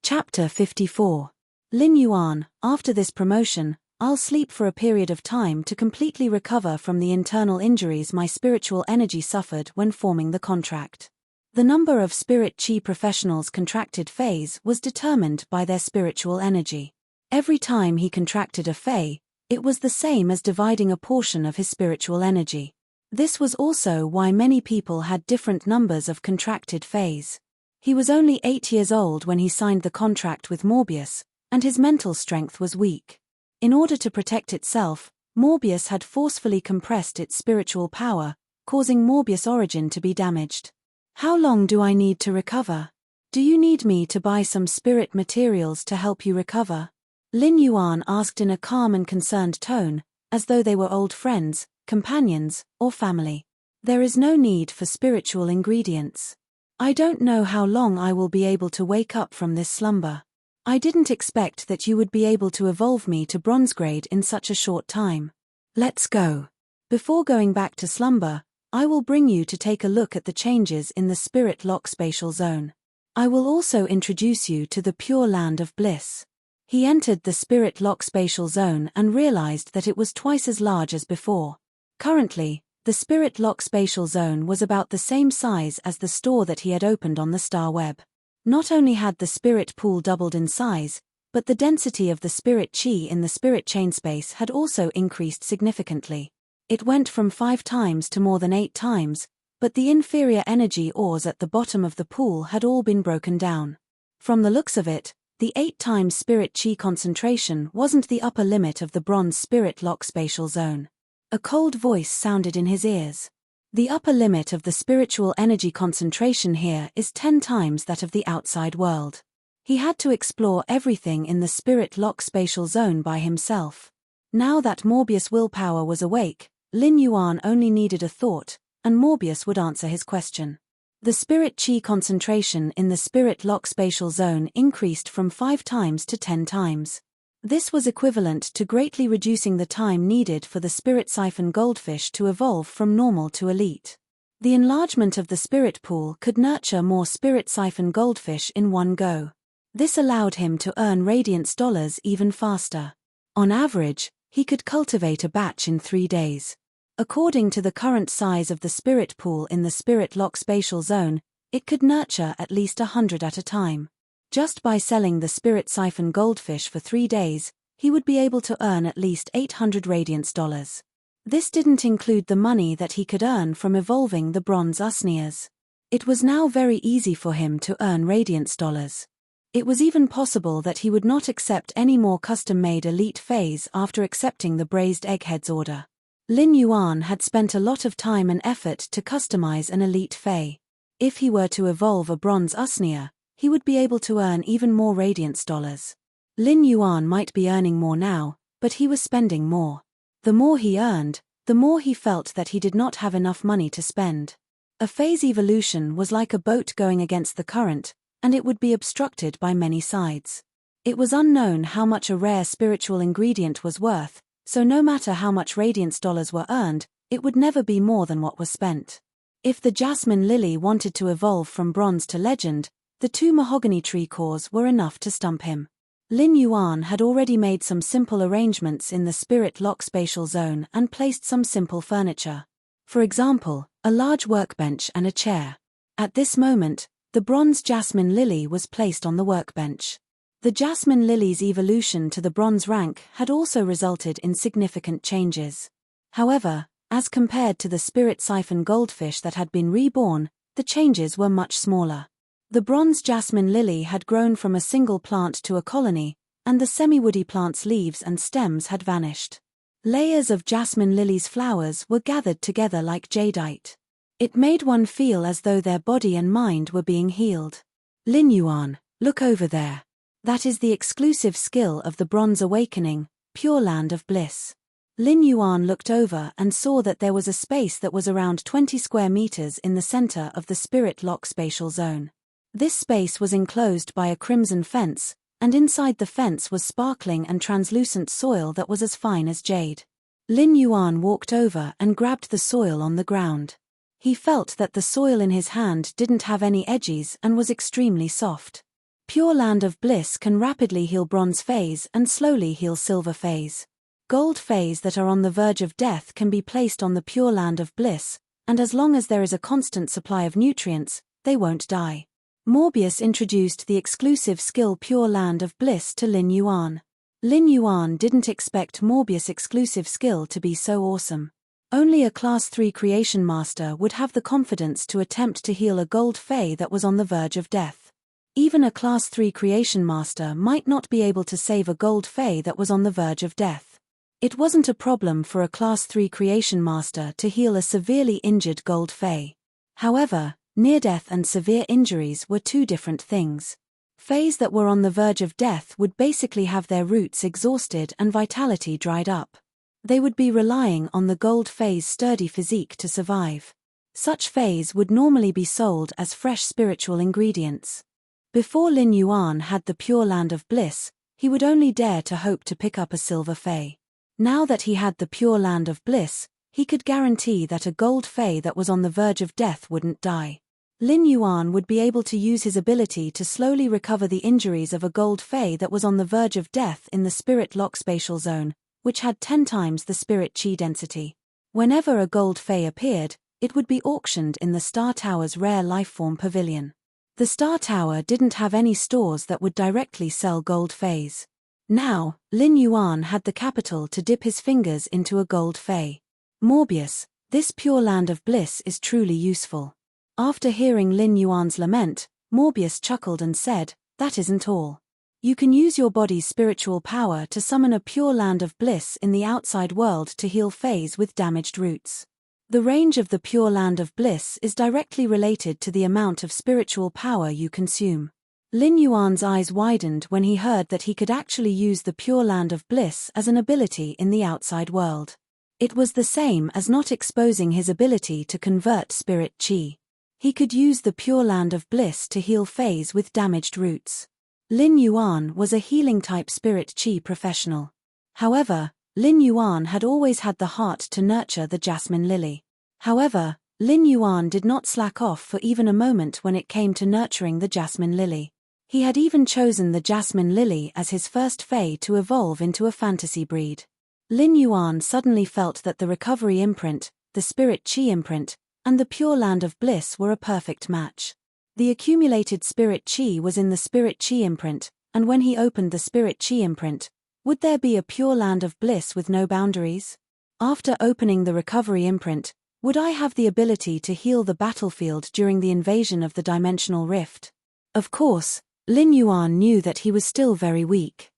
Chapter 54. Lin Yuan, after this promotion, I'll sleep for a period of time to completely recover from the internal injuries my spiritual energy suffered when forming the contract. The number of spirit chi professionals contracted phase was determined by their spiritual energy. Every time he contracted a fei, it was the same as dividing a portion of his spiritual energy. This was also why many people had different numbers of contracted feis. He was only 8 years old when he signed the contract with Morbius, and his mental strength was weak. In order to protect itself, Morbius had forcefully compressed its spiritual power, causing Morbius' origin to be damaged. How long do I need to recover? Do you need me to buy some spirit materials to help you recover? Lin Yuan asked in a calm and concerned tone, as though they were old friends, companions, or family. There is no need for spiritual ingredients. I don't know how long I will be able to wake up from this slumber. I didn't expect that you would be able to evolve me to bronze grade in such a short time. Let's go. Before going back to slumber, I will bring you to take a look at the changes in the spirit lock spatial zone. I will also introduce you to the pure land of bliss. He entered the spirit lock spatial zone and realized that it was twice as large as before. Currently, the spirit lock spatial zone was about the same size as the store that he had opened on the star web. Not only had the spirit pool doubled in size, but the density of the spirit chi in the spirit chain space had also increased significantly. It went from 5 times to more than 8 times, but the inferior energy ores at the bottom of the pool had all been broken down. From the looks of it, the 8 times spirit chi concentration wasn't the upper limit of the bronze spirit lock spatial zone. A cold voice sounded in his ears. The upper limit of the spiritual energy concentration here is 10 times that of the outside world. He had to explore everything in the spirit lock spatial zone by himself. Now that Morbius' willpower was awake, Lin Yuan only needed a thought, and Morbius would answer his question. The spirit chi concentration in the spirit lock spatial zone increased from 5 times to 10 times. This was equivalent to greatly reducing the time needed for the spirit siphon goldfish to evolve from normal to elite. The enlargement of the spirit pool could nurture more spirit siphon goldfish in one go. This allowed him to earn radiance dollars even faster. On average, he could cultivate a batch in 3 days. According to the current size of the spirit pool in the spirit lock spatial zone, it could nurture at least 100 at a time. Just by selling the spirit siphon goldfish for 3 days, he would be able to earn at least 800 radiance dollars. This didn't include the money that he could earn from evolving the bronze usnias. It was now very easy for him to earn radiance dollars. It was even possible that he would not accept any more custom-made elite phase after accepting the braised eggheads order. Lin Yuan had spent a lot of time and effort to customize an elite fei. If he were to evolve a bronze usnia, he would be able to earn even more radiance dollars. Lin Yuan might be earning more now, but he was spending more. The more he earned, the more he felt that he did not have enough money to spend. A phase evolution was like a boat going against the current, and it would be obstructed by many sides. It was unknown how much a rare spiritual ingredient was worth, so no matter how much radiance dollars were earned, it would never be more than what was spent. If the jasmine lily wanted to evolve from bronze to legend, the 2 mahogany tree cores were enough to stump him. Lin Yuan had already made some simple arrangements in the spirit lock spatial zone and placed some simple furniture. For example, a large workbench and a chair. At this moment, the bronze jasmine lily was placed on the workbench. The jasmine lily's evolution to the bronze rank had also resulted in significant changes. However, as compared to the spirit siphon goldfish that had been reborn, the changes were much smaller. The bronze jasmine lily had grown from a single plant to a colony, and the semi-woody plant's leaves and stems had vanished. Layers of jasmine lily's flowers were gathered together like jadeite. It made one feel as though their body and mind were being healed. Lin Yuan, look over there. That is the exclusive skill of the Bronze Awakening, Pure Land of Bliss. Lin Yuan looked over and saw that there was a space that was around 20 square meters in the center of the spirit lock spatial zone. This space was enclosed by a crimson fence, and inside the fence was sparkling and translucent soil that was as fine as jade. Lin Yuan walked over and grabbed the soil on the ground. He felt that the soil in his hand didn't have any edges and was extremely soft. Pure Land of Bliss can rapidly heal bronze phase and slowly heal silver phase. Gold phase that are on the verge of death can be placed on the Pure Land of Bliss, and as long as there is a constant supply of nutrients, they won't die. Morbius introduced the exclusive skill Pure Land of Bliss to Lin Yuan. Lin Yuan didn't expect Morbius' exclusive skill to be so awesome. Only a Class 3 Creation Master would have the confidence to attempt to heal a gold Fae that was on the verge of death. Even a Class 3 Creation Master might not be able to save a gold Fae that was on the verge of death. It wasn't a problem for a Class 3 Creation Master to heal a severely injured gold Fae. However, near-death and severe injuries were two different things. Faes that were on the verge of death would basically have their roots exhausted and vitality dried up. They would be relying on the gold Fae's sturdy physique to survive. Such Faes would normally be sold as fresh spiritual ingredients. Before Lin Yuan had the Pure Land of Bliss, he would only dare to hope to pick up a silver Fae. Now that he had the Pure Land of Bliss, he could guarantee that a gold Fae that was on the verge of death wouldn't die. Lin Yuan would be able to use his ability to slowly recover the injuries of a gold Fae that was on the verge of death in the Spirit Lock Spatial Zone, which had 10 times the Spirit Chi density. Whenever a gold Fae appeared, it would be auctioned in the Star Tower's Rare Lifeform Pavilion. The Star Tower didn't have any stores that would directly sell gold Faes. Now, Lin Yuan had the capital to dip his fingers into a gold Fae. Morbius, this Pure Land of Bliss is truly useful. After hearing Lin Yuan's lament, Morbius chuckled and said, "That isn't all. You can use your body's spiritual power to summon a Pure Land of Bliss in the outside world to heal Faes with damaged roots. The range of the Pure Land of Bliss is directly related to the amount of spiritual power you consume." Lin Yuan's eyes widened when he heard that he could actually use the Pure Land of Bliss as an ability in the outside world. It was the same as not exposing his ability to convert spirit chi. He could use the Pure Land of Bliss to heal Faes with damaged roots. Lin Yuan was a healing-type spirit chi professional. However, Lin Yuan had always had the heart to nurture the Jasmine Lily. However, Lin Yuan did not slack off for even a moment when it came to nurturing the Jasmine Lily. He had even chosen the Jasmine Lily as his first Fae to evolve into a fantasy breed. Lin Yuan suddenly felt that the recovery imprint, the spirit chi imprint, and the Pure Land of Bliss were a perfect match. The accumulated spirit chi was in the spirit chi imprint, and when he opened the spirit chi imprint, would there be a Pure Land of Bliss with no boundaries? After opening the recovery imprint, would I have the ability to heal the battlefield during the invasion of the dimensional rift? Of course, Lin Yuan knew that he was still very weak.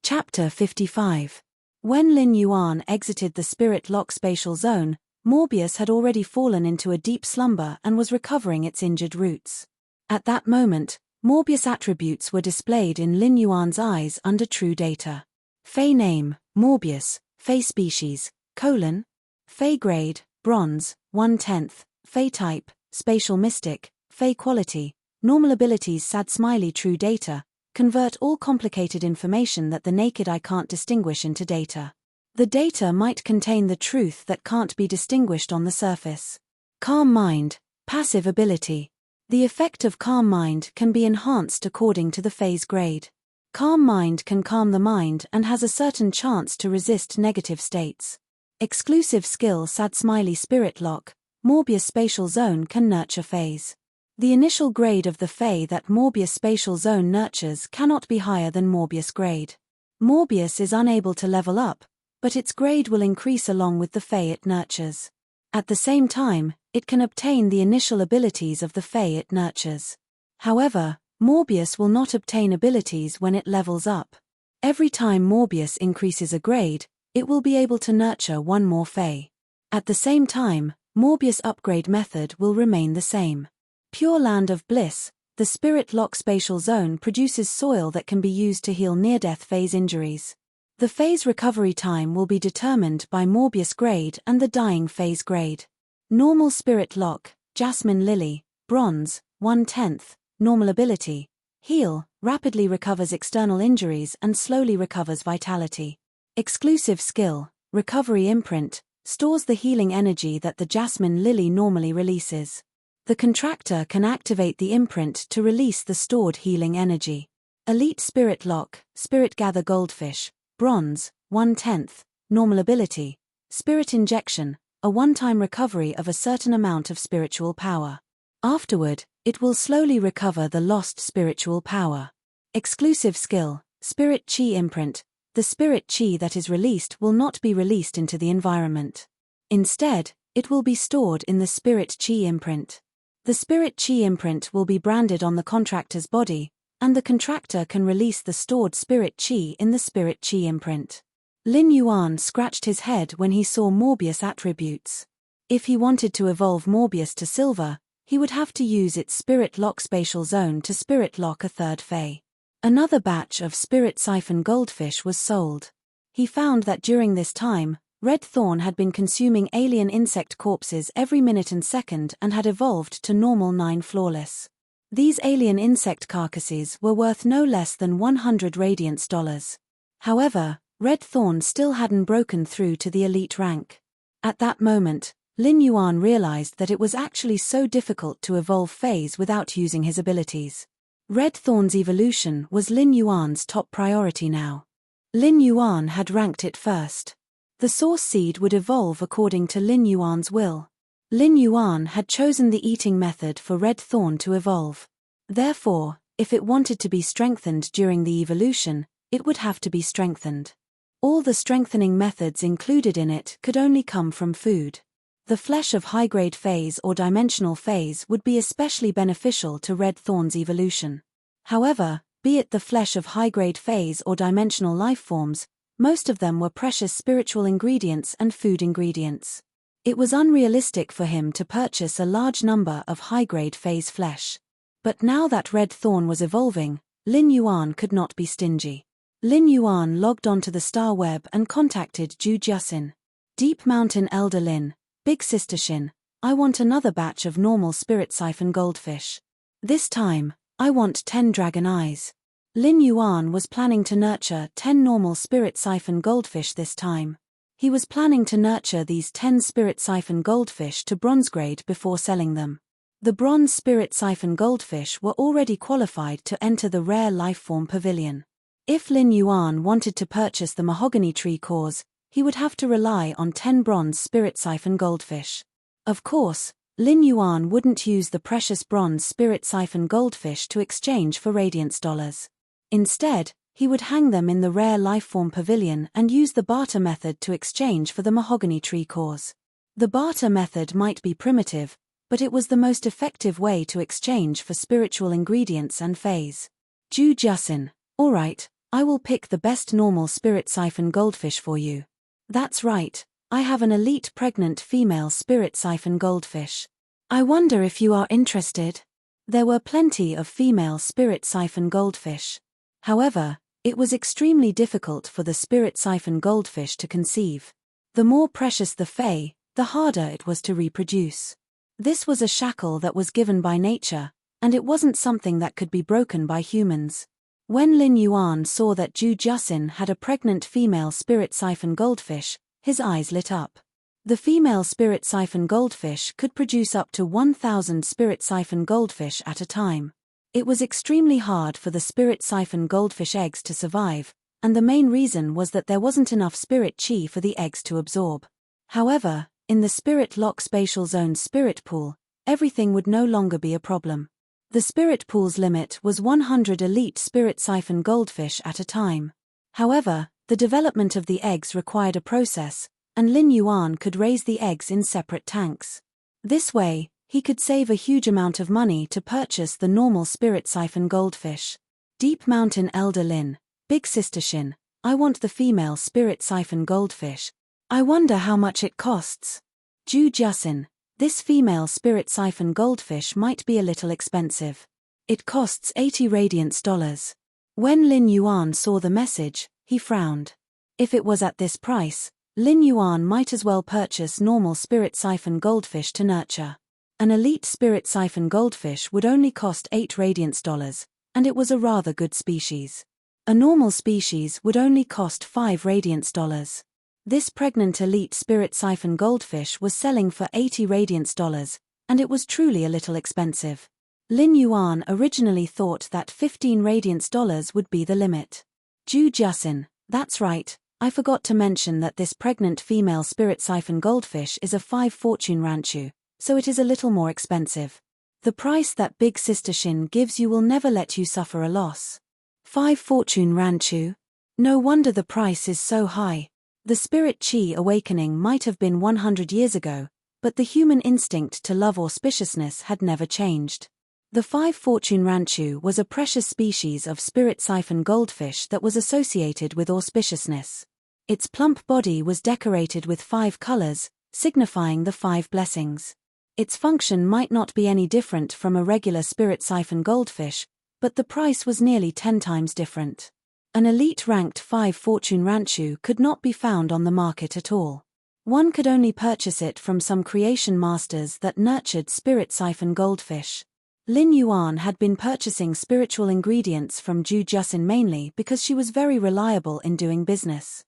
Chapter 55. When Lin Yuan exited the Spirit Lock Spatial Zone, Morbius had already fallen into a deep slumber and was recovering its injured roots. At that moment, Morbius attributes were displayed in Lin Yuan's eyes under true data. Fae name, Morbius, Fae species, Fae grade, bronze, 1/10, Fae type, spatial mystic, Fae quality, normal abilities sad smiley true data, convert all complicated information that the naked eye can't distinguish into data. The data might contain the truth that can't be distinguished on the surface. Calm mind, passive ability. The effect of calm mind can be enhanced according to the phase grade. Calm mind can calm the mind and has a certain chance to resist negative states. Exclusive skill sad smiley spirit lock, Morbius spatial zone can nurture phase. The initial grade of the Fae that Morbius spatial zone nurtures cannot be higher than Morbius grade. Morbius is unable to level up, but its grade will increase along with the Fae it nurtures. At the same time, it can obtain the initial abilities of the Fae it nurtures. However, Morbius will not obtain abilities when it levels up. Every time Morbius increases a grade, it will be able to nurture one more Fae. At the same time, Morbius upgrade method will remain the same. Pure Land of Bliss, the Spirit Lock Spatial Zone produces soil that can be used to heal near-death phase injuries. The phase recovery time will be determined by Morbius grade and the dying phase grade. Normal Spirit Lock, Jasmine Lily, bronze, 1/10, normal ability, heal, rapidly recovers external injuries and slowly recovers vitality. Exclusive skill, recovery imprint, stores the healing energy that the Jasmine Lily normally releases. The contractor can activate the imprint to release the stored healing energy. Elite Spirit Lock, Spirit Gather Goldfish, Bronze, 1/10, Normal Ability, Spirit Injection, a one-time recovery of a certain amount of spiritual power. Afterward, it will slowly recover the lost spiritual power. Exclusive skill, Spirit Chi Imprint. The spirit chi that is released will not be released into the environment. Instead, it will be stored in the Spirit Chi Imprint. The Spirit Chi Imprint will be branded on the contractor's body, and the contractor can release the stored Spirit Chi in the Spirit Chi Imprint. Lin Yuan scratched his head when he saw Morbius attributes. If he wanted to evolve Morbius to silver, he would have to use its Spirit Lock Spatial Zone to Spirit Lock a third Fey. Another batch of Spirit Siphon Goldfish was sold. He found that during this time, Red Thorn had been consuming alien insect corpses every minute and second and had evolved to normal 9 flawless. These alien insect carcasses were worth no less than 100 radiance dollars. However, Red Thorn still hadn't broken through to the elite rank. At that moment, Lin Yuan realized that it was actually so difficult to evolve Fays without using his abilities. Red Thorn's evolution was Lin Yuan's top priority now. Lin Yuan had ranked it first. The source seed would evolve according to Lin Yuan's will. Lin Yuan had chosen the eating method for Red Thorn to evolve. Therefore, if it wanted to be strengthened during the evolution, it would have to be strengthened. All the strengthening methods included in it could only come from food. The flesh of high-grade phase or dimensional phase would be especially beneficial to Red Thorn's evolution. However, be it the flesh of high-grade phase or dimensional life forms, most of them were precious spiritual ingredients and food ingredients. It was unrealistic for him to purchase a large number of high-grade phase flesh. But now that Red Thorn was evolving, Lin Yuan could not be stingy. Lin Yuan logged onto the star web and contacted Zhu Jiaxin. Deep Mountain Elder Lin, Big Sister Shin, I want another batch of normal Spirit Siphon Goldfish. This time, I want 10 dragon eyes. Lin Yuan was planning to nurture 10 normal Spirit Siphon Goldfish this time. He was planning to nurture these 10 Spirit Siphon Goldfish to bronze grade before selling them. The bronze Spirit Siphon Goldfish were already qualified to enter the Rare Lifeform Pavilion. If Lin Yuan wanted to purchase the mahogany tree cores, he would have to rely on 10 bronze Spirit Siphon Goldfish. Of course, Lin Yuan wouldn't use the precious bronze Spirit Siphon Goldfish to exchange for radiance dollars. Instead, he would hang them in the Rare Lifeform Pavilion and use the barter method to exchange for the mahogany tree cores. The barter method might be primitive, but it was the most effective way to exchange for spiritual ingredients and phase. Zhu Jiaxin, alright, I will pick the best normal Spirit Siphon Goldfish for you. That's right, I have an elite pregnant female Spirit Siphon Goldfish. I wonder if you are interested. There were plenty of female Spirit Siphon Goldfish. However, it was extremely difficult for the Spirit Siphon Goldfish to conceive. The more precious the Fey, the harder it was to reproduce. This was a shackle that was given by nature, and it wasn't something that could be broken by humans. When Lin Yuan saw that Zhu Jiaxin had a pregnant female Spirit Siphon Goldfish, his eyes lit up. The female Spirit Siphon Goldfish could produce up to 1,000 Spirit Siphon Goldfish at a time. It was extremely hard for the Spirit Siphon Goldfish eggs to survive, and the main reason was that there wasn't enough Spirit Chi for the eggs to absorb. However, in the Spirit Lock Spatial Zone Spirit Pool, everything would no longer be a problem. The Spirit Pool's limit was 100 elite Spirit Siphon Goldfish at a time. However, the development of the eggs required a process, and Lin Yuan could raise the eggs in separate tanks. This way, he could save a huge amount of money to purchase the normal Spirit Siphon Goldfish. Deep Mountain Elder Lin, Big Sister Shin, I want the female Spirit Siphon Goldfish. I wonder how much it costs. Zhu Jiaxin, this female Spirit Siphon Goldfish might be a little expensive. It costs 80 radiance dollars. When Lin Yuan saw the message, he frowned. If it was at this price, Lin Yuan might as well purchase normal Spirit Siphon Goldfish to nurture. An elite Spirit Siphon Goldfish would only cost 8 radiance dollars, and it was a rather good species. A normal species would only cost 5 radiance dollars. This pregnant elite Spirit Siphon Goldfish was selling for 80 radiance dollars, and it was truly a little expensive. Lin Yuan originally thought that 15 radiance dollars would be the limit. Ju Jusin, that's right, I forgot to mention that this pregnant female spirit siphon goldfish is a 5 fortune ranchu, so it is a little more expensive. The price that Big Sister Shin gives you will never let you suffer a loss. 5 fortune ranchu? No wonder the price is so high. The spirit chi awakening might have been 100 years ago, but the human instinct to love auspiciousness had never changed. The 5 fortune ranchu was a precious species of spirit siphon goldfish that was associated with auspiciousness. Its plump body was decorated with 5 colors, signifying the 5 blessings. Its function might not be any different from a regular spirit siphon goldfish, but the price was nearly 10 times different. An elite-ranked 5 fortune ranchu could not be found on the market at all. One could only purchase it from some creation masters that nurtured spirit siphon goldfish. Lin Yuan had been purchasing spiritual ingredients from Ju Jusin mainly because she was very reliable in doing business.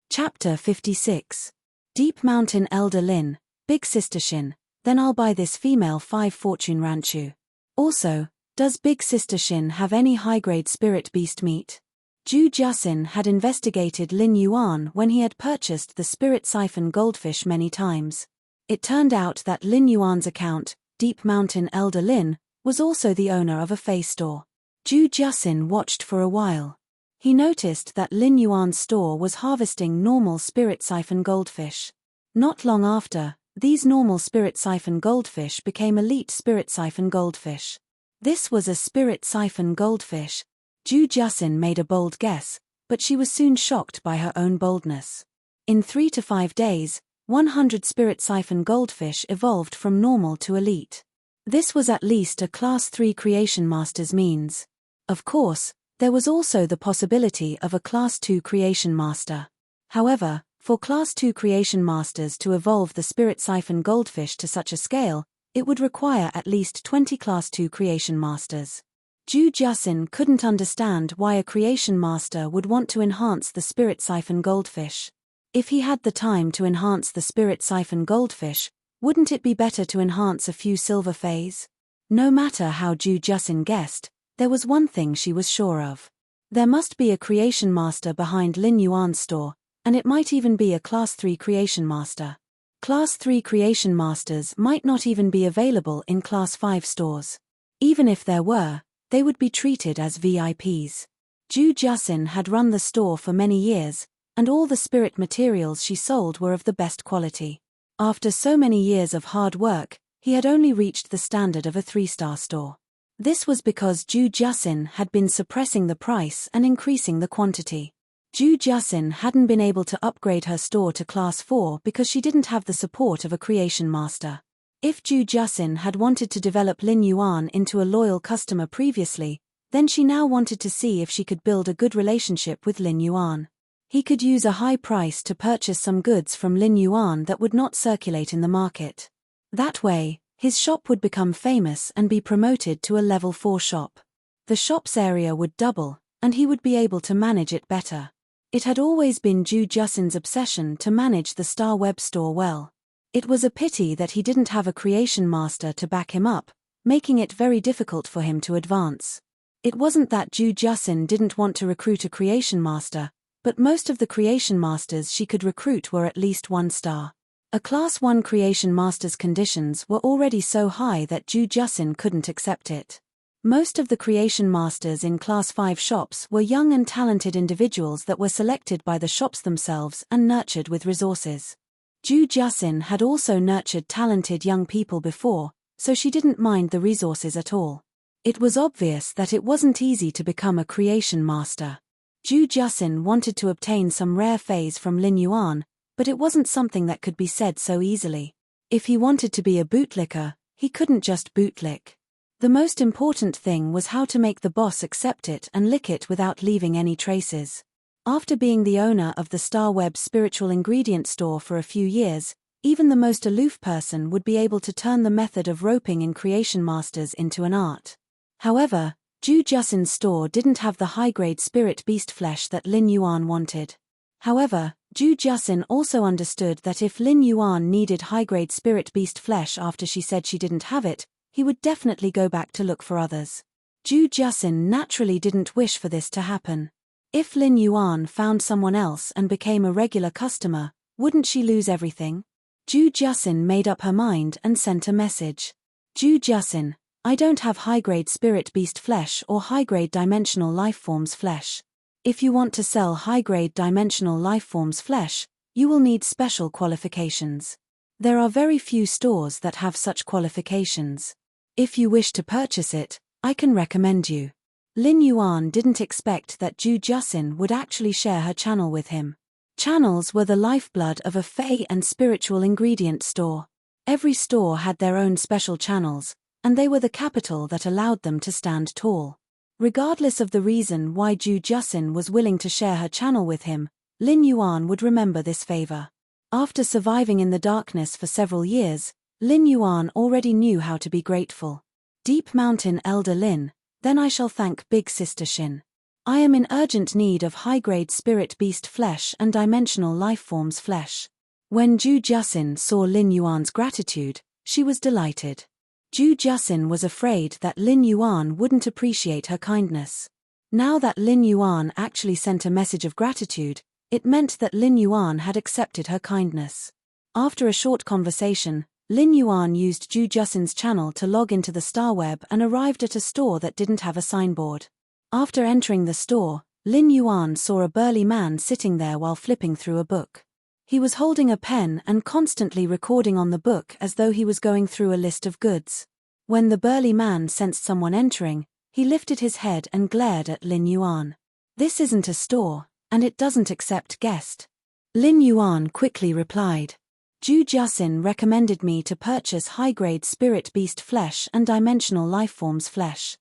Chapter 56. Deep Mountain Elder Lin, Big Sister Shin, then I'll buy this female 5 fortune ranchu. Also, does Big Sister Shin have any high-grade spirit beast meat? Ju Jusin had investigated Lin Yuan when he had purchased the spirit siphon goldfish many times. It turned out that Lin Yuan's account, Deep Mountain Elder Lin, was also the owner of a Fei store. Ju Jusin watched for a while. He noticed that Lin Yuan's store was harvesting normal spirit siphon goldfish. Not long after, these normal spirit siphon goldfish became elite spirit siphon goldfish. This was a spirit siphon goldfish. Ju Jusin made a bold guess, but she was soon shocked by her own boldness. In 3 to 5 days, 100 spirit siphon goldfish evolved from normal to elite. This was at least a Class 3 Creation Master's means. Of course, there was also the possibility of a Class 2 Creation Master. However, for Class 2 Creation Masters to evolve the spirit siphon goldfish to such a scale, it would require at least 20 Class 2 Creation Masters. Ju Jusin couldn't understand why a Creation Master would want to enhance the spirit siphon goldfish. If he had the time to enhance the spirit siphon goldfish, wouldn't it be better to enhance a few silver fays? No matter how Ju Jusin guessed, there was one thing she was sure of. There must be a Creation Master behind Lin Yuan's store, and it might even be a Class 3 Creation Master. Class 3 Creation Masters might not even be available in Class 5 stores. Even if there were, they would be treated as VIPs. Ju Jusin had run the store for many years, and all the spirit materials she sold were of the best quality. After so many years of hard work, he had only reached the standard of a 3-star store. This was because Ju Jusin had been suppressing the price and increasing the quantity. Ju Jusin hadn't been able to upgrade her store to Class 4 because she didn't have the support of a Creation Master. If Ju Jusin had wanted to develop Lin Yuan into a loyal customer previously, then she now wanted to see if she could build a good relationship with Lin Yuan. He could use a high price to purchase some goods from Lin Yuan that would not circulate in the market. That way, his shop would become famous and be promoted to a level 4 shop. The shop's area would double, and he would be able to manage it better. It had always been Ju Jusin's obsession to manage the Star Web store well. It was a pity that he didn't have a Creation Master to back him up, making it very difficult for him to advance. It wasn't that Ju Jusin didn't want to recruit a Creation Master, but most of the Creation Masters she could recruit were at least 1 star. A Class 1 Creation Master's conditions were already so high that Ju Jusin couldn't accept it. Most of the Creation Masters in Class 5 shops were young and talented individuals that were selected by the shops themselves and nurtured with resources. Ju Jusin had also nurtured talented young people before, so she didn't mind the resources at all. It was obvious that it wasn't easy to become a Creation Master. Ju Jusin wanted to obtain some rare fays from Lin Yuan, but it wasn't something that could be said so easily. If he wanted to be a bootlicker, he couldn't just bootlick. The most important thing was how to make the boss accept it and lick it without leaving any traces. After being the owner of the Star Web spiritual ingredient store for a few years, even the most aloof person would be able to turn the method of roping in Creation Masters into an art. However, Ju Jusin's store didn't have the high-grade spirit beast flesh that Lin Yuan wanted. However, Ju Jusin also understood that if Lin Yuan needed high-grade spirit beast flesh after she said she didn't have it, he would definitely go back to look for others. Ju Jusin naturally didn't wish for this to happen. If Lin Yuan found someone else and became a regular customer, wouldn't she lose everything? Ju Jusin made up her mind and sent a message. Ju Jusin, I don't have high-grade spirit beast flesh or high-grade dimensional lifeforms flesh. If you want to sell high-grade dimensional lifeforms flesh, you will need special qualifications. There are very few stores that have such qualifications. If you wish to purchase it, I can recommend you. Lin Yuan didn't expect that Ju Jusin would actually share her channel with him. Channels were the lifeblood of a Fey and spiritual ingredient store. Every store had their own special channels, and they were the capital that allowed them to stand tall. Regardless of the reason why Ju Jusin was willing to share her channel with him, Lin Yuan would remember this favor. After surviving in the darkness for several years, Lin Yuan already knew how to be grateful. Deep Mountain Elder Lin, then I shall thank Big Sister Shin. I am in urgent need of high-grade spirit beast flesh and dimensional lifeforms flesh. When Ju Jusin saw Lin Yuan's gratitude, she was delighted. Ju Jusin was afraid that Lin Yuan wouldn't appreciate her kindness. Now that Lin Yuan actually sent a message of gratitude, it meant that Lin Yuan had accepted her kindness. After a short conversation, Lin Yuan used Ju Jusin's channel to log into the Starweb and arrived at a store that didn't have a signboard. After entering the store, Lin Yuan saw a burly man sitting there while flipping through a book. He was holding a pen and constantly recording on the book as though he was going through a list of goods. When the burly man sensed someone entering, he lifted his head and glared at Lin Yuan. This isn't a store, and it doesn't accept guest. Lin Yuan quickly replied. Ju Jusin recommended me to purchase high-grade spirit beast flesh and dimensional lifeforms flesh.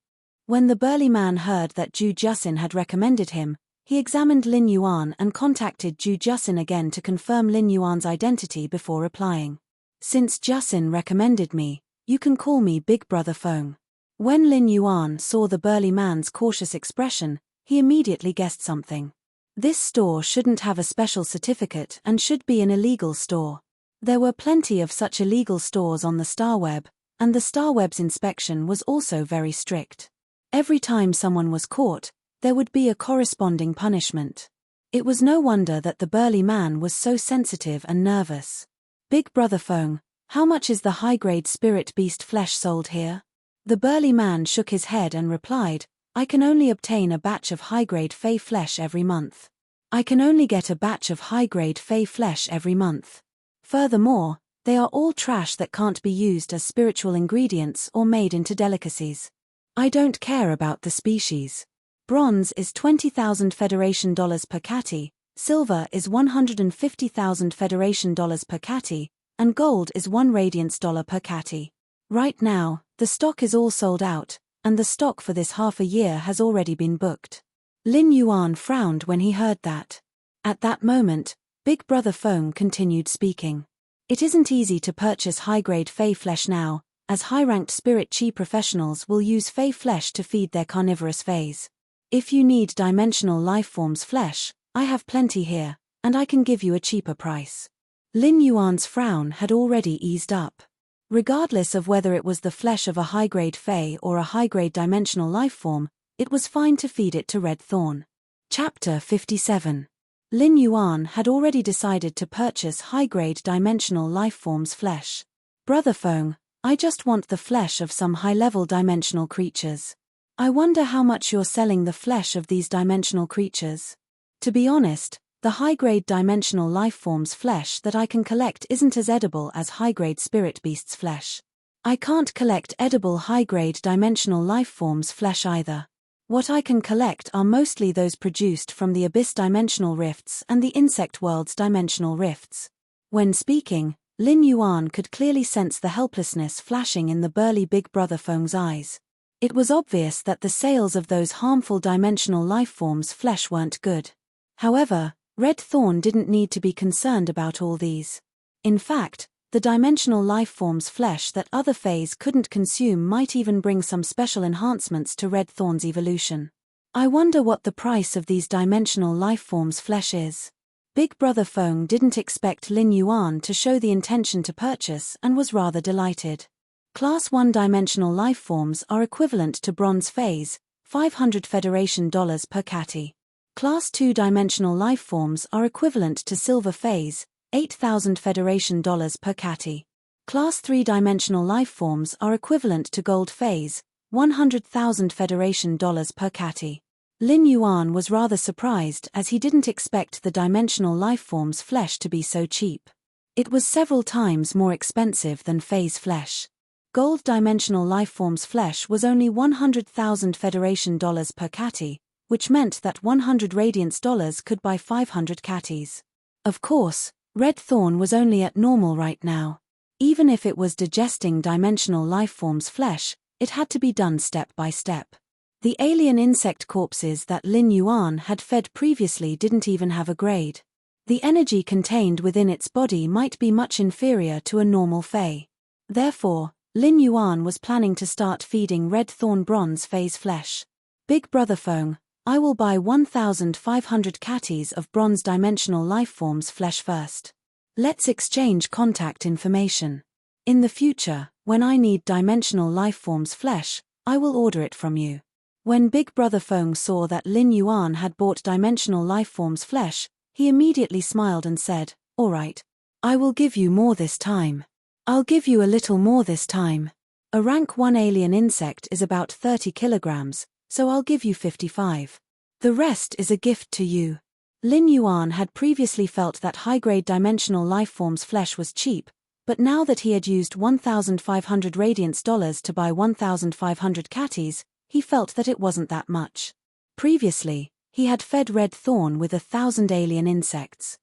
When the burly man heard that Ju Jusin had recommended him, he examined Lin Yuan and contacted Ju Jusin again to confirm Lin Yuan's identity before replying. Since Jusin recommended me, you can call me Big Brother Feng. When Lin Yuan saw the burly man's cautious expression, he immediately guessed something. This store shouldn't have a special certificate and should be an illegal store. There were plenty of such illegal stores on the Starweb, and the Starweb's inspection was also very strict. Every time someone was caught, there would be a corresponding punishment. It was no wonder that the burly man was so sensitive and nervous. Big Brother Feng, how much is the high-grade spirit beast flesh sold here? The burly man shook his head and replied, I can only obtain a batch of high-grade Fey flesh every month. I can only get a batch of high-grade Fey flesh every month. Furthermore, they are all trash that can't be used as spiritual ingredients or made into delicacies. I don't care about the species. Bronze is 20,000 Federation dollars per catty, silver is 150,000 Federation dollars per catty, and gold is 1 radiance dollar per catty. Right now, the stock is all sold out, and the stock for this half a year has already been booked. Lin Yuan frowned when he heard that. At that moment, Big Brother Feng continued speaking. It isn't easy to purchase high-grade Fey flesh now, as high-ranked spirit chi professionals will use Fey flesh to feed their carnivorous Feys. If you need dimensional lifeforms flesh, I have plenty here, and I can give you a cheaper price. Lin Yuan's frown had already eased up. Regardless of whether it was the flesh of a high-grade Fey or a high-grade dimensional lifeform, it was fine to feed it to Red Thorn. Chapter 57. Lin Yuan had already decided to purchase high-grade dimensional lifeforms flesh. Brother Feng, I just want the flesh of some high-level dimensional creatures. I wonder how much you're selling the flesh of these dimensional creatures. To be honest, the high-grade dimensional lifeforms flesh that I can collect isn't as edible as high-grade spirit beasts flesh. I can't collect edible high-grade dimensional lifeforms flesh either. What I can collect are mostly those produced from the abyss dimensional rifts and the insect world's dimensional rifts. When speaking, Lin Yuan could clearly sense the helplessness flashing in the burly Big Brother Feng's eyes. It was obvious that the sales of those harmful dimensional lifeforms flesh weren't good. However, Red Thorn didn't need to be concerned about all these. In fact, the dimensional lifeforms flesh that other Fays couldn't consume might even bring some special enhancements to Red Thorn's evolution. I wonder what the price of these dimensional lifeforms flesh is. Big Brother Feng didn't expect Lin Yuan to show the intention to purchase and was rather delighted. Class 1 dimensional lifeforms are equivalent to Bronze phase, $500 Federation per catty. Class 2 dimensional lifeforms are equivalent to Silver phase, $8,000 Federation per catty. Class 3 dimensional lifeforms are equivalent to Gold phase, $100,000 Federation per catty. Lin Yuan was rather surprised as he didn't expect the dimensional lifeforms' flesh to be so cheap. It was several times more expensive than phase flesh. Gold dimensional lifeforms' flesh was only $100,000 Federation per catty, which meant that 100 radiance dollars could buy 500 catties. Of course, Red Thorn was only at normal right now. Even if it was digesting dimensional lifeforms' flesh, it had to be done step by step. The alien insect corpses that Lin Yuan had fed previously didn't even have a grade. The energy contained within its body might be much inferior to a normal Fey. Therefore, Lin Yuan was planning to start feeding Red Thorn Bronze phase flesh. Big Brother Feng, I will buy 1,500 catties of bronze dimensional lifeforms flesh first. Let's exchange contact information. In the future, when I need dimensional lifeforms flesh, I will order it from you. When Big Brother Feng saw that Lin Yuan had bought dimensional lifeforms flesh, he immediately smiled and said, "All right. I will give you more this time. I'll give you a little more this time. A rank 1 alien insect is about 30 kilograms, so I'll give you 55. The rest is a gift to you." Lin Yuan had previously felt that high-grade dimensional lifeforms flesh was cheap, but now that he had used 1,500 radiance dollars to buy 1,500 catties, he felt that it wasn't that much. Previously, he had fed Red Thorn with 1,000 alien insects.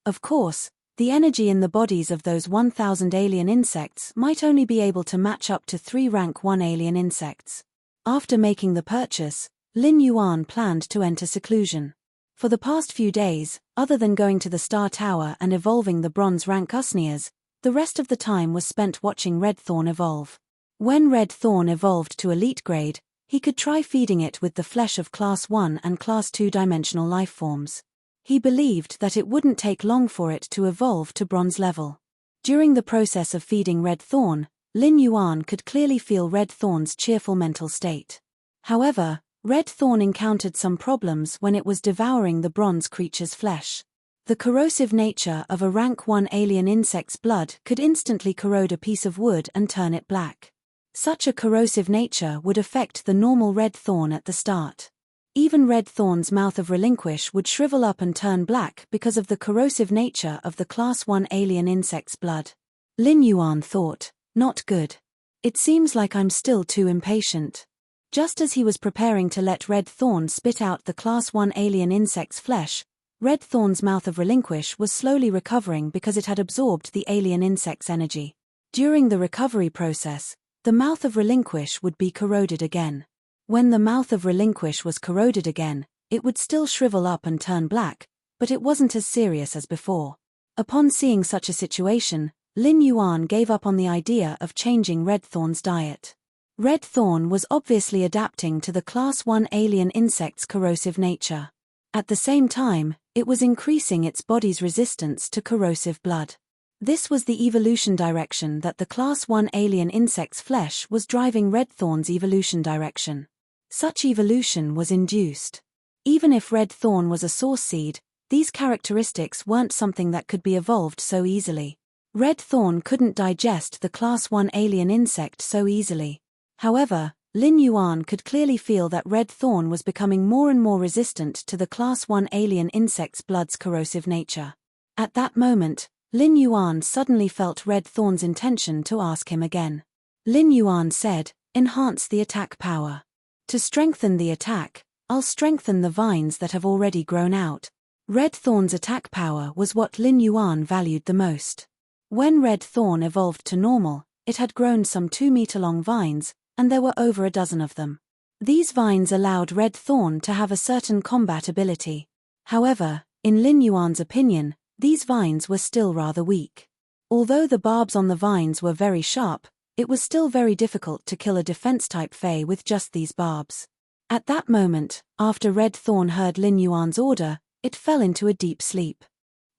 Of course, the energy in the bodies of those 1,000 alien insects might only be able to match up to 3 rank 1 alien insects. After making the purchase, Lin Yuan planned to enter seclusion. For the past few days, other than going to the Star Tower and evolving the bronze rank Usnias, the rest of the time was spent watching Red Thorn evolve. When Red Thorn evolved to elite grade, he could try feeding it with the flesh of Class 1 and Class 2 dimensional lifeforms. He believed that it wouldn't take long for it to evolve to bronze level. During the process of feeding Red Thorn, Lin Yuan could clearly feel Red Thorn's cheerful mental state. However, Red Thorn encountered some problems when it was devouring the bronze creature's flesh. The corrosive nature of a rank 1 alien insect's blood could instantly corrode a piece of wood and turn it black. Such a corrosive nature would affect the normal Red Thorn at the start. Even Red Thorn's mouth of relinquish would shrivel up and turn black because of the corrosive nature of the Class 1 alien insect's blood. Lin Yuan thought, "Not good. It seems like I'm still too impatient." Just as he was preparing to let Red Thorn spit out the Class 1 alien insect's flesh, Red Thorn's mouth of relinquish was slowly recovering because it had absorbed the alien insect's energy. During the recovery process, the mouth of relinquish would be corroded again. When the mouth of relinquish was corroded again, it would still shrivel up and turn black, but it wasn't as serious as before. Upon seeing such a situation, Lin Yuan gave up on the idea of changing Red Thorn's diet. Red Thorn was obviously adapting to the Class 1 alien insect's corrosive nature. At the same time, it was increasing its body's resistance to corrosive blood. This was the evolution direction that the Class 1 alien insect's flesh was driving Red Thorn's evolution direction. Such evolution was induced. Even if Red Thorn was a source seed, these characteristics weren't something that could be evolved so easily. Red Thorn couldn't digest the Class 1 alien insect so easily. However, Lin Yuan could clearly feel that Red Thorn was becoming more and more resistant to the Class 1 alien insect's blood's corrosive nature. At that moment, Lin Yuan suddenly felt Red Thorn's intention to ask him again. Lin Yuan said, "Enhance the attack power. To strengthen the attack, I'll strengthen the vines that have already grown out." Red Thorn's attack power was what Lin Yuan valued the most. When Red Thorn evolved to normal, it had grown some 2-meter-long vines, and there were over a dozen of them. These vines allowed Red Thorn to have a certain combat ability. However, in Lin Yuan's opinion, these vines were still rather weak. Although the barbs on the vines were very sharp, it was still very difficult to kill a defense-type Fey with just these barbs. At that moment, after Red Thorn heard Lin Yuan's order, it fell into a deep sleep.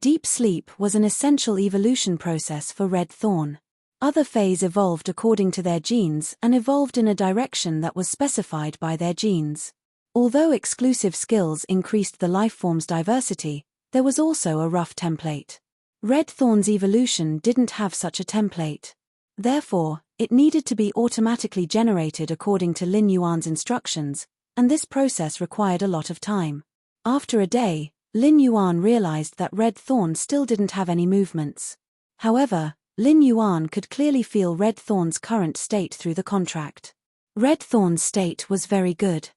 Deep sleep was an essential evolution process for Red Thorn. Other Fays evolved according to their genes and evolved in a direction that was specified by their genes. Although exclusive skills increased the lifeform's diversity, there was also a rough template. Red Thorn's evolution didn't have such a template. Therefore, it needed to be automatically generated according to Lin Yuan's instructions, and this process required a lot of time. After a day, Lin Yuan realized that Red Thorn still didn't have any movements. However, Lin Yuan could clearly feel Red Thorn's current state through the contract. Red Thorn's state was very good.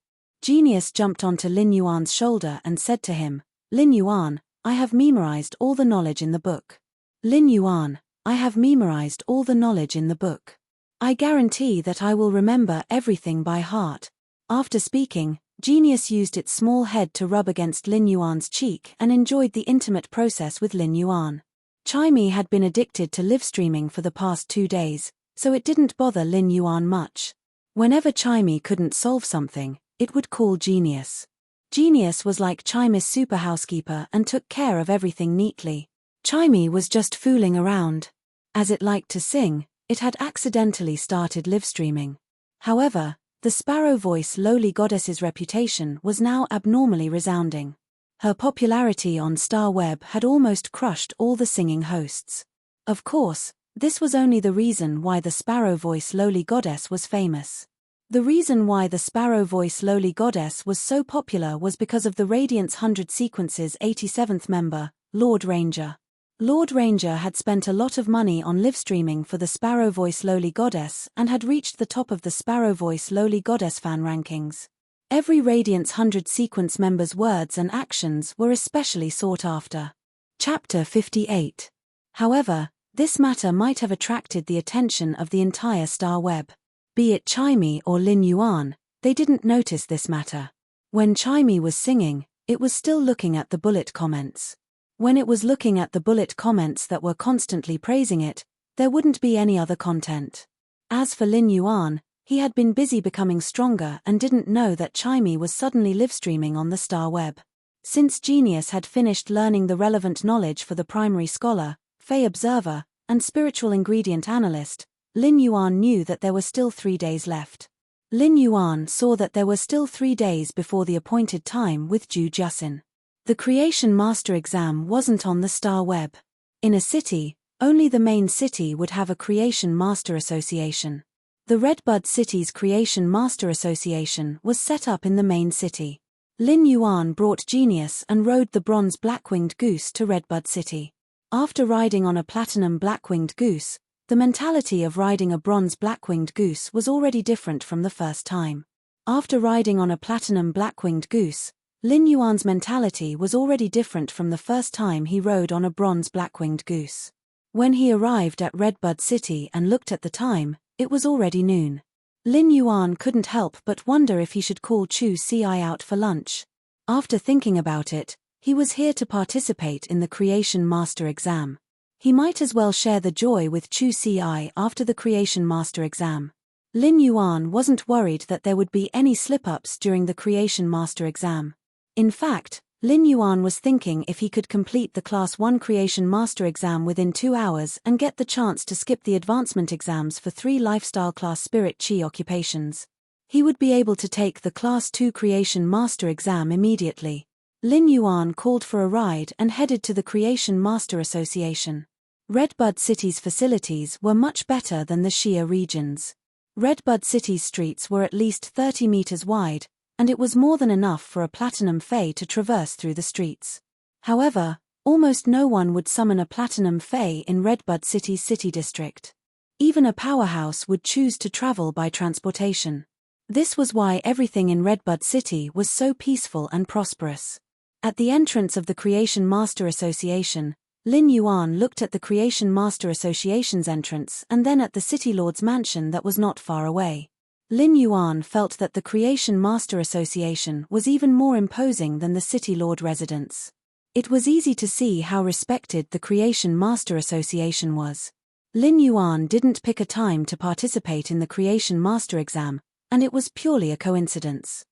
Genius jumped onto Lin Yuan's shoulder and said to him, "Lin Yuan, I have memorized all the knowledge in the book. Lin Yuan, I have memorized all the knowledge in the book. I guarantee that I will remember everything by heart." After speaking, Genius used its small head to rub against Lin Yuan's cheek and enjoyed the intimate process with Lin Yuan. Chimey had been addicted to live streaming for the past 2 days, so it didn't bother Lin Yuan much. Whenever Chimey couldn't solve something, it would call Genius. Genius was like Chimey's super housekeeper and took care of everything neatly. Chimey was just fooling around. As it liked to sing, it had accidentally started live streaming. However, the sparrow voice lowly goddess's reputation was now abnormally resounding. Her popularity on Star Web had almost crushed all the singing hosts. Of course, this was only the reason why the sparrow voice lowly goddess was famous. The reason why the sparrow voice lowly goddess was so popular was because of the Radiance 100 Sequence's 87th member, Lord Ranger. Lord Ranger had spent a lot of money on live streaming for the Sparrow Voice Lowly Goddess and had reached the top of the Sparrow Voice Lowly Goddess fan rankings. Every Radiance 100 Sequence member's words and actions were especially sought after. Chapter 58. However, this matter might have attracted the attention of the entire Star Web. Be it Chimey or Lin Yuan, they didn't notice this matter. When Chimey was singing, it was still looking at the bullet comments. When it was looking at the bullet comments that were constantly praising it, there wouldn't be any other content. As for Lin Yuan, he had been busy becoming stronger and didn't know that Chimey was suddenly live streaming on the Star Web. Since Genius had finished learning the relevant knowledge for the primary scholar, Fey observer, and spiritual ingredient analyst, Lin Yuan knew that there were still 3 days left. Lin Yuan saw that there were still 3 days before the appointed time with Ju Jusin. The Creation Master exam wasn't on the Star Web. In a city, only the main city would have a Creation Master Association. The Redbud City's Creation Master Association was set up in the main city. Lin Yuan brought Genius and rode the bronze black-winged goose to Redbud City. After riding on a platinum black-winged goose, the mentality of riding a bronze black-winged goose was already different from the first time. After riding on a platinum black-winged goose, Lin Yuan's mentality was already different from the first time he rode on a bronze black-winged goose. When he arrived at Redbud City and looked at the time, it was already noon. Lin Yuan couldn't help but wonder if he should call Chu Ci out for lunch. After thinking about it, he was here to participate in the Creation Master exam. He might as well share the joy with Chu Ci after the Creation Master exam. Lin Yuan wasn't worried that there would be any slip-ups during the Creation Master exam. In fact, Lin Yuan was thinking if he could complete the Class 1 Creation Master exam within 2 hours and get the chance to skip the advancement exams for 3 lifestyle class Spirit Chi occupations, he would be able to take the Class 2 Creation Master exam immediately. Lin Yuan called for a ride and headed to the Creation Master Association. Redbud City's facilities were much better than the Shia region's. Redbud City's streets were at least 30 meters wide, and it was more than enough for a Platinum Fae to traverse through the streets. However, almost no one would summon a Platinum Fae in Redbud City's city district. Even a powerhouse would choose to travel by transportation. This was why everything in Redbud City was so peaceful and prosperous. At the entrance of the Creation Master Association, Lin Yuan looked at the Creation Master Association's entrance and then at the City Lord's mansion that was not far away. Lin Yuan felt that the Creation Master Association was even more imposing than the City Lord residence. It was easy to see how respected the Creation Master Association was. Lin Yuan didn't pick a time to participate in the Creation Master exam, and it was purely a coincidence.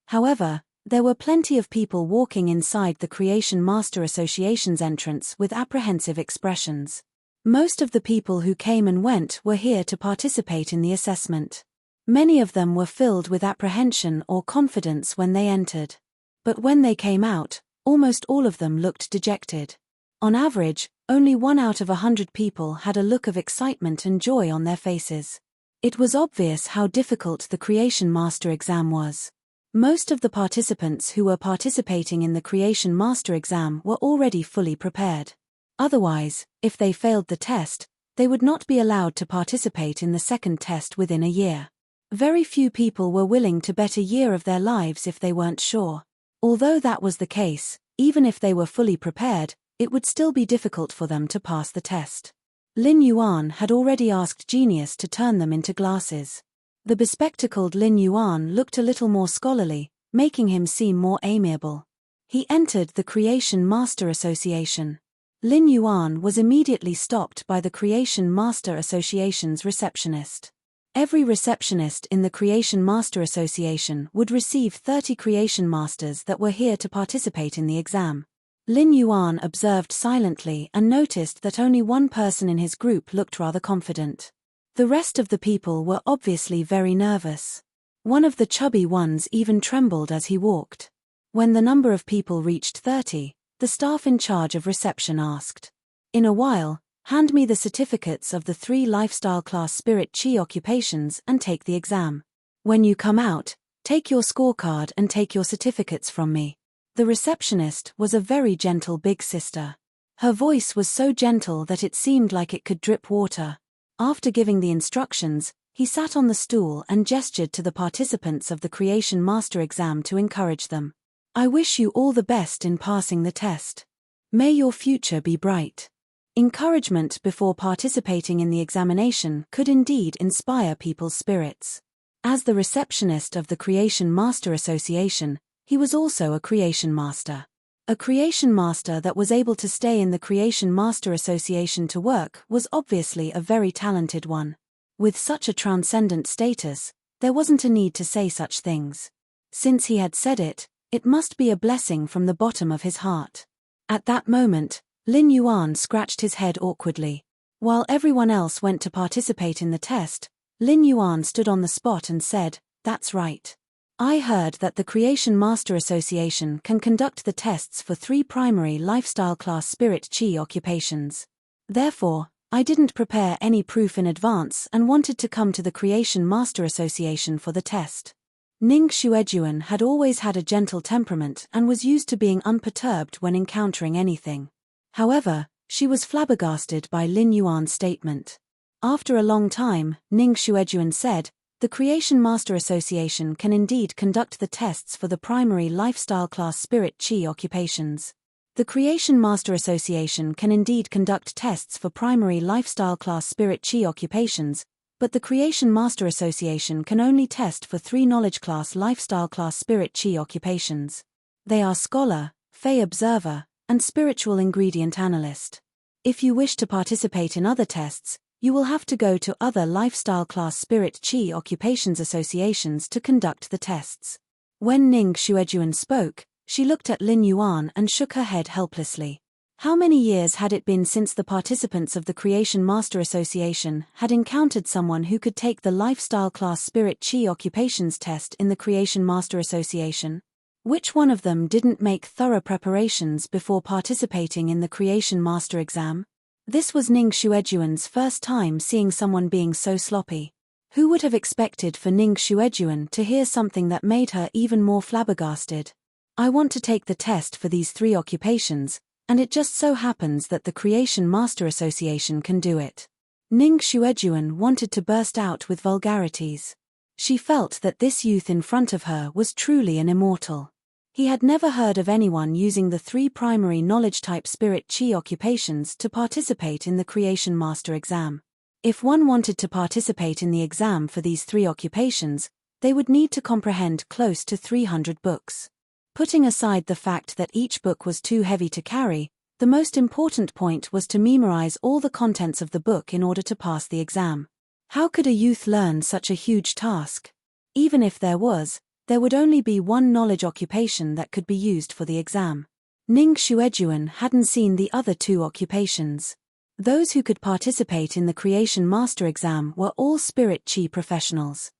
However, there were plenty of people walking inside the Creation Master Association's entrance with apprehensive expressions. Most of the people who came and went were here to participate in the assessment. Many of them were filled with apprehension or confidence when they entered. But when they came out, almost all of them looked dejected. On average, only 1 out of 100 people had a look of excitement and joy on their faces. It was obvious how difficult the Creation Master exam was. Most of the participants who were participating in the Creation Master exam were already fully prepared. Otherwise, if they failed the test, they would not be allowed to participate in the second test within a year. Very few people were willing to bet a year of their lives if they weren't sure. Although that was the case, even if they were fully prepared, it would still be difficult for them to pass the test. Lin Yuan had already asked Genius to turn them into glasses. The bespectacled Lin Yuan looked a little more scholarly, making him seem more amiable. He entered the Creation Master Association. Lin Yuan was immediately stopped by the Creation Master Association's receptionist. Every receptionist in the Creation Master Association would receive 30 Creation Masters that were here to participate in the exam. Lin Yuan observed silently and noticed that only one person in his group looked rather confident. The rest of the people were obviously very nervous. One of the chubby ones even trembled as he walked. When the number of people reached 30, the staff in charge of reception asked, "In a while, hand me the certificates of the 3 lifestyle class spirit chi occupations and take the exam. When you come out, take your scorecard and take your certificates from me." The receptionist was a very gentle big sister. Her voice was so gentle that it seemed like it could drip water. After giving the instructions, he sat on the stool and gestured to the participants of the Creation Master exam to encourage them. "I wish you all the best in passing the test. May your future be bright." Encouragement before participating in the examination could indeed inspire people's spirits. As the receptionist of the Creation Master Association, he was also a Creation Master. A Creation Master that was able to stay in the Creation Master Association to work was obviously a very talented one. With such a transcendent status, there wasn't a need to say such things. Since he had said it, it must be a blessing from the bottom of his heart. At that moment, Lin Yuan scratched his head awkwardly. While everyone else went to participate in the test, Lin Yuan stood on the spot and said, "That's right. I heard that the Creation Master Association can conduct the tests for 3 primary lifestyle class spirit chi occupations. Therefore, I didn't prepare any proof in advance and wanted to come to the Creation Master Association for the test." Ning Xuejuan had always had a gentle temperament and was used to being unperturbed when encountering anything. However, she was flabbergasted by Lin Yuan's statement. After a long time, Ning Xuejuan said, "The Creation Master Association can indeed conduct the tests for the primary lifestyle class spirit chi occupations. The Creation Master Association can indeed conduct tests for primary lifestyle class spirit chi occupations, but the Creation Master Association can only test for 3 knowledge class lifestyle class spirit chi occupations. They are Scholar, Fey Observer, and Spiritual Ingredient Analyst. If you wish to participate in other tests, you will have to go to other lifestyle class spirit chi occupations associations to conduct the tests." When Ning Xuejuan spoke, she looked at Lin Yuan and shook her head helplessly. How many years had it been since the participants of the Creation Master Association had encountered someone who could take the lifestyle class spirit chi occupations test in the Creation Master Association? Which one of them didn't make thorough preparations before participating in the Creation Master exam? This was Ning Xuejuan's first time seeing someone being so sloppy. Who would have expected for Ning Xuejuan to hear something that made her even more flabbergasted? "I want to take the test for these 3 occupations, and it just so happens that the Creation Master Association can do it." Ning Xuejuan wanted to burst out with vulgarities. She felt that this youth in front of her was truly an immortal. He had never heard of anyone using the 3 primary knowledge-type spirit chi occupations to participate in the Creation Master exam. If one wanted to participate in the exam for these 3 occupations, they would need to comprehend close to 300 books. Putting aside the fact that each book was too heavy to carry, the most important point was to memorize all the contents of the book in order to pass the exam. How could a youth learn such a huge task? Even if there would only be 1 knowledge occupation that could be used for the exam. Ning Xuejuan hadn't seen the other 2 occupations. Those who could participate in the Creation Master exam were all Spirit Chi professionals.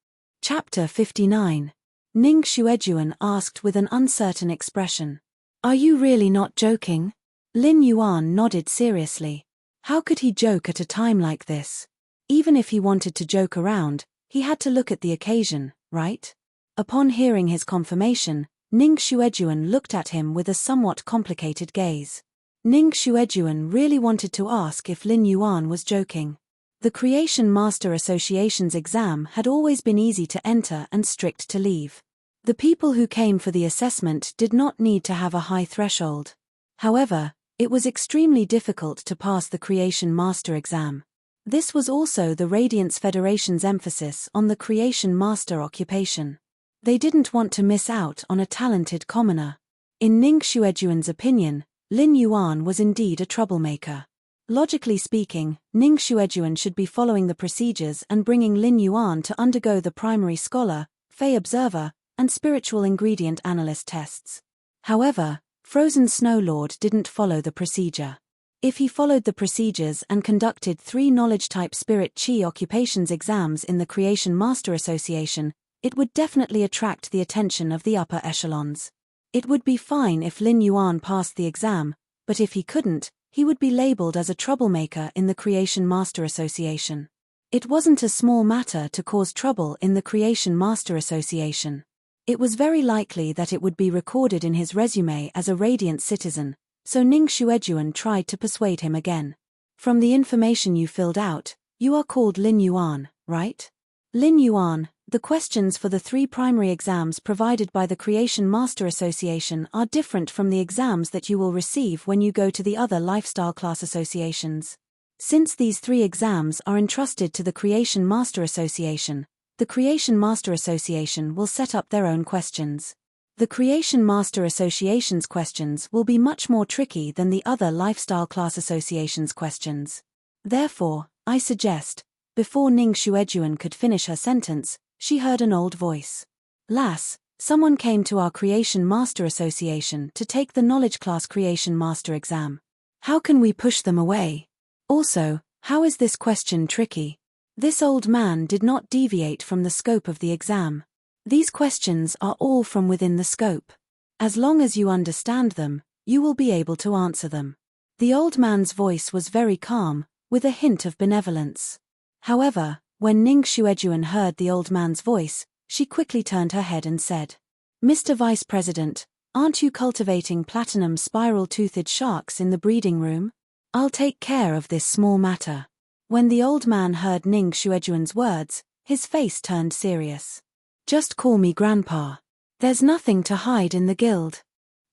Chapter 59. Ning Xuejuan asked with an uncertain expression. Are you really not joking? Lin Yuan nodded seriously. How could he joke at a time like this? Even if he wanted to joke around, he had to look at the occasion, right? Upon hearing his confirmation, Ning Xuejuan looked at him with a somewhat complicated gaze. Ning Xuejuan really wanted to ask if Lin Yuan was joking. The Creation Master Association's exam had always been easy to enter and strict to leave. The people who came for the assessment did not need to have a high threshold. However, it was extremely difficult to pass the Creation Master exam. This was also the Radiance Federation's emphasis on the Creation Master occupation. They didn't want to miss out on a talented commoner. In Ning Xuejuan's opinion, Lin Yuan was indeed a troublemaker. Logically speaking, Ning Xuejuan should be following the procedures and bringing Lin Yuan to undergo the primary scholar, Fey observer, and spiritual ingredient analyst tests. However, Frozen Snow Lord didn't follow the procedure. If he followed the procedures and conducted 3 knowledge-type Spirit Chi occupations exams in the Creation Master Association, it would definitely attract the attention of the upper echelons. It would be fine if Lin Yuan passed the exam, but if he couldn't, he would be labeled as a troublemaker in the Creation Master Association. It wasn't a small matter to cause trouble in the Creation Master Association. It was very likely that it would be recorded in his resume as a radiant citizen, so Ning Xuejuan tried to persuade him again. From the information you filled out, you are called Lin Yuan, right? Lin Yuan, the questions for the 3 primary exams provided by the Creation Master Association are different from the exams that you will receive when you go to the other lifestyle class associations. Since these 3 exams are entrusted to the Creation Master Association, the Creation Master Association will set up their own questions. The Creation Master Association's questions will be much more tricky than the other lifestyle class associations' questions. Therefore, I suggest, before Ning Xuejuan could finish her sentence, she heard an old voice. Lass, someone came to our Creation Master Association to take the Knowledge Class Creation Master exam. How can we push them away? Also, how is this question tricky? This old man did not deviate from the scope of the exam. These questions are all from within the scope. As long as you understand them, you will be able to answer them. The old man's voice was very calm, with a hint of benevolence. However, when Ning Xuejuan heard the old man's voice, she quickly turned her head and said, Mr. Vice President, aren't you cultivating platinum spiral-toothed sharks in the breeding room? I'll take care of this small matter. When the old man heard Ning Xuejuan's words, his face turned serious. Just call me Grandpa. There's nothing to hide in the guild.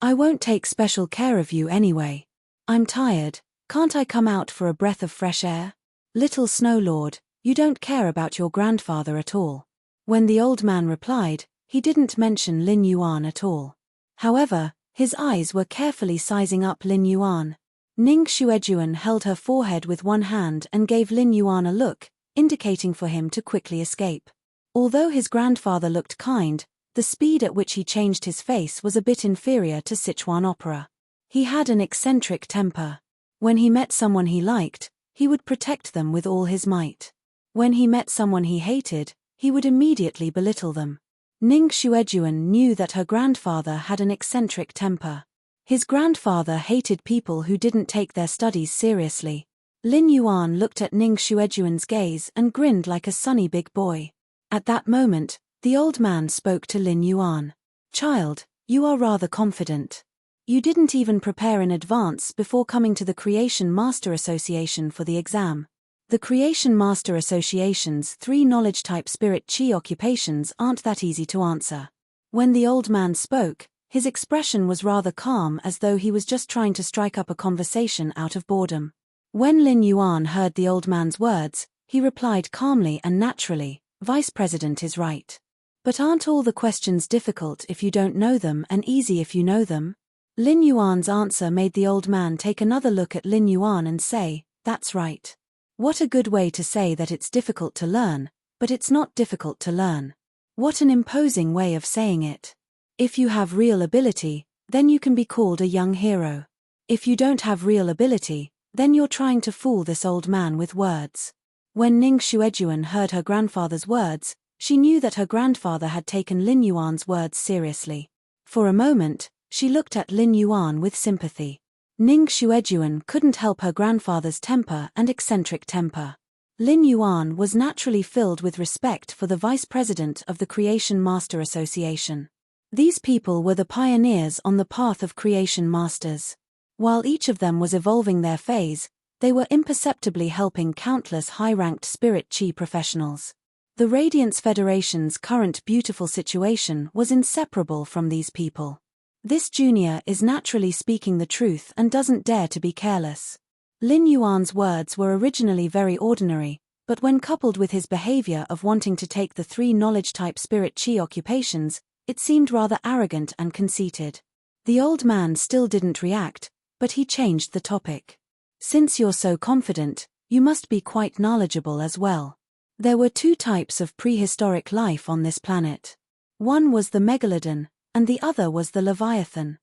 I won't take special care of you anyway. I'm tired, can't I come out for a breath of fresh air? Little Snow Lord, you don't care about your grandfather at all. When the old man replied, he didn't mention Lin Yuan at all. However, his eyes were carefully sizing up Lin Yuan. Ning Xuejuan held her forehead with one hand and gave Lin Yuan a look, indicating for him to quickly escape. Although his grandfather looked kind, the speed at which he changed his face was a bit inferior to Sichuan opera. He had an eccentric temper. When he met someone he liked, he would protect them with all his might. When he met someone he hated, he would immediately belittle them. Ning Xuejuan knew that her grandfather had an eccentric temper. His grandfather hated people who didn't take their studies seriously. Lin Yuan looked at Ning Xuejuan's gaze and grinned like a sunny big boy. At that moment, the old man spoke to Lin Yuan. Child, you are rather confident. You didn't even prepare in advance before coming to the Creation Master Association for the exam. The Creation Master Association's 3 knowledge-type Spirit Chi occupations aren't that easy to answer. When the old man spoke, his expression was rather calm, as though he was just trying to strike up a conversation out of boredom. When Lin Yuan heard the old man's words, he replied calmly and naturally, Vice President is right. But aren't all the questions difficult if you don't know them and easy if you know them? Lin Yuan's answer made the old man take another look at Lin Yuan and say, that's right. What a good way to say that it's difficult to learn, but it's not difficult to learn. What an imposing way of saying it. If you have real ability, then you can be called a young hero. If you don't have real ability, Then you're trying to fool this old man with words. When Ning Xuejuan heard her grandfather's words, she knew that her grandfather had taken Lin Yuan's words seriously. For a moment, she looked at Lin Yuan with sympathy. Ning Xuejuan couldn't help her grandfather's temper and eccentric temper. Lin Yuan was naturally filled with respect for the vice president of the Creation Master Association. These people were the pioneers on the path of creation masters. While each of them was evolving their phase, they were imperceptibly helping countless high-ranked spirit chi professionals. The Radiance Federation's current beautiful situation was inseparable from these people. This junior is naturally speaking the truth and doesn't dare to be careless. Lin Yuan's words were originally very ordinary, but when coupled with his behavior of wanting to take the 3 knowledge-type spirit chi occupations, it seemed rather arrogant and conceited. The old man still didn't react, but he changed the topic. Since you're so confident, you must be quite knowledgeable as well. There were 2 types of prehistoric life on this planet. One was the megalodon, and the other was the leviathan.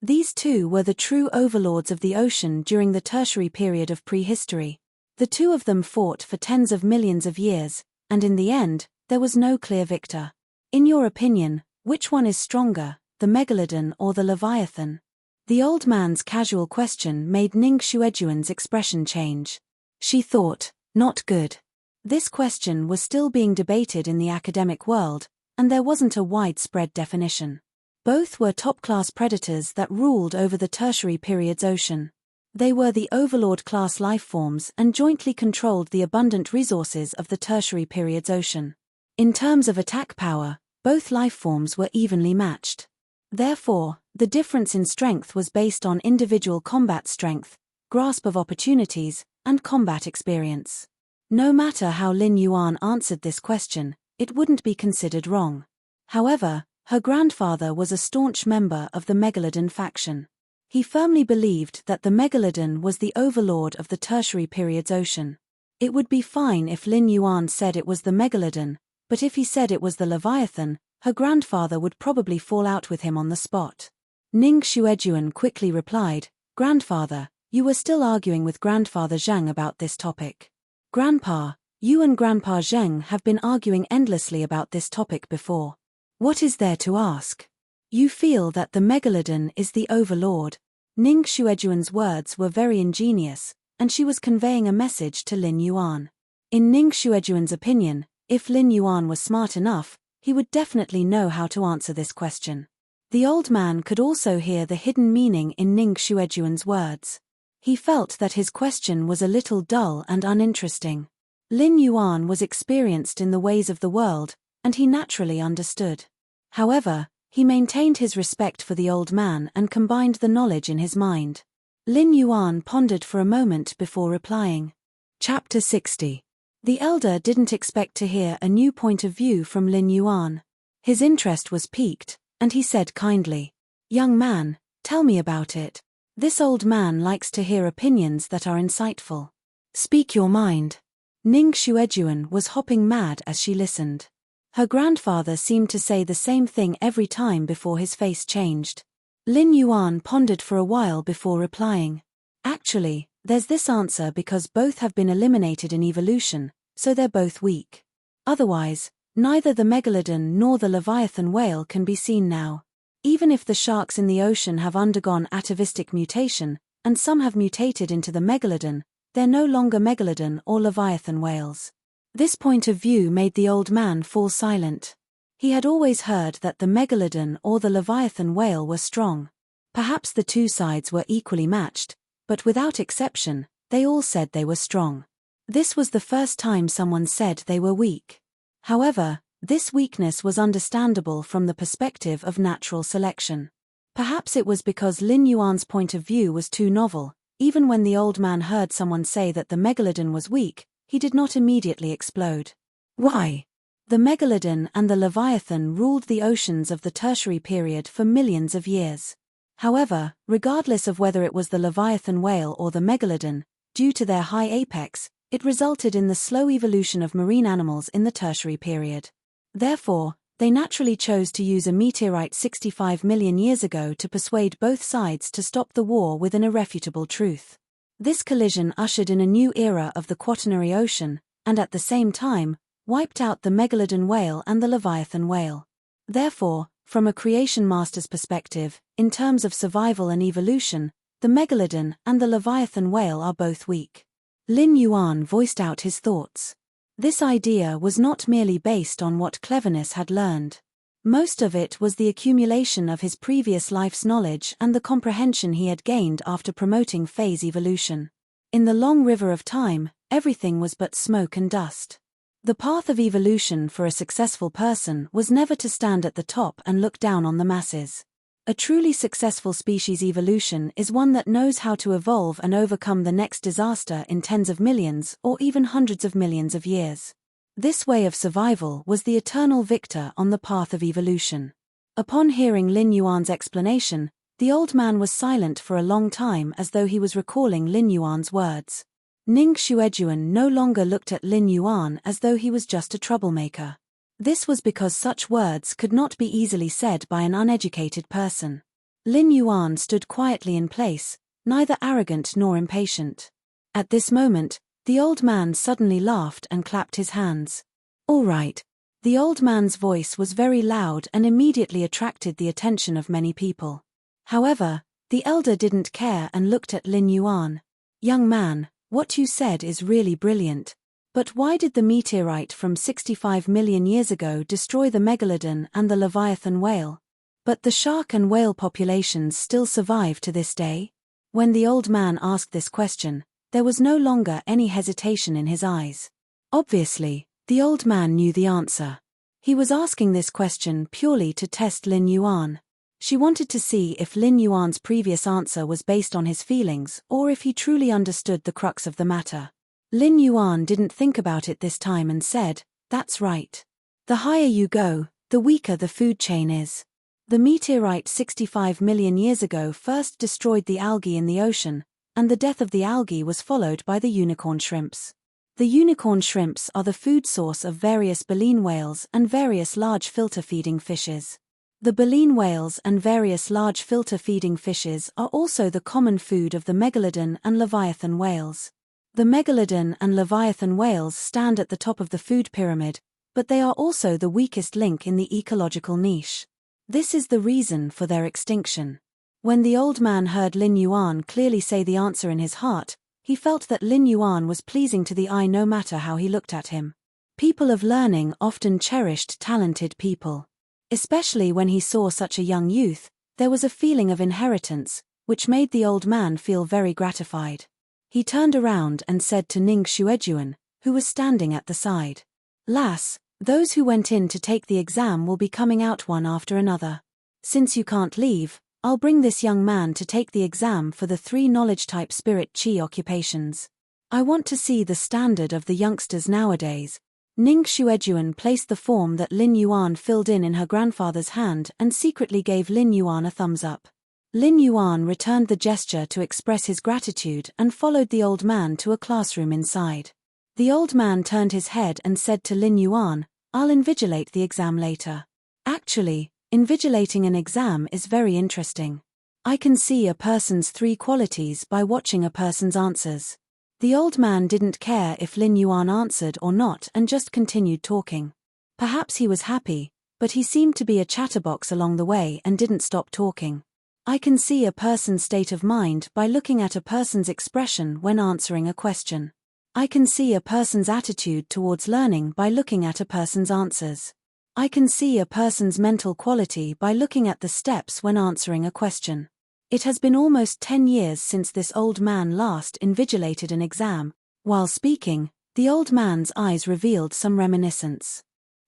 These 2 were the true overlords of the ocean during the tertiary period of prehistory. The 2 of them fought for tens of millions of years, and in the end, there was no clear victor. In your opinion, which one is stronger, the megalodon or the leviathan? The old man's casual question made Ning Xuejuan's expression change. She thought, not good. This question was still being debated in the academic world, and there wasn't a widespread definition. Both were top-class predators that ruled over the tertiary period's ocean. They were the overlord-class lifeforms and jointly controlled the abundant resources of the tertiary period's ocean. In terms of attack power, both lifeforms were evenly matched. Therefore, the difference in strength was based on individual combat strength, grasp of opportunities, and combat experience. No matter how Lin Yuan answered this question, it wouldn't be considered wrong. However, her grandfather was a staunch member of the Megalodon faction. He firmly believed that the Megalodon was the overlord of the tertiary period's ocean. It would be fine if Lin Yuan said it was the Megalodon, but if he said it was the Leviathan, her grandfather would probably fall out with him on the spot. Ning Xuejuan quickly replied, "Grandfather, you were still arguing with Grandfather Zhang about this topic. Grandpa, you and Grandpa Zheng have been arguing endlessly about this topic before. What is there to ask? You feel that the Megalodon is the overlord." Ning Xuejuan's words were very ingenious, and she was conveying a message to Lin Yuan. In Ning Xuejuan's opinion, if Lin Yuan was smart enough, he would definitely know how to answer this question. The old man could also hear the hidden meaning in Ning Xuejuan's words. He felt that his question was a little dull and uninteresting. Lin Yuan was experienced in the ways of the world, and he naturally understood. However, he maintained his respect for the old man and combined the knowledge in his mind. Lin Yuan pondered for a moment before replying. Chapter 60. The elder didn't expect to hear a new point of view from Lin Yuan. His interest was piqued, and he said kindly, "Young man, tell me about it. This old man likes to hear opinions that are insightful. Speak your mind." Ning Xuejuan was hopping mad as she listened. Her grandfather seemed to say the same thing every time before his face changed. Lin Yuan pondered for a while before replying. "Actually, there's this answer because both have been eliminated in evolution, so they're both weak. Otherwise, neither the Megalodon nor the Leviathan whale can be seen now. Even if the sharks in the ocean have undergone atavistic mutation, and some have mutated into the Megalodon, they're no longer Megalodon or Leviathan whales." This point of view made the old man fall silent. He had always heard that the Megalodon or the Leviathan whale were strong. Perhaps the 2 sides were equally matched, but without exception, they all said they were strong. This was the first time someone said they were weak. However, this weakness was understandable from the perspective of natural selection. Perhaps it was because Lin Yuan's point of view was too novel. Even when the old man heard someone say that the Megalodon was weak, he did not immediately explode. Why? The Megalodon and the Leviathan ruled the oceans of the tertiary period for millions of years. However, regardless of whether it was the Leviathan whale or the Megalodon, due to their high apex, it resulted in the slow evolution of marine animals in the tertiary period. Therefore, they naturally chose to use a meteorite 65 million years ago to persuade both sides to stop the war with an irrefutable truth. This collision ushered in a new era of the Quaternary Ocean, and at the same time, wiped out the megalodon whale and the leviathan whale. Therefore, from a creation master's perspective, in terms of survival and evolution, the megalodon and the leviathan whale are both weak. Lin Yuan voiced out his thoughts. This idea was not merely based on what Cleverness had learned. Most of it was the accumulation of his previous life's knowledge and the comprehension he had gained after promoting phase evolution. In the long river of time, everything was but smoke and dust. The path of evolution for a successful person was never to stand at the top and look down on the masses. A truly successful species evolution is one that knows how to evolve and overcome the next disaster in tens of millions or even hundreds of millions of years. This way of survival was the eternal victor on the path of evolution. Upon hearing Lin Yuan's explanation, the old man was silent for a long time as though he was recalling Lin Yuan's words. Ning Xuejuan no longer looked at Lin Yuan as though he was just a troublemaker. This was because such words could not be easily said by an uneducated person. Lin Yuan stood quietly in place, neither arrogant nor impatient. At this moment, the old man suddenly laughed and clapped his hands. "All right." The old man's voice was very loud and immediately attracted the attention of many people. However, the elder didn't care and looked at Lin Yuan. "Young man, what you said is really brilliant. But why did the meteorite from 65 million years ago destroy the megalodon and the leviathan whale? But the shark and whale populations still survive to this day?" When the old man asked this question, there was no longer any hesitation in his eyes. Obviously, the old man knew the answer. He was asking this question purely to test Lin Yuan. She wanted to see if Lin Yuan's previous answer was based on his feelings or if he truly understood the crux of the matter. Lin Yuan didn't think about it this time and said, "That's right. The higher you go, the weaker the food chain is. The meteorite 65 million years ago first destroyed the algae in the ocean, and the death of the algae was followed by the unicorn shrimps. The unicorn shrimps are the food source of various baleen whales and various large filter-feeding fishes. The baleen whales and various large filter-feeding fishes are also the common food of the megalodon and leviathan whales. The megalodon and leviathan whales stand at the top of the food pyramid, but they are also the weakest link in the ecological niche. This is the reason for their extinction." When the old man heard Lin Yuan clearly say the answer in his heart, he felt that Lin Yuan was pleasing to the eye no matter how he looked at him. People of learning often cherished talented people. Especially when he saw such a young youth, there was a feeling of inheritance, which made the old man feel very gratified. He turned around and said to Ning Xuejuan, who was standing at the side, "Lass, those who went in to take the exam will be coming out one after another. Since you can't leave, I'll bring this young man to take the exam for the 3 knowledge-type spirit chi occupations. I want to see the standard of the youngsters nowadays." Ning Xuejuan placed the form that Lin Yuan filled in her grandfather's hand and secretly gave Lin Yuan a thumbs up. Lin Yuan returned the gesture to express his gratitude and followed the old man to a classroom inside. The old man turned his head and said to Lin Yuan, "I'll invigilate the exam later." Actually, invigilating an exam is very interesting. I can see a person's 3 qualities by watching a person's answers. The old man didn't care if Lin Yuan answered or not and just continued talking. Perhaps he was happy, but he seemed to be a chatterbox along the way and didn't stop talking. I can see a person's state of mind by looking at a person's expression when answering a question. I can see a person's attitude towards learning by looking at a person's answers. I can see a person's mental quality by looking at the steps when answering a question. It has been almost 10 years since this old man last invigilated an exam. While speaking, the old man's eyes revealed some reminiscence.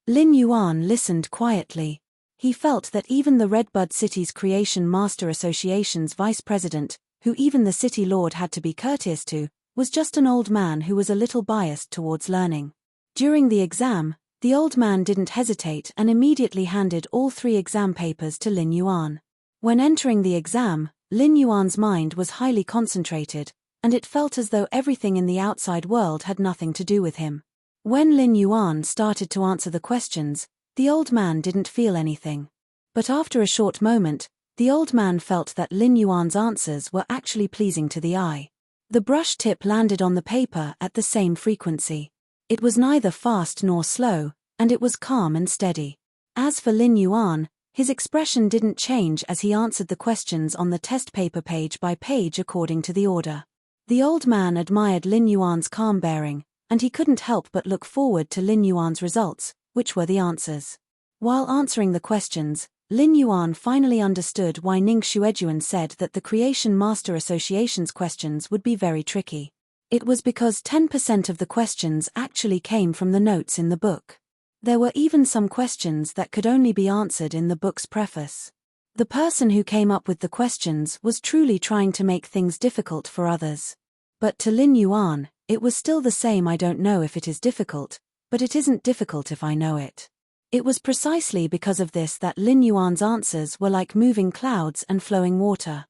Lin Yuan listened quietly. He felt that even the Redbud City's Creation Master Association's vice president, who even the city lord had to be courteous to, was just an old man who was a little biased towards learning. During the exam, the old man didn't hesitate and immediately handed all 3 exam papers to Lin Yuan. When entering the exam, Lin Yuan's mind was highly concentrated, and it felt as though everything in the outside world had nothing to do with him. When Lin Yuan started to answer the questions, the old man didn't feel anything. But after a short moment, the old man felt that Lin Yuan's answers were actually pleasing to the eye. The brush tip landed on the paper at the same frequency. It was neither fast nor slow, and it was calm and steady. As for Lin Yuan, his expression didn't change as he answered the questions on the test paper page by page according to the order. The old man admired Lin Yuan's calm bearing, and he couldn't help but look forward to Lin Yuan's results, which were the answers. While answering the questions, Lin Yuan finally understood why Ning Xuejuan said that the Creation Master Association's questions would be very tricky. It was because 10% of the questions actually came from the notes in the book. There were even some questions that could only be answered in the book's preface. The person who came up with the questions was truly trying to make things difficult for others. But to Lin Yuan, it was still the same. I don't know if it is difficult, but it isn't difficult if I know it. It was precisely because of this that Lin Yuan's answers were like moving clouds and flowing water.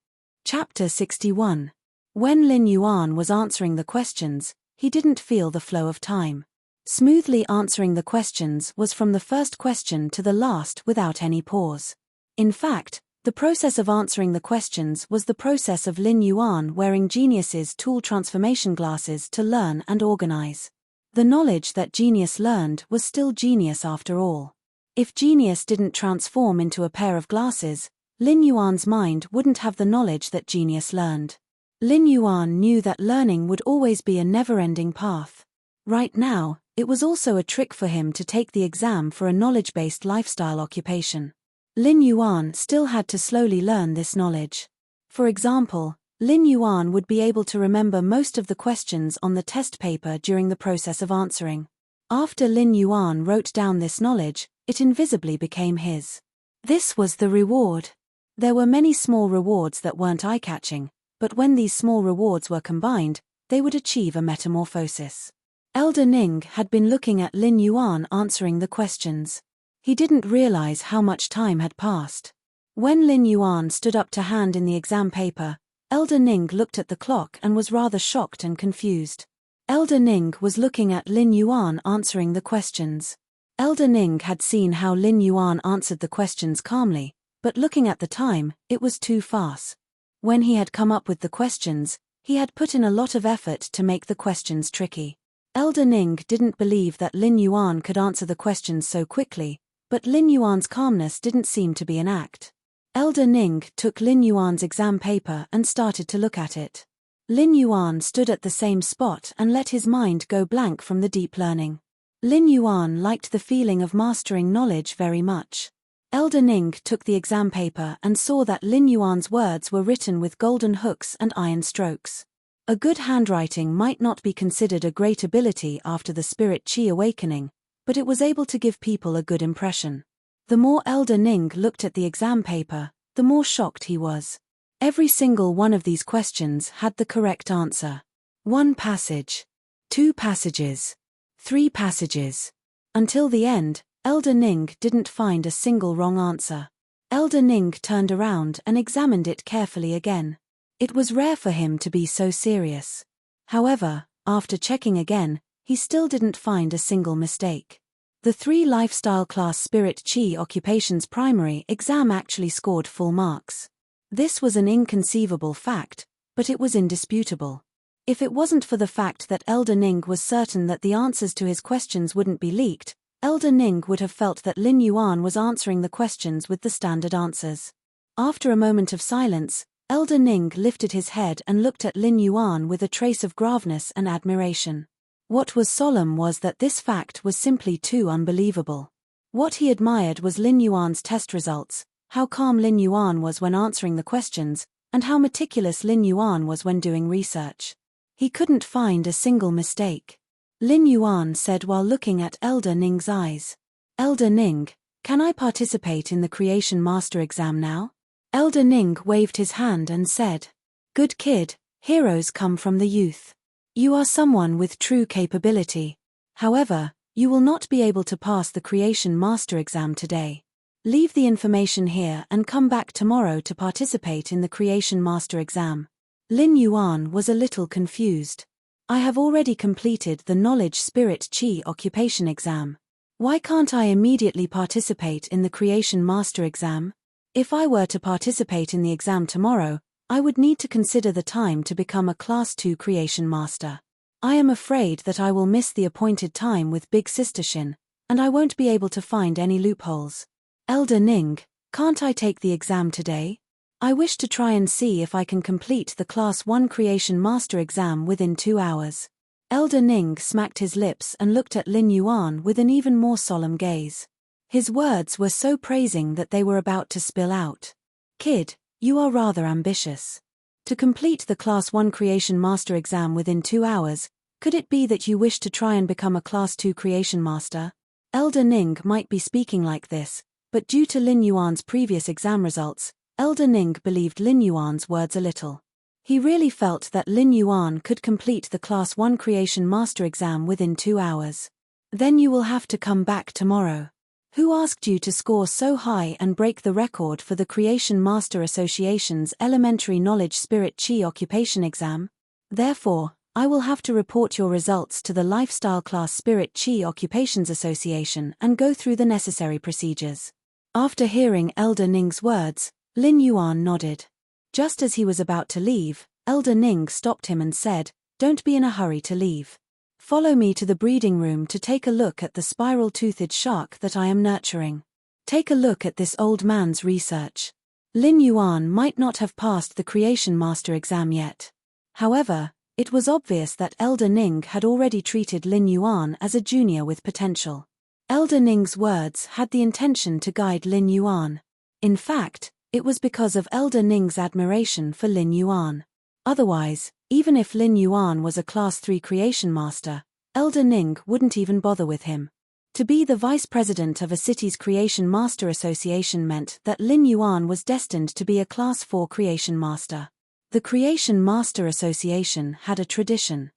Chapter 61. When Lin Yuan was answering the questions, he didn't feel the flow of time. Smoothly answering the questions was from the first question to the last without any pause. In fact, the process of answering the questions was the process of Lin Yuan wearing Genius's tool transformation glasses to learn and organize. The knowledge that Genius learned was still Genius after all. If Genius didn't transform into a pair of glasses, Lin Yuan's mind wouldn't have the knowledge that Genius learned. Lin Yuan knew that learning would always be a never-ending path. Right now, it was also a trick for him to take the exam for a knowledge-based lifestyle occupation. Lin Yuan still had to slowly learn this knowledge. For example, Lin Yuan would be able to remember most of the questions on the test paper during the process of answering. After Lin Yuan wrote down this knowledge, it invisibly became his. This was the reward. There were many small rewards that weren't eye-catching, but when these small rewards were combined, they would achieve a metamorphosis. Elder Ning had been looking at Lin Yuan answering the questions. He didn't realize how much time had passed. When Lin Yuan stood up to hand in the exam paper, Elder Ning looked at the clock and was rather shocked and confused. Elder Ning was looking at Lin Yuan answering the questions. Elder Ning had seen how Lin Yuan answered the questions calmly, but looking at the time, it was too fast. When he had come up with the questions, he had put in a lot of effort to make the questions tricky. Elder Ning didn't believe that Lin Yuan could answer the questions so quickly, but Lin Yuan's calmness didn't seem to be an act. Elder Ning took Lin Yuan's exam paper and started to look at it. Lin Yuan stood at the same spot and let his mind go blank from the deep learning. Lin Yuan liked the feeling of mastering knowledge very much. Elder Ning took the exam paper and saw that Lin Yuan's words were written with golden hooks and iron strokes. A good handwriting might not be considered a great ability after the spirit chi awakening, but it was able to give people a good impression. The more Elder Ning looked at the exam paper, the more shocked he was. Every single one of these questions had the correct answer. 1 passage. 2 passages. 3 passages. Until the end, Elder Ning didn't find a single wrong answer. Elder Ning turned around and examined it carefully again. It was rare for him to be so serious. However, after checking again, he still didn't find a single mistake. The 3 lifestyle class Spirit Chi occupations primary exam actually scored full marks. This was an inconceivable fact, but it was indisputable. If it wasn't for the fact that Elder Ning was certain that the answers to his questions wouldn't be leaked, Elder Ning would have felt that Lin Yuan was answering the questions with the standard answers. After a moment of silence, Elder Ning lifted his head and looked at Lin Yuan with a trace of graveness and admiration. What was solemn was that this fact was simply too unbelievable. What he admired was Lin Yuan's test results, how calm Lin Yuan was when answering the questions, and how meticulous Lin Yuan was when doing research. He couldn't find a single mistake. Lin Yuan said while looking at Elder Ning's eyes. Elder Ning, can I participate in the Creation Master exam now? Elder Ning waved his hand and said, Good kid, heroes come from the youth. You are someone with true capability. However, you will not be able to pass the Creation Master exam today. Leave the information here and come back tomorrow to participate in the Creation Master exam. Lin Yuan was a little confused. I have already completed the Knowledge Spirit Chi occupation exam. Why can't I immediately participate in the Creation Master exam? If I were to participate in the exam tomorrow, I would need to consider the time to become a Class 2 Creation Master. I am afraid that I will miss the appointed time with Big Sister Shin, and I won't be able to find any loopholes. Elder Ning, can't I take the exam today? I wish to try and see if I can complete the Class 1 Creation Master exam within 2 hours. Elder Ning smacked his lips and looked at Lin Yuan with an even more solemn gaze. His words were so praising that they were about to spill out. Kid, you are rather ambitious. To complete the Class 1 Creation Master exam within 2 hours, could it be that you wish to try and become a Class 2 Creation Master? Elder Ning might be speaking like this, but due to Lin Yuan's previous exam results, Elder Ning believed Lin Yuan's words a little. He really felt that Lin Yuan could complete the Class 1 Creation Master exam within 2 hours. Then you will have to come back tomorrow. Who asked you to score so high and break the record for the Creation Master Association's Elementary Knowledge Spirit Chi Occupation exam? Therefore, I will have to report your results to the Lifestyle Class Spirit Chi Occupations Association and go through the necessary procedures. After hearing Elder Ning's words, Lin Yuan nodded. Just as he was about to leave, Elder Ning stopped him and said, "Don't be in a hurry to leave. Follow me to the breeding room to take a look at the spiral-toothed shark that I am nurturing. Take a look at this old man's research." Lin Yuan might not have passed the Creation Master exam yet. However, it was obvious that Elder Ning had already treated Lin Yuan as a junior with potential. Elder Ning's words had the intention to guide Lin Yuan. In fact, it was because of Elder Ning's admiration for Lin Yuan. Otherwise, even if Lin Yuan was a Class 3 Creation Master, Elder Ning wouldn't even bother with him. To be the vice president of a city's Creation Master Association meant that Lin Yuan was destined to be a Class 4 Creation Master. The Creation Master Association had a tradition.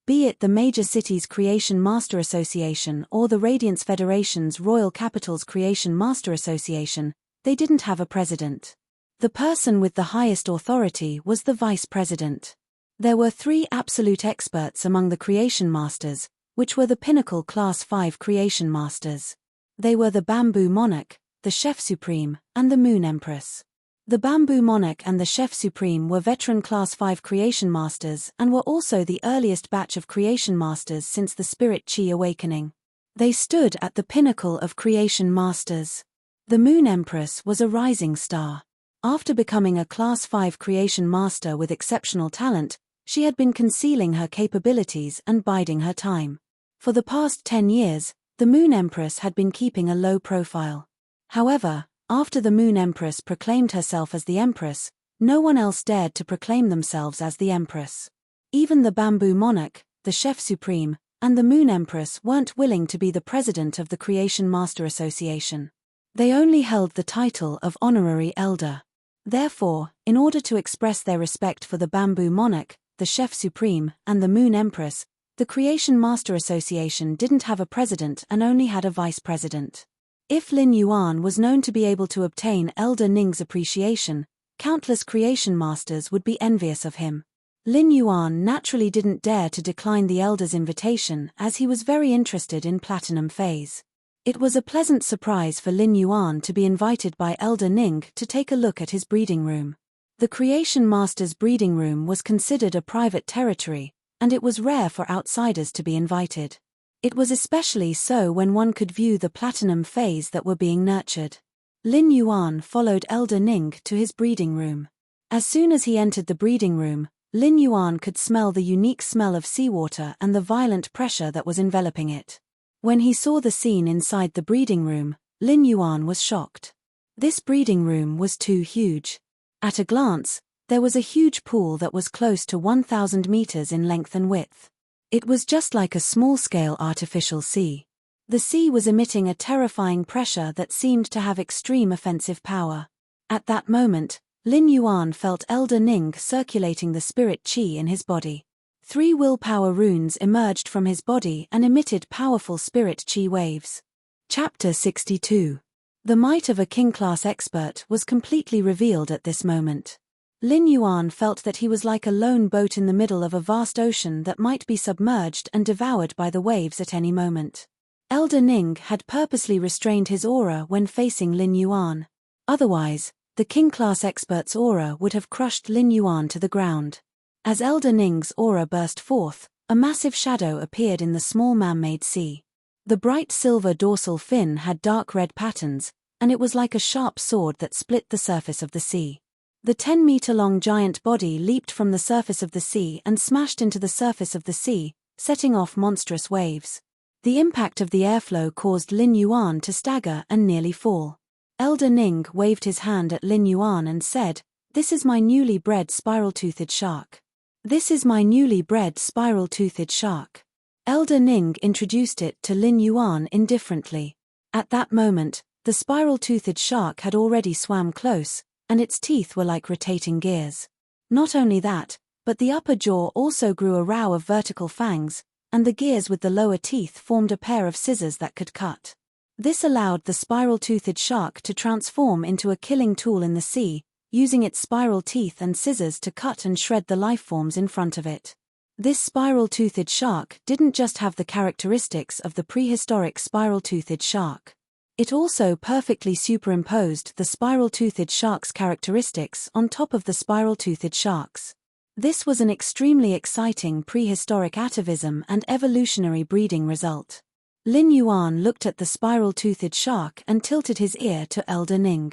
Be it the major cities' Creation Master Association or the Radiance Federation's Royal Capital's Creation Master Association, they didn't have a president. The person with the highest authority was the vice president. There were 3 absolute experts among the Creation Masters, which were the pinnacle Class 5 Creation Masters. They were the Bamboo Monarch, the Chef Supreme, and the Moon Empress. The Bamboo Monarch and the Chef Supreme were veteran Class 5 Creation Masters and were also the earliest batch of Creation Masters since the Spirit Chi Awakening. They stood at the pinnacle of Creation Masters. The Moon Empress was a rising star. After becoming a Class 5 Creation Master with exceptional talent, she had been concealing her capabilities and biding her time. For the past 10 years, the Moon Empress had been keeping a low profile. However, after the Moon Empress proclaimed herself as the Empress, no one else dared to proclaim themselves as the Empress. Even the Bamboo Monarch, the Chef Supreme, and the Moon Empress weren't willing to be the president of the Creation Master Association. They only held the title of Honorary Elder. Therefore, in order to express their respect for the Bamboo Monarch, the Chef Supreme, and the Moon Empress, the Creation Master Association didn't have a president and only had a vice president. If Lin Yuan was known to be able to obtain Elder Ning's appreciation, countless Creation Masters would be envious of him. Lin Yuan naturally didn't dare to decline the Elder's invitation as he was very interested in Platinum Phase. It was a pleasant surprise for Lin Yuan to be invited by Elder Ning to take a look at his breeding room. The Creation Master's breeding room was considered a private territory, and it was rare for outsiders to be invited. It was especially so when one could view the Platinum Phase that were being nurtured. Lin Yuan followed Elder Ning to his breeding room. As soon as he entered the breeding room, Lin Yuan could smell the unique smell of seawater and the violent pressure that was enveloping it. When he saw the scene inside the breeding room, Lin Yuan was shocked. This breeding room was too huge. At a glance, there was a huge pool that was close to 1,000 meters in length and width. It was just like a small-scale artificial sea. The sea was emitting a terrifying pressure that seemed to have extreme offensive power. At that moment, Lin Yuan felt Elder Ning circulating the spirit chi in his body. 3 willpower runes emerged from his body and emitted powerful spirit chi waves. Chapter 62. The might of a king-class expert was completely revealed at this moment. Lin Yuan felt that he was like a lone boat in the middle of a vast ocean that might be submerged and devoured by the waves at any moment. Elder Ning had purposely restrained his aura when facing Lin Yuan. Otherwise, The king-class expert's aura would have crushed Lin Yuan to the ground. As Elder Ning's aura burst forth, a massive shadow appeared in the small man-made sea. The bright silver dorsal fin had dark red patterns, and it was like a sharp sword that split the surface of the sea. The 10-meter-long giant body leaped from the surface of the sea and smashed into the surface of the sea, setting off monstrous waves. The impact of the airflow caused Lin Yuan to stagger and nearly fall. Elder Ning waved his hand at Lin Yuan and said, "This is my newly bred spiral-toothed shark. This is my newly bred spiral-toothed shark." Elder Ning introduced it to Lin Yuan indifferently. At that moment, the spiral-toothed shark had already swam close, and its teeth were like rotating gears. Not only that, but the upper jaw also grew a row of vertical fangs, and the gears with the lower teeth formed a pair of scissors that could cut. This allowed the spiral-toothed shark to transform into a killing tool in the sea, using its spiral teeth and scissors to cut and shred the lifeforms in front of it. This spiral-toothed shark didn't just have the characteristics of the prehistoric spiral-toothed shark. It also perfectly superimposed the spiral-toothed shark's characteristics on top of the spiral-toothed sharks. This was an extremely exciting prehistoric atavism and evolutionary breeding result. Lin Yuan looked at the spiral-toothed shark and tilted his ear to Elder Ning.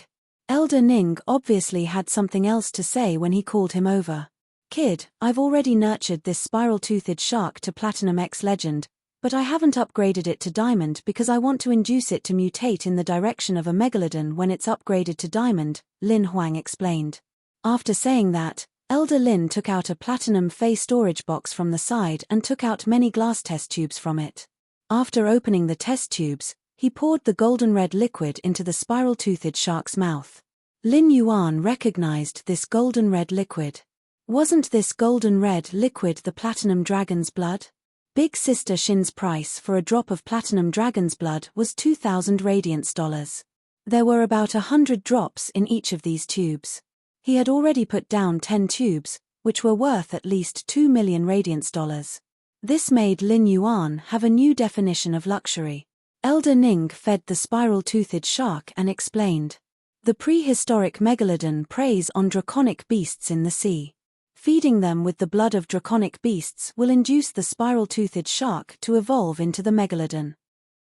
Elder Ning obviously had something else to say when he called him over. "Kid, I've already nurtured this spiral-toothed shark to Platinum X Legend, but I haven't upgraded it to Diamond because I want to induce it to mutate in the direction of a megalodon when it's upgraded to Diamond," Lin Huang explained. After saying that, Elder Lin took out a Platinum Fey storage box from the side and took out many glass test tubes from it. After opening the test tubes, he poured the golden red liquid into the spiral-toothed shark's mouth. Lin Yuan recognized this golden red liquid. Wasn't this golden red liquid the platinum dragon's blood? Big Sister Shin's price for a drop of platinum dragon's blood was 2,000 radiance dollars. There were about 100 drops in each of these tubes. He had already put down 10 tubes, which were worth at least 2 million radiance dollars. This made Lin Yuan have a new definition of luxury. Elder Ning fed the spiral-toothed shark and explained. The prehistoric megalodon preys on draconic beasts in the sea. Feeding them with the blood of draconic beasts will induce the spiral-toothed shark to evolve into the megalodon.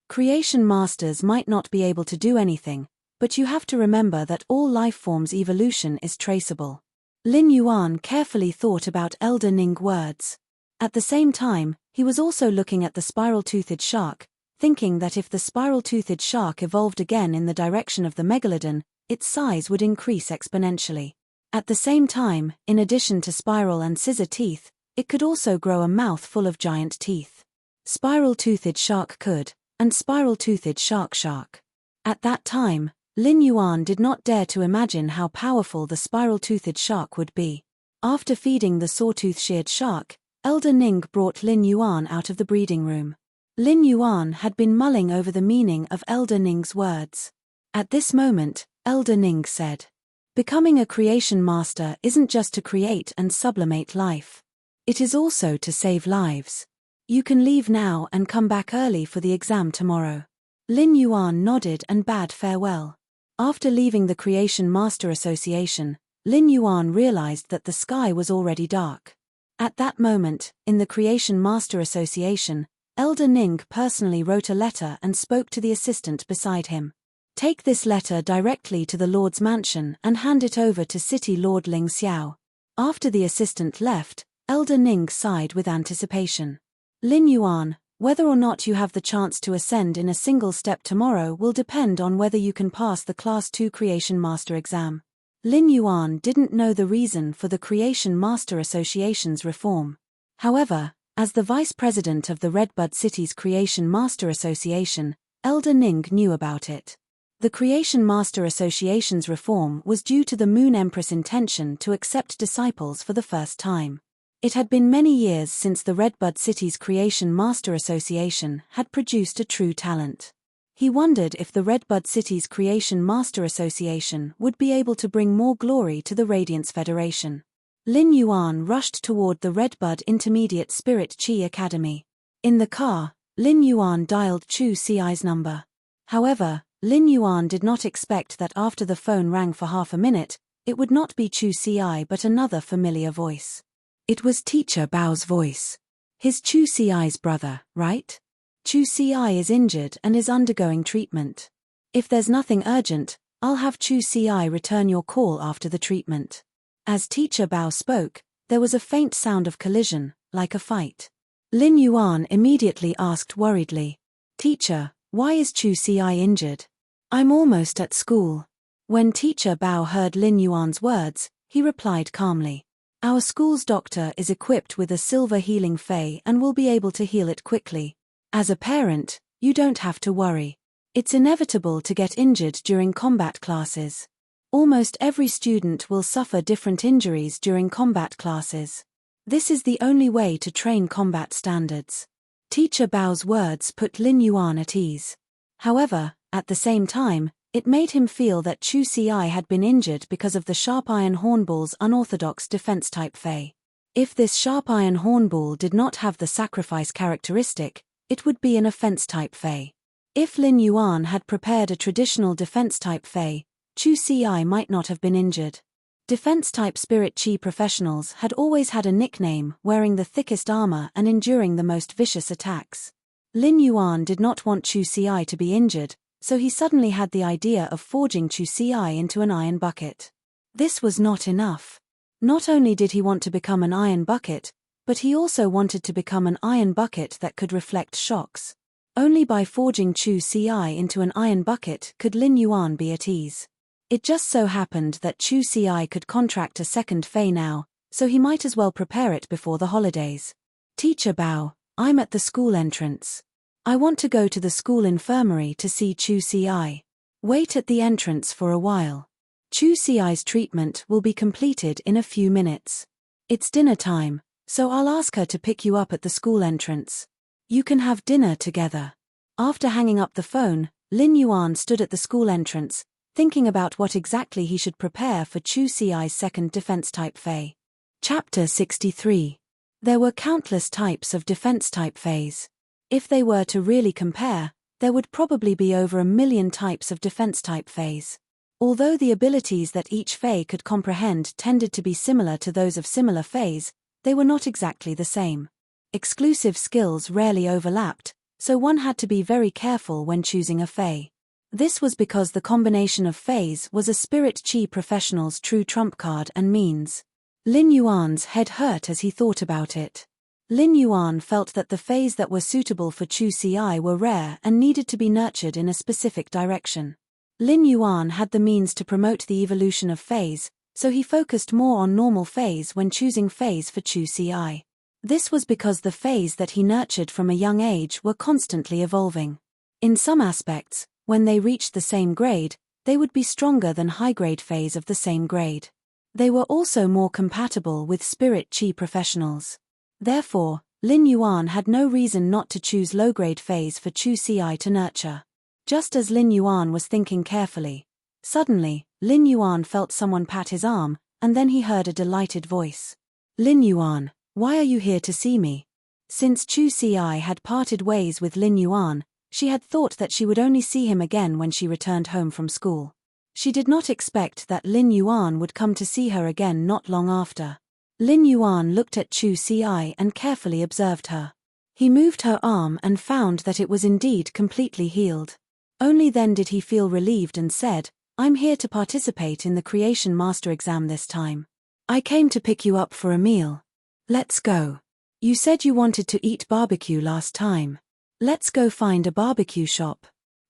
Creation masters might not be able to do anything, but you have to remember that all lifeforms' evolution is traceable. Lin Yuan carefully thought about Elder Ning's words. At the same time, he was also looking at the spiral-toothed shark, thinking that if the spiral-toothed shark evolved again in the direction of the megalodon, its size would increase exponentially. At the same time, in addition to spiral and scissor teeth, it could also grow a mouth full of giant teeth. Spiral-toothed shark could, and spiral-toothed shark. At that time, Lin Yuan did not dare to imagine how powerful the spiral-toothed shark would be. After feeding the sawtooth-sheared shark, Elder Ning brought Lin Yuan out of the breeding room. Lin Yuan had been mulling over the meaning of Elder Ning's words. At this moment, Elder Ning said, "Becoming a creation master isn't just to create and sublimate life. It is also to save lives. You can leave now and come back early for the exam tomorrow." Lin Yuan nodded and bade farewell. After leaving the Creation Master Association, Lin Yuan realized that the sky was already dark. At that moment, in the Creation Master Association, Elder Ning personally wrote a letter and spoke to the assistant beside him. "Take this letter directly to the Lord's mansion and hand it over to City Lord Ling Xiao." After the assistant left, Elder Ning sighed with anticipation. "Lin Yuan, whether or not you have the chance to ascend in a single step tomorrow will depend on whether you can pass the Class 2 Creation Master exam." Lin Yuan didn't know the reason for the Creation Master Association's reform. However, as the vice president of the Redbud City's Creation Master Association, Elder Ning knew about it. The Creation Master Association's reform was due to the Moon Empress' intention to accept disciples for the first time. It had been many years since the Redbud City's Creation Master Association had produced a true talent. He wondered if the Redbud City's Creation Master Association would be able to bring more glory to the Radiance Federation. Lin Yuan rushed toward the Redbud Intermediate Spirit Chi Academy. In the car, Lin Yuan dialed Chu Ci's number. However, Lin Yuan did not expect that after the phone rang for half a minute, it would not be Chu Ci but another familiar voice. It was Teacher Bao's voice. His Chu Ci's brother, right? Chu Ci is injured and is undergoing treatment. If there's nothing urgent, I'll have Chu Ci return your call after the treatment. As Teacher Bao spoke, there was a faint sound of collision, like a fight. Lin Yuan immediately asked worriedly, "Teacher, why is Chu Ci injured? I'm almost at school." When Teacher Bao heard Lin Yuan's words, he replied calmly, "Our school's doctor is equipped with a silver healing fei and will be able to heal it quickly. As a parent, you don't have to worry. It's inevitable to get injured during combat classes. Almost every student will suffer different injuries during combat classes. This is the only way to train combat standards." Teacher Bao's words put Lin Yuan at ease. However, at the same time, it made him feel that Chu Ci had been injured because of the Sharp Iron Hornbull's unorthodox defense-type fei. If this Sharp Iron Hornbull did not have the sacrifice characteristic, it would be an offense-type fei. If Lin Yuan had prepared a traditional defense-type fei, Chu Ci might not have been injured. Defense-type spirit chi professionals had always had a nickname, wearing the thickest armor and enduring the most vicious attacks. Lin Yuan did not want Chu Ci to be injured, so he suddenly had the idea of forging Chu Ci into an iron bucket. This was not enough. Not only did he want to become an iron bucket, but he also wanted to become an iron bucket that could reflect shocks. Only by forging Chu Ci into an iron bucket could Lin Yuan be at ease. It just so happened that Chu Ci could contract a second fei now, so he might as well prepare it before the holidays. "Teacher Bao, I'm at the school entrance. I want to go to the school infirmary to see Chu Ci. Wait at the entrance for a while. Chu Ci's treatment will be completed in a few minutes. It's dinner time, so I'll ask her to pick you up at the school entrance. You can have dinner together." After hanging up the phone, Lin Yuan stood at the school entrance, thinking about what exactly he should prepare for Chu Ci's second defense-type fei. Chapter 63. There were countless types of defense-type feis. If they were to really compare, there would probably be over 1,000,000 types of defense-type feis. Although the abilities that each fei could comprehend tended to be similar to those of similar feis, they were not exactly the same. Exclusive skills rarely overlapped, so one had to be very careful when choosing a fei. This was because the combination of feis was a spirit chi professional's true trump card and means. Lin Yuan's head hurt as he thought about it. Lin Yuan felt that the feis that were suitable for Chu Ci were rare and needed to be nurtured in a specific direction. Lin Yuan had the means to promote the evolution of feis, so he focused more on normal feis when choosing feis for Chu Ci. This was because the feis that he nurtured from a young age were constantly evolving. In some aspects, when they reached the same grade, they would be stronger than high-grade feis of the same grade. They were also more compatible with spirit chi professionals. Therefore, Lin Yuan had no reason not to choose low-grade feis for Chu Ci to nurture. Just as Lin Yuan was thinking carefully, suddenly, Lin Yuan felt someone pat his arm, and then he heard a delighted voice. "Lin Yuan, why are you here to see me?" Since Chu Ci had parted ways with Lin Yuan, she had thought that she would only see him again when she returned home from school. She did not expect that Lin Yuan would come to see her again not long after. Lin Yuan looked at Chu Ci and carefully observed her. He moved her arm and found that it was indeed completely healed. Only then did he feel relieved and said, "I'm here to participate in the Creation Master exam this time. I came to pick you up for a meal. Let's go. You said you wanted to eat barbecue last time. Let's go find a barbecue shop."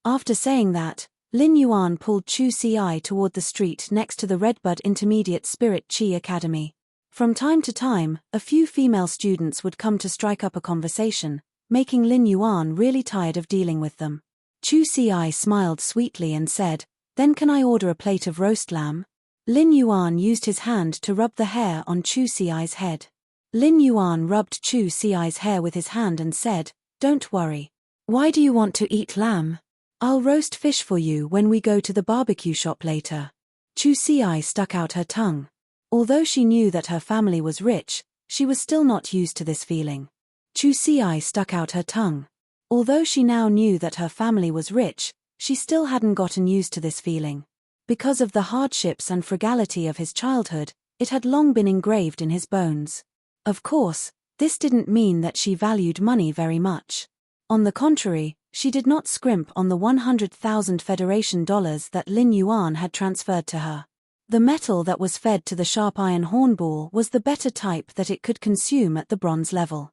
After saying that, Lin Yuan pulled Chu Ci toward the street next to the Redbud Intermediate Spirit Chi Academy. From time to time, a few female students would come to strike up a conversation, making Lin Yuan really tired of dealing with them. Chu Ci smiled sweetly and said, "Then can I order a plate of roast lamb?" Lin Yuan used his hand to rub the hair on Chu Ci's head. Lin Yuan rubbed Chu Ci's hair with his hand and said, "Don't worry. Why do you want to eat lamb? I'll roast fish for you when we go to the barbecue shop later." Chu Ci stuck out her tongue. Although she knew that her family was rich, she was still not used to this feeling. Chu Ci stuck out her tongue. Although she now knew that her family was rich, she still hadn't gotten used to this feeling. Because of the hardships and frugality of his childhood, it had long been engraved in his bones. Of course, this didn't mean that she valued money very much. On the contrary, she did not scrimp on the 100,000 Federation dollars that Lin Yuan had transferred to her. The metal that was fed to the sharp iron hornball was the better type that it could consume at the bronze level.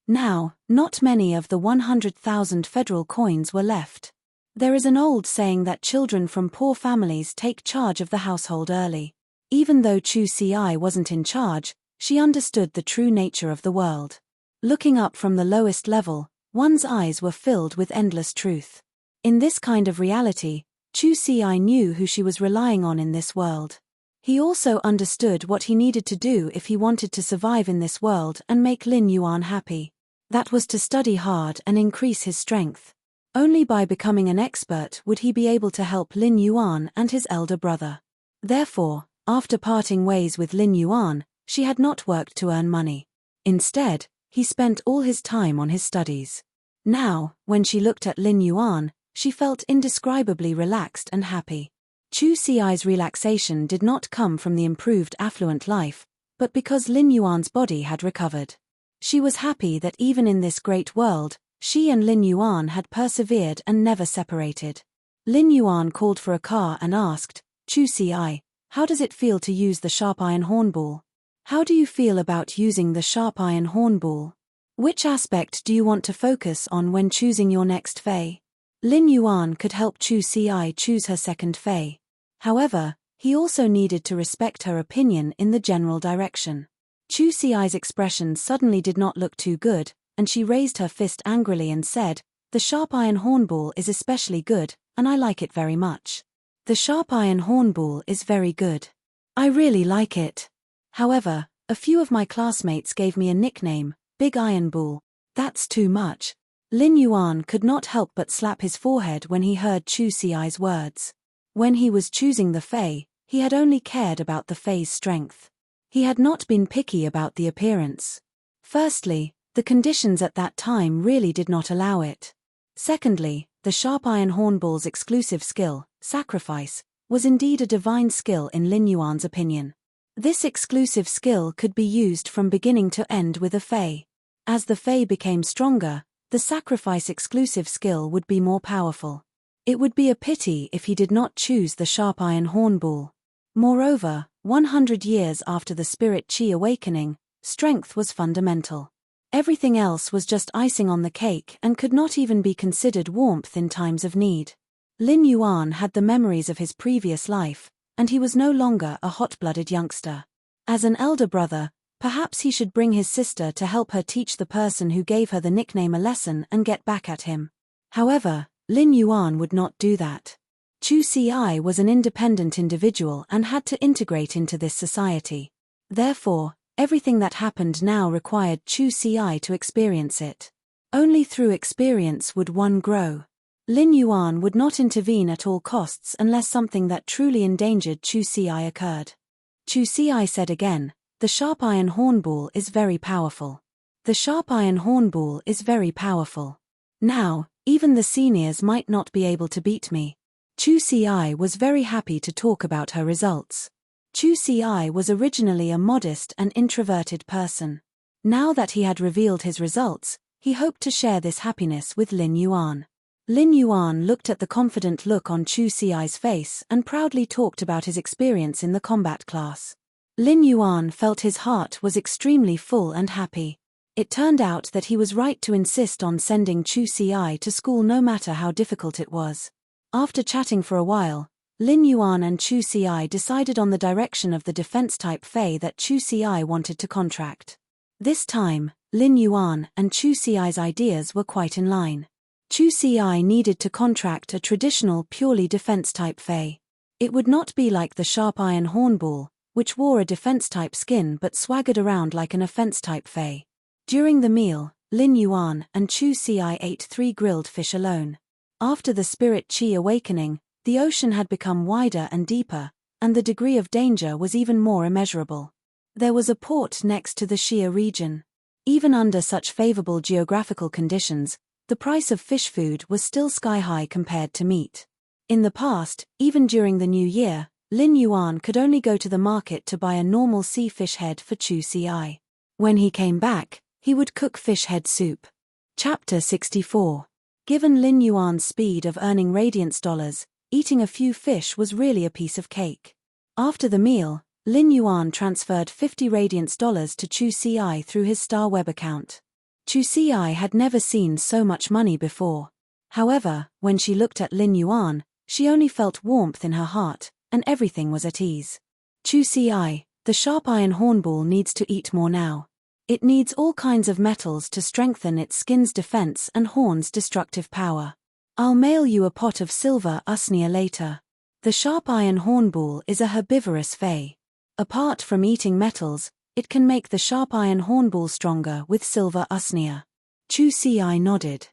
Now, not many of the 100,000 federal coins were left. There is an old saying that children from poor families take charge of the household early. Even though Chu Ci wasn't in charge, she understood the true nature of the world. Looking up from the lowest level, one's eyes were filled with endless truth. In this kind of reality, Chu Ci knew who she was relying on in this world. He also understood what he needed to do if he wanted to survive in this world and make Lin Yuan happy. That was to study hard and increase his strength. Only by becoming an expert would he be able to help Lin Yuan and his elder brother. Therefore, after parting ways with Lin Yuan, she had not worked to earn money. Instead, he spent all his time on his studies. Now, when she looked at Lin Yuan, she felt indescribably relaxed and happy. Chu Ci's relaxation did not come from the improved affluent life, but because Lin Yuan's body had recovered. She was happy that even in this great world, she and Lin Yuan had persevered and never separated. Lin Yuan called for a car and asked, "Chu Ci, how does it feel to use the sharp iron hornball? How do you feel about using the sharp iron hornball? Which aspect do you want to focus on when choosing your next fei?" Lin Yuan could help Chu Ci choose her second fei. However, he also needed to respect her opinion in the general direction. Chu Ci's expression suddenly did not look too good, and she raised her fist angrily and said, "The sharp iron hornball is especially good, and I like it very much. The sharp iron hornball is very good. I really like it. However, a few of my classmates gave me a nickname, Big Iron Ball. That's too much." Lin Yuan could not help but slap his forehead when he heard Chu Ci's words. When he was choosing the fei, he had only cared about the fei's strength. He had not been picky about the appearance. Firstly, the conditions at that time really did not allow it. Secondly, the sharp iron hornball's exclusive skill, sacrifice, was indeed a divine skill in Lin Yuan's opinion. This exclusive skill could be used from beginning to end with a fei. As the fei became stronger, the sacrifice exclusive skill would be more powerful. It would be a pity if he did not choose the sharp iron hornball. Moreover, 100 years after the spirit qi awakening, strength was fundamental. Everything else was just icing on the cake and could not even be considered warmth in times of need. Lin Yuan had the memories of his previous life, and he was no longer a hot-blooded youngster. As an elder brother, perhaps he should bring his sister to help her teach the person who gave her the nickname a lesson and get back at him. However, Lin Yuan would not do that. Chu Ci was an independent individual and had to integrate into this society. Therefore, everything that happened now required Chu Ci to experience it. Only through experience would one grow. Lin Yuan would not intervene at all costs unless something that truly endangered Chu Ci occurred. Chu Ci said again, "The sharp iron hornball is very powerful. The sharp iron hornball is very powerful. Now, even the seniors might not be able to beat me." Chu Ci was very happy to talk about her results. Chu Ci was originally a modest and introverted person. Now that he had revealed his results, he hoped to share this happiness with Lin Yuan. Lin Yuan looked at the confident look on Chu Ci's face and proudly talked about his experience in the combat class. Lin Yuan felt his heart was extremely full and happy. It turned out that he was right to insist on sending Chu Ci to school no matter how difficult it was. After chatting for a while, Lin Yuan and Chu Ci decided on the direction of the defense-type fei that Chu Ci wanted to contract. This time, Lin Yuan and Chu Ci's ideas were quite in line. Chu Ci needed to contract a traditional purely defense-type fei. It would not be like the sharp iron hornball, which wore a defense-type skin but swaggered around like an offense-type fei. During the meal, Lin Yuan and Chu Ci ate 3 grilled fish alone. After the spirit qi awakening, the ocean had become wider and deeper, and the degree of danger was even more immeasurable. There was a port next to the Xia region. Even under such favorable geographical conditions, the price of fish food was still sky-high compared to meat. In the past, even during the new year, Lin Yuan could only go to the market to buy a normal sea fish head for Chu Ci. When he came back, he would cook fish head soup. Chapter 64. Given Lin Yuan's speed of earning radiance dollars, eating a few fish was really a piece of cake. After the meal, Lin Yuan transferred 50 radiance dollars to Chu Ci through his Star Web account. Chu Ci had never seen so much money before. However, when she looked at Lin Yuan, she only felt warmth in her heart, and everything was at ease. Chu Ci, the sharp iron hornbull needs to eat more now. It needs all kinds of metals to strengthen its skin's defense and horn's destructive power. I'll mail you a pot of silver usnea later. The sharp iron hornbull is a herbivorous fey. Apart from eating metals, it can make the sharp iron hornbull stronger with silver usnea. Chu Ci nodded.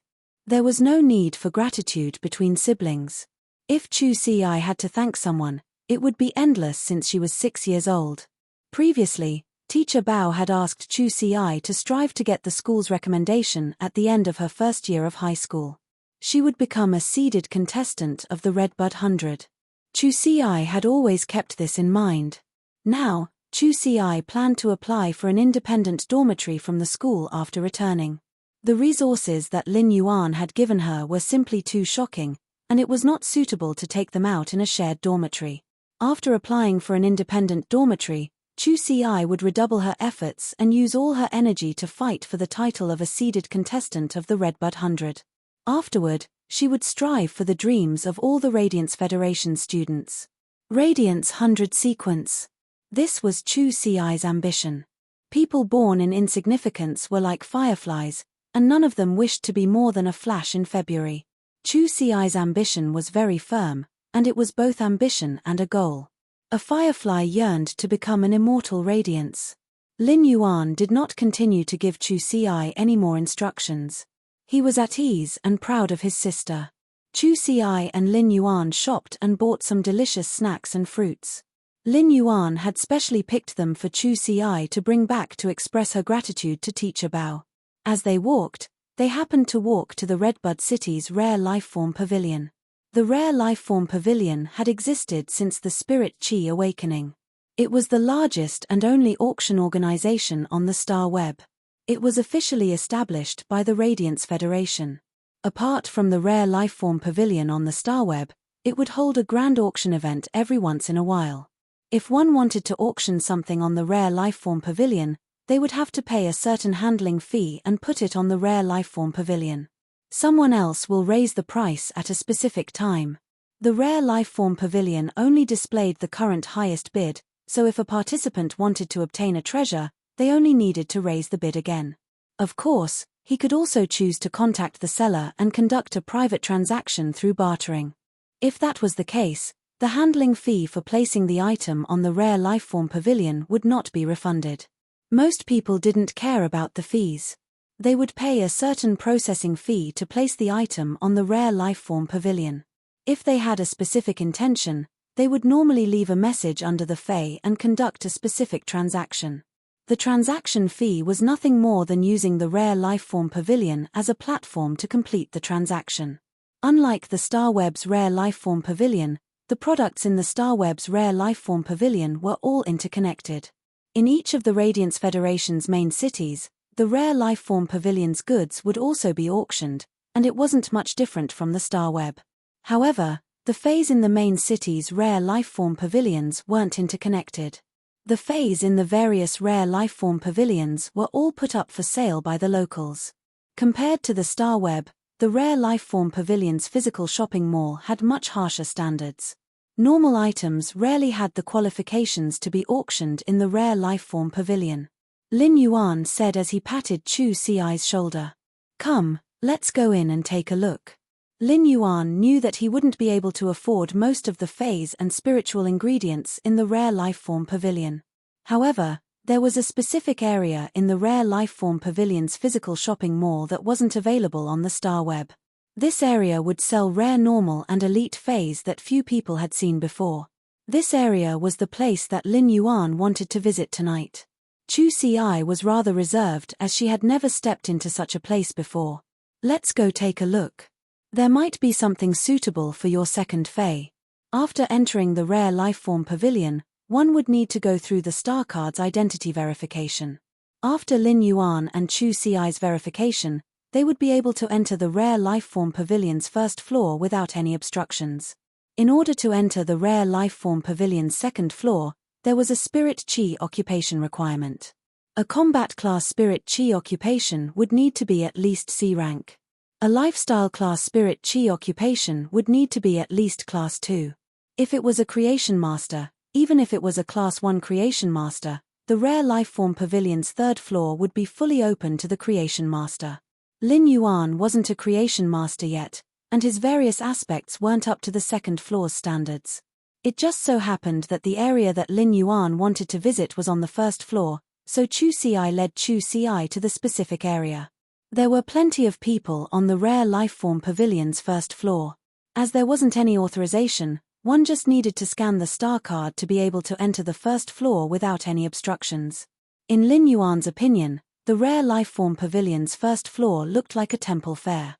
There was no need for gratitude between siblings. If Chu Ci had to thank someone, it would be endless since she was 6 years old. Previously, Teacher Bao had asked Chu Ci to strive to get the school's recommendation at the end of her first year of high school. She would become a seeded contestant of the Redbud 100. Chu Ci had always kept this in mind. Now, Chu Ci planned to apply for an independent dormitory from the school after returning. The resources that Lin Yuan had given her were simply too shocking, and it was not suitable to take them out in a shared dormitory. After applying for an independent dormitory, Chu Ci would redouble her efforts and use all her energy to fight for the title of a seeded contestant of the Redbud 100. Afterward, she would strive for the dreams of all the Radiance Federation students. Radiance 100 sequence. This was Chu Ci's ambition. People born in insignificance were like fireflies, and none of them wished to be more than a flash in February. Chu Ci's ambition was very firm, and it was both ambition and a goal. A firefly yearned to become an immortal radiance. Lin Yuan did not continue to give Chu Ci any more instructions. He was at ease and proud of his sister. Chu Ci and Lin Yuan shopped and bought some delicious snacks and fruits. Lin Yuan had specially picked them for Chu Ci to bring back to express her gratitude to Teacher Bao. As they walked, they happened to walk to the Redbud City's Rare Lifeform Pavilion. The Rare Lifeform Pavilion had existed since the Spirit Chi Awakening. It was the largest and only auction organization on the Star Web. It was officially established by the Radiance Federation. Apart from the Rare Lifeform Pavilion on the Star Web, it would hold a grand auction event every once in a while. If one wanted to auction something on the Rare Lifeform Pavilion, they would have to pay a certain handling fee and put it on the Rare Lifeform Pavilion. Someone else will raise the price at a specific time. The Rare Lifeform Pavilion only displayed the current highest bid, so if a participant wanted to obtain a treasure, they only needed to raise the bid again. Of course, he could also choose to contact the seller and conduct a private transaction through bartering. If that was the case, the handling fee for placing the item on the Rare Lifeform Pavilion would not be refunded. Most people didn't care about the fees. They would pay a certain processing fee to place the item on the Rare Lifeform Pavilion. If they had a specific intention, they would normally leave a message under the fey and conduct a specific transaction. The transaction fee was nothing more than using the Rare Lifeform Pavilion as a platform to complete the transaction. Unlike the Star Web's Rare Lifeform Pavilion, the products in the Star Web's Rare Lifeform Pavilion were all interconnected. In each of the Radiance Federation's main cities, the Rare Lifeform Pavilion's goods would also be auctioned, and it wasn't much different from the Star Web. However, the fays in the main city's Rare Lifeform Pavilions weren't interconnected. The fays in the various Rare Lifeform Pavilions were all put up for sale by the locals. Compared to the Star Web, the Rare Lifeform Pavilion's physical shopping mall had much harsher standards. Normal items rarely had the qualifications to be auctioned in the Rare Lifeform Pavilion. Lin Yuan said as he patted Chu Ci's shoulder. "Come, let's go in and take a look." Lin Yuan knew that he wouldn't be able to afford most of the phase and spiritual ingredients in the Rare Lifeform Pavilion. However, there was a specific area in the Rare Lifeform Pavilion's physical shopping mall that wasn't available on the Star Web. This area would sell rare normal and elite phase that few people had seen before. This area was the place that Lin Yuan wanted to visit tonight. Chu Ci was rather reserved as she had never stepped into such a place before. "Let's go take a look." There might be something suitable for your second Fae. After entering the rare lifeform pavilion, one would need to go through the star card's identity verification. After Lin Yuan and Chu Ci's verification, they would be able to enter the rare lifeform pavilion's first floor without any obstructions. In order to enter the rare lifeform pavilion's second floor, there was a spirit chi occupation requirement. A combat class spirit chi occupation would need to be at least C rank. A lifestyle class spirit chi occupation would need to be at least class 2. If it was a creation master, even if it was a class 1 creation master, the rare lifeform pavilion's third floor would be fully open to the creation master. Lin Yuan wasn't a creation master yet, and his various aspects weren't up to the second floor's standards. It just so happened that the area that Lin Yuan wanted to visit was on the first floor, so Chu Ci led Chu Ci to the specific area. There were plenty of people on the rare lifeform pavilion's first floor. As there wasn't any authorization, one just needed to scan the star card to be able to enter the first floor without any obstructions. In Lin Yuan's opinion, the rare lifeform pavilion's first floor looked like a temple fair.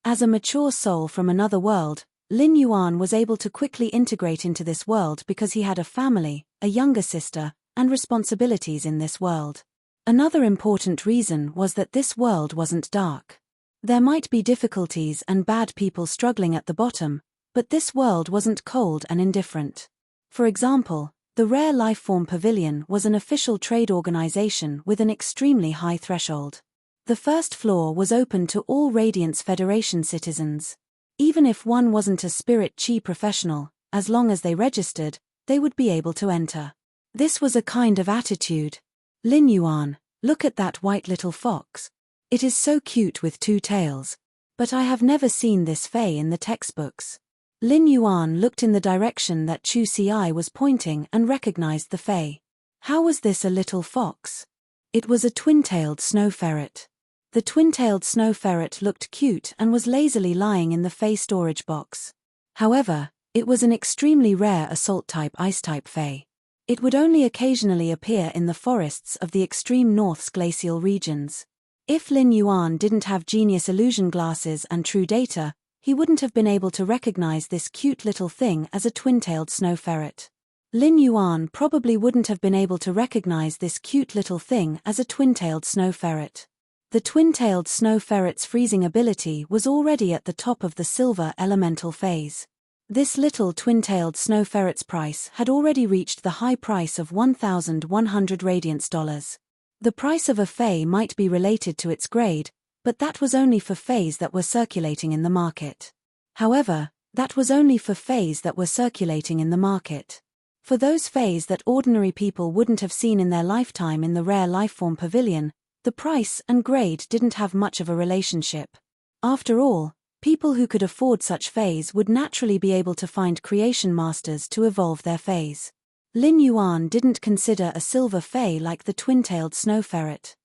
As a mature soul from another world, Lin Yuan was able to quickly integrate into this world because he had a family, a younger sister, and responsibilities in this world. Another important reason was that this world wasn't dark. There might be difficulties and bad people struggling at the bottom, but this world wasn't cold and indifferent. For example, the Rare Lifeform Pavilion was an official trade organization with an extremely high threshold. The first floor was open to all Radiance Federation citizens. Even if one wasn't a spirit chi professional, as long as they registered, they would be able to enter. This was a kind of attitude. Lin Yuan, look at that white little fox. It is so cute with 2 tails. But I have never seen this Fae in the textbooks. Lin Yuan looked in the direction that Chu Ci was pointing and recognized the Fae. How was this a little fox? It was a twin-tailed snow ferret. The twin-tailed snow ferret looked cute and was lazily lying in the Fae storage box. However, it was an extremely rare assault-type ice-type Fae. It would only occasionally appear in the forests of the extreme north's glacial regions. If Lin Yuan didn't have genius illusion glasses and true data, he wouldn't have been able to recognize this cute little thing as a twin-tailed snow ferret. Lin Yuan probably wouldn't have been able to recognize this cute little thing as a twin-tailed snow ferret. The twin-tailed snow ferret's freezing ability was already at the top of the silver elemental phase. This little twin-tailed snow ferret's price had already reached the high price of 1,100 radiance dollars. The price of a Fae might be related to its grade, but that was only for Faes that were circulating in the market. However, that was only for Faes that were circulating in the market. For those Faes that ordinary people wouldn't have seen in their lifetime in the Rare Lifeform Pavilion, the price and grade didn't have much of a relationship. After all, people who could afford such Faes would naturally be able to find creation masters to evolve their Faes. Lin Yuan didn't consider a silver Fae like the twin-tailed snow ferret.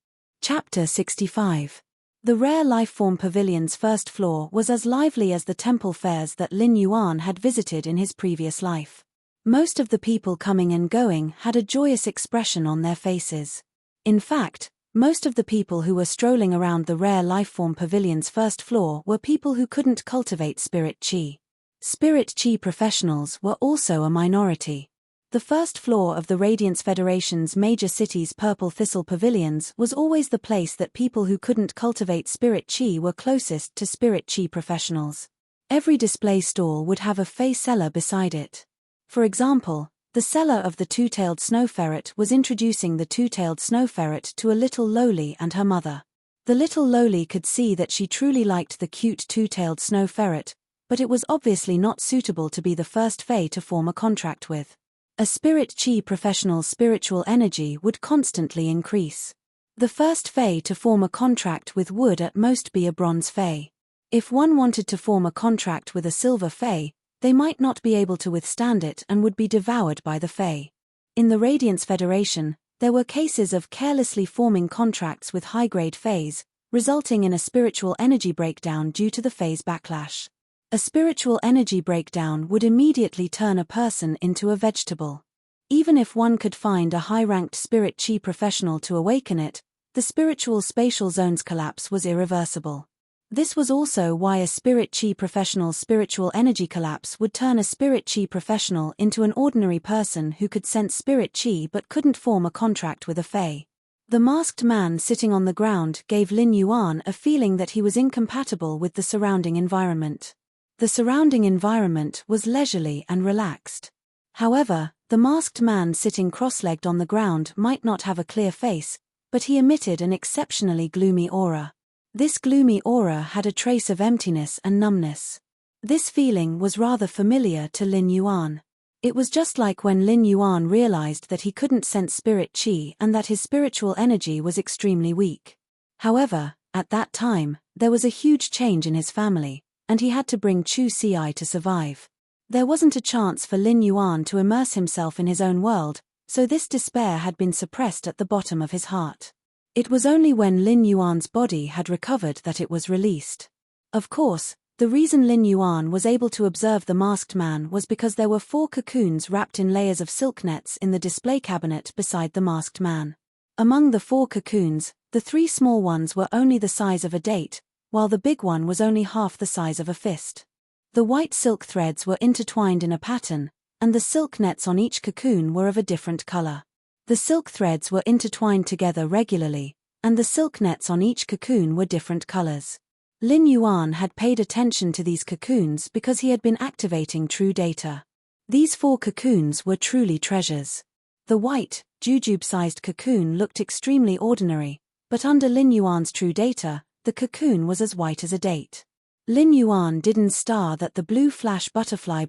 Chapter 65. The Rare Lifeform Pavilion's first floor was as lively as the temple fairs that Lin Yuan had visited in his previous life. Most of the people coming and going had a joyous expression on their faces. In fact, most of the people who were strolling around the Rare Lifeform Pavilion's first floor were people who couldn't cultivate spirit chi. Spirit chi professionals were also a minority. The first floor of the Radiance Federation's major cities' Purple Thistle Pavilions was always the place that people who couldn't cultivate spirit chi were closest to spirit chi professionals. Every display stall would have a Fae seller beside it. For example, the seller of the two-tailed snow ferret was introducing the two-tailed snow ferret to a little lowly and her mother. The little lowly could see that she truly liked the cute two-tailed snow ferret, but it was obviously not suitable to be the first Fae to form a contract with. A spirit chi professional's spiritual energy would constantly increase. The first Fae to form a contract with would at most be a bronze Fae. If one wanted to form a contract with a silver Fae, they might not be able to withstand it and would be devoured by the Fae. In the Radiance Federation, there were cases of carelessly forming contracts with high-grade Faes, resulting in a spiritual energy breakdown due to the Fae's backlash. A spiritual energy breakdown would immediately turn a person into a vegetable. Even if one could find a high-ranked spirit chi professional to awaken it, the spiritual spatial zone's collapse was irreversible. This was also why a spirit chi professional's spiritual energy collapse would turn a spirit chi professional into an ordinary person who could sense spirit chi but couldn't form a contract with a fae. The masked man sitting on the ground gave Lin Yuan a feeling that he was incompatible with the surrounding environment. The surrounding environment was leisurely and relaxed. However, the masked man sitting cross-legged on the ground might not have a clear face, but he emitted an exceptionally gloomy aura. This gloomy aura had a trace of emptiness and numbness. This feeling was rather familiar to Lin Yuan. It was just like when Lin Yuan realized that he couldn't sense spirit chi and that his spiritual energy was extremely weak. However, at that time, there was a huge change in his family, and he had to bring Chu Ci to survive. There wasn't a chance for Lin Yuan to immerse himself in his own world, so this despair had been suppressed at the bottom of his heart. It was only when Lin Yuan's body had recovered that it was released. Of course, the reason Lin Yuan was able to observe the masked man was because there were 4 cocoons wrapped in layers of silk nets in the display cabinet beside the masked man. Among the 4 cocoons, the 3 small ones were only the size of a date, while the big one was only half the size of a fist. The white silk threads were intertwined in a pattern, and the silk nets on each cocoon were of a different color. The silk threads were intertwined together regularly, and the silk nets on each cocoon were different colors. Lin Yuan had paid attention to these cocoons because he had been activating true data. These 4 cocoons were truly treasures. The white, jujube-sized cocoon looked extremely ordinary, but under Lin Yuan's true data, the cocoon was as white as a date. Lin Yuan didn't star that the blue flash butterfly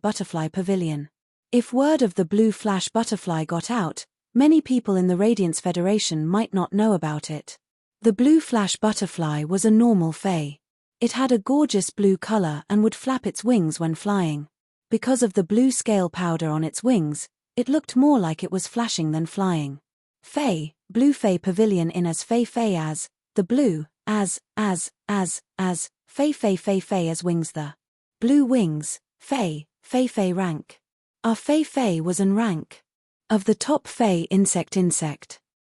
pavilion. If word of the blue flash butterfly got out, many people in the Radiance Federation might not know about it. The blue flash butterfly was a normal fae. It had a gorgeous blue color and would flap its wings when flying. Because of the blue scale powder on its wings, it looked more like it was flashing than flying. Fae, blue fae pavilion in as fae as, the blue, as, fae as wings the. Blue wings, fae rank. Our fae was an rank. Of the top fae insect.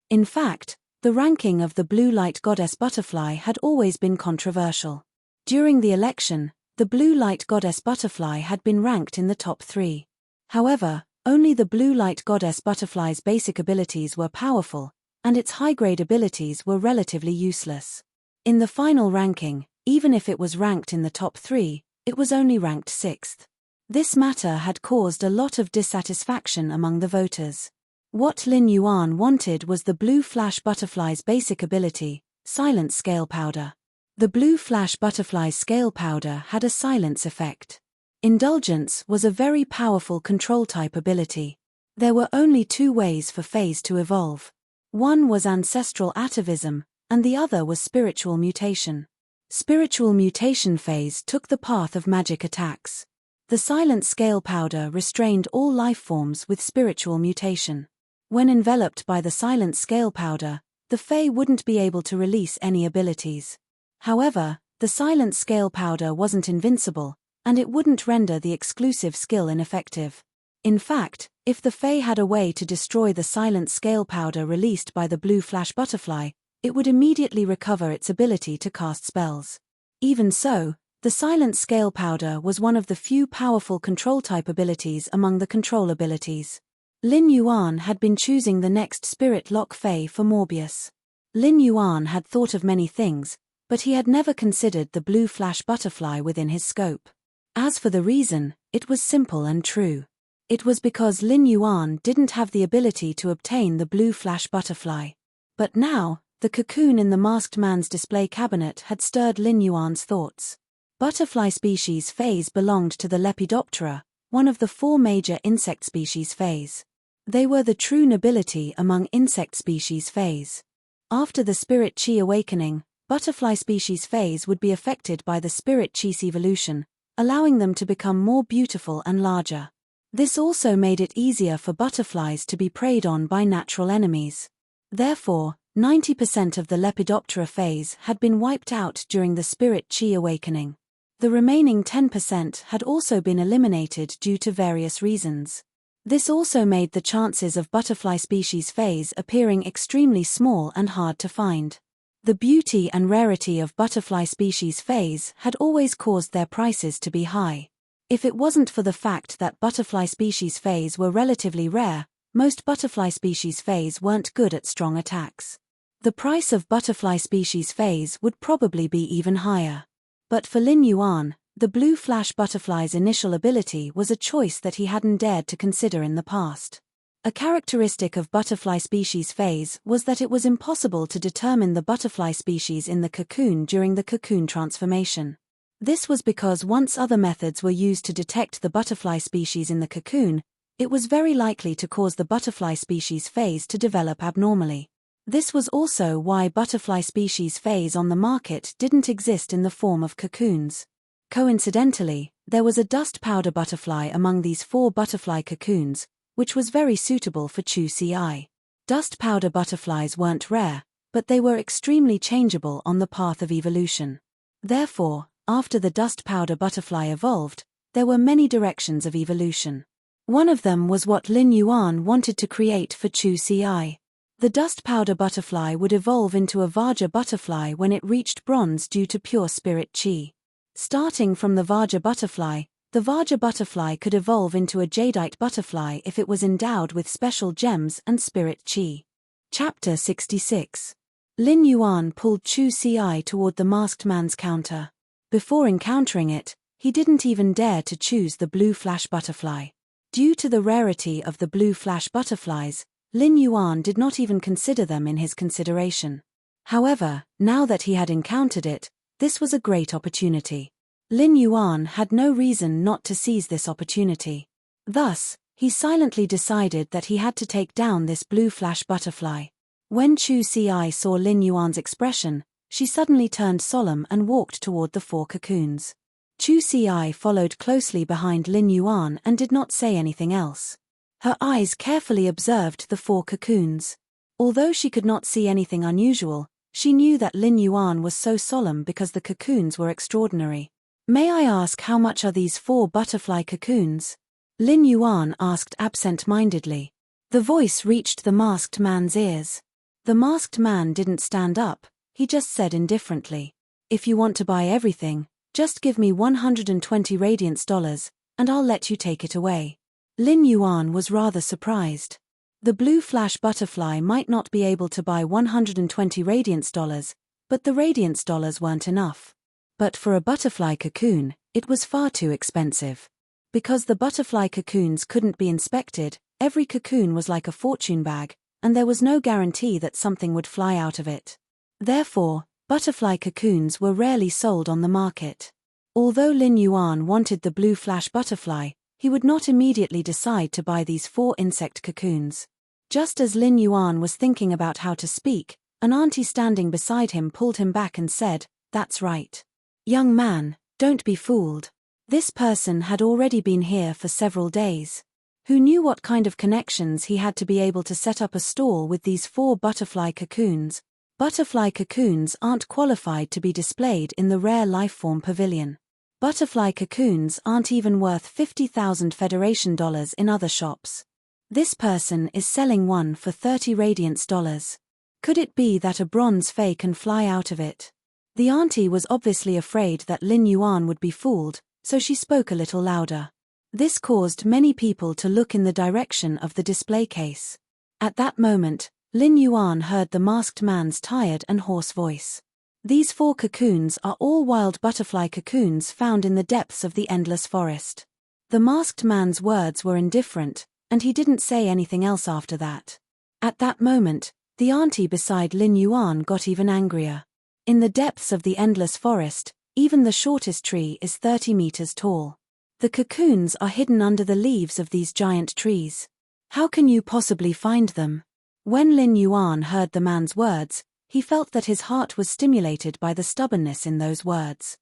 In fact, the ranking of the blue light goddess butterfly had always been controversial. During the election, the blue light goddess butterfly had been ranked in the top 3. However, only the blue light goddess butterfly's basic abilities were powerful, and its high-grade abilities were relatively useless. In the final ranking, even if it was ranked in the top 3, it was only ranked 6th. This matter had caused a lot of dissatisfaction among the voters. What Lin Yuan wanted was the blue flash butterfly's basic ability, silent scale powder. The blue flash butterfly's scale powder had a silence effect. Indulgence was a very powerful control-type ability. There were only 2 ways for faes to evolve. One was ancestral atavism, and the other was spiritual mutation. Spiritual mutation phase took the path of magic attacks. The silent scale powder restrained all life forms with spiritual mutation. When enveloped by the silent scale powder, the fae wouldn't be able to release any abilities. However, the silent scale powder wasn't invincible, and it wouldn't render the exclusive skill ineffective. In fact, if the fae had a way to destroy the silent scale powder released by the blue flash butterfly, it would immediately recover its ability to cast spells. Even so, the silent scale powder was one of the few powerful control-type abilities among the control abilities. Lin Yuan had been choosing the next spirit lock fae for Morbius. Lin Yuan had thought of many things, but he had never considered the blue flash butterfly within his scope. As for the reason, it was simple and true. It was because Lin Yuan didn't have the ability to obtain the blue flash butterfly. But now, the cocoon in the masked man's display cabinet had stirred Lin Yuan's thoughts. Butterfly species faes belonged to the Lepidoptera, one of the 4 major insect species faes. They were the true nobility among insect species faes. After the spirit chi awakening, butterfly species faes would be affected by the spirit chi's evolution, allowing them to become more beautiful and larger. This also made it easier for butterflies to be preyed on by natural enemies. Therefore, 90% of the Lepidoptera faes had been wiped out during the spirit chi awakening. The remaining 10% had also been eliminated due to various reasons. This also made the chances of butterfly species faes appearing extremely small and hard to find. The beauty and rarity of butterfly species phase had always caused their prices to be high. If it wasn't for the fact that butterfly species phase were relatively rare, most butterfly species phase weren't good at strong attacks. The price of butterfly species phase would probably be even higher. But for Lin Yuan, the blue flash butterfly's initial ability was a choice that he hadn't dared to consider in the past. A characteristic of butterfly species phase was that it was impossible to determine the butterfly species in the cocoon during the cocoon transformation. This was because once other methods were used to detect the butterfly species in the cocoon, it was very likely to cause the butterfly species phase to develop abnormally. This was also why butterfly species phase on the market didn't exist in the form of cocoons. Coincidentally, there was a dust powder butterfly among these 4 butterfly cocoons, which was very suitable for Chu Ci. Dust powder butterflies weren't rare, but they were extremely changeable on the path of evolution. Therefore, after the dust powder butterfly evolved, there were many directions of evolution. One of them was what Lin Yuan wanted to create for Chu Ci. The dust powder butterfly would evolve into a Vajra butterfly when it reached bronze due to pure spirit qi. Starting from the Vajra butterfly could evolve into a jadeite butterfly if it was endowed with special gems and spirit qi. Chapter 66. Lin Yuan pulled Chu Ci toward the masked man's counter. Before encountering it, he didn't even dare to choose the blue flash butterfly. Due to the rarity of the blue flash butterflies, Lin Yuan did not even consider them in his consideration. However, now that he had encountered it, this was a great opportunity. Lin Yuan had no reason not to seize this opportunity. Thus, he silently decided that he had to take down this blue flash butterfly. When Chu Ci saw Lin Yuan's expression, she suddenly turned solemn and walked toward the 4 cocoons. Chu Ci followed closely behind Lin Yuan and did not say anything else. Her eyes carefully observed the 4 cocoons. Although she could not see anything unusual, she knew that Lin Yuan was so solemn because the cocoons were extraordinary. "May I ask how much are these 4 butterfly cocoons?" Lin Yuan asked absent-mindedly. The voice reached the masked man's ears. The masked man didn't stand up, he just said indifferently, "If you want to buy everything, just give me 120 radiance dollars, and I'll let you take it away." Lin Yuan was rather surprised. The blue flash butterfly might not be able to buy 120 radiance dollars, but the radiance dollars weren't enough. But for a butterfly cocoon, it was far too expensive. Because the butterfly cocoons couldn't be inspected, every cocoon was like a fortune bag, and there was no guarantee that something would fly out of it. Therefore, butterfly cocoons were rarely sold on the market. Although Lin Yuan wanted the blue flash butterfly, he would not immediately decide to buy these 4 insect cocoons. Just as Lin Yuan was thinking about how to speak, an auntie standing beside him pulled him back and said, "That's right. Young man, don't be fooled. This person had already been here for several days. Who knew what kind of connections he had to be able to set up a stall with these 4 butterfly cocoons? Butterfly cocoons aren't qualified to be displayed in the rare lifeform pavilion. Butterfly cocoons aren't even worth 50,000 Federation dollars in other shops. This person is selling one for 30 radiance dollars. Could it be that a bronze fay can fly out of it?" The auntie was obviously afraid that Lin Yuan would be fooled, so she spoke a little louder. This caused many people to look in the direction of the display case. At that moment, Lin Yuan heard the masked man's tired and hoarse voice. "These 4 cocoons are all wild butterfly cocoons found in the depths of the endless forest." The masked man's words were indifferent, and he didn't say anything else after that. At that moment, the auntie beside Lin Yuan got even angrier. In the depths of the endless forest, even the shortest tree is 30 meters tall. The cocoons are hidden under the leaves of these giant trees. How can you possibly find them? When Lin Yuan heard the man's words, he felt that his heart was stimulated by the stubbornness in those words.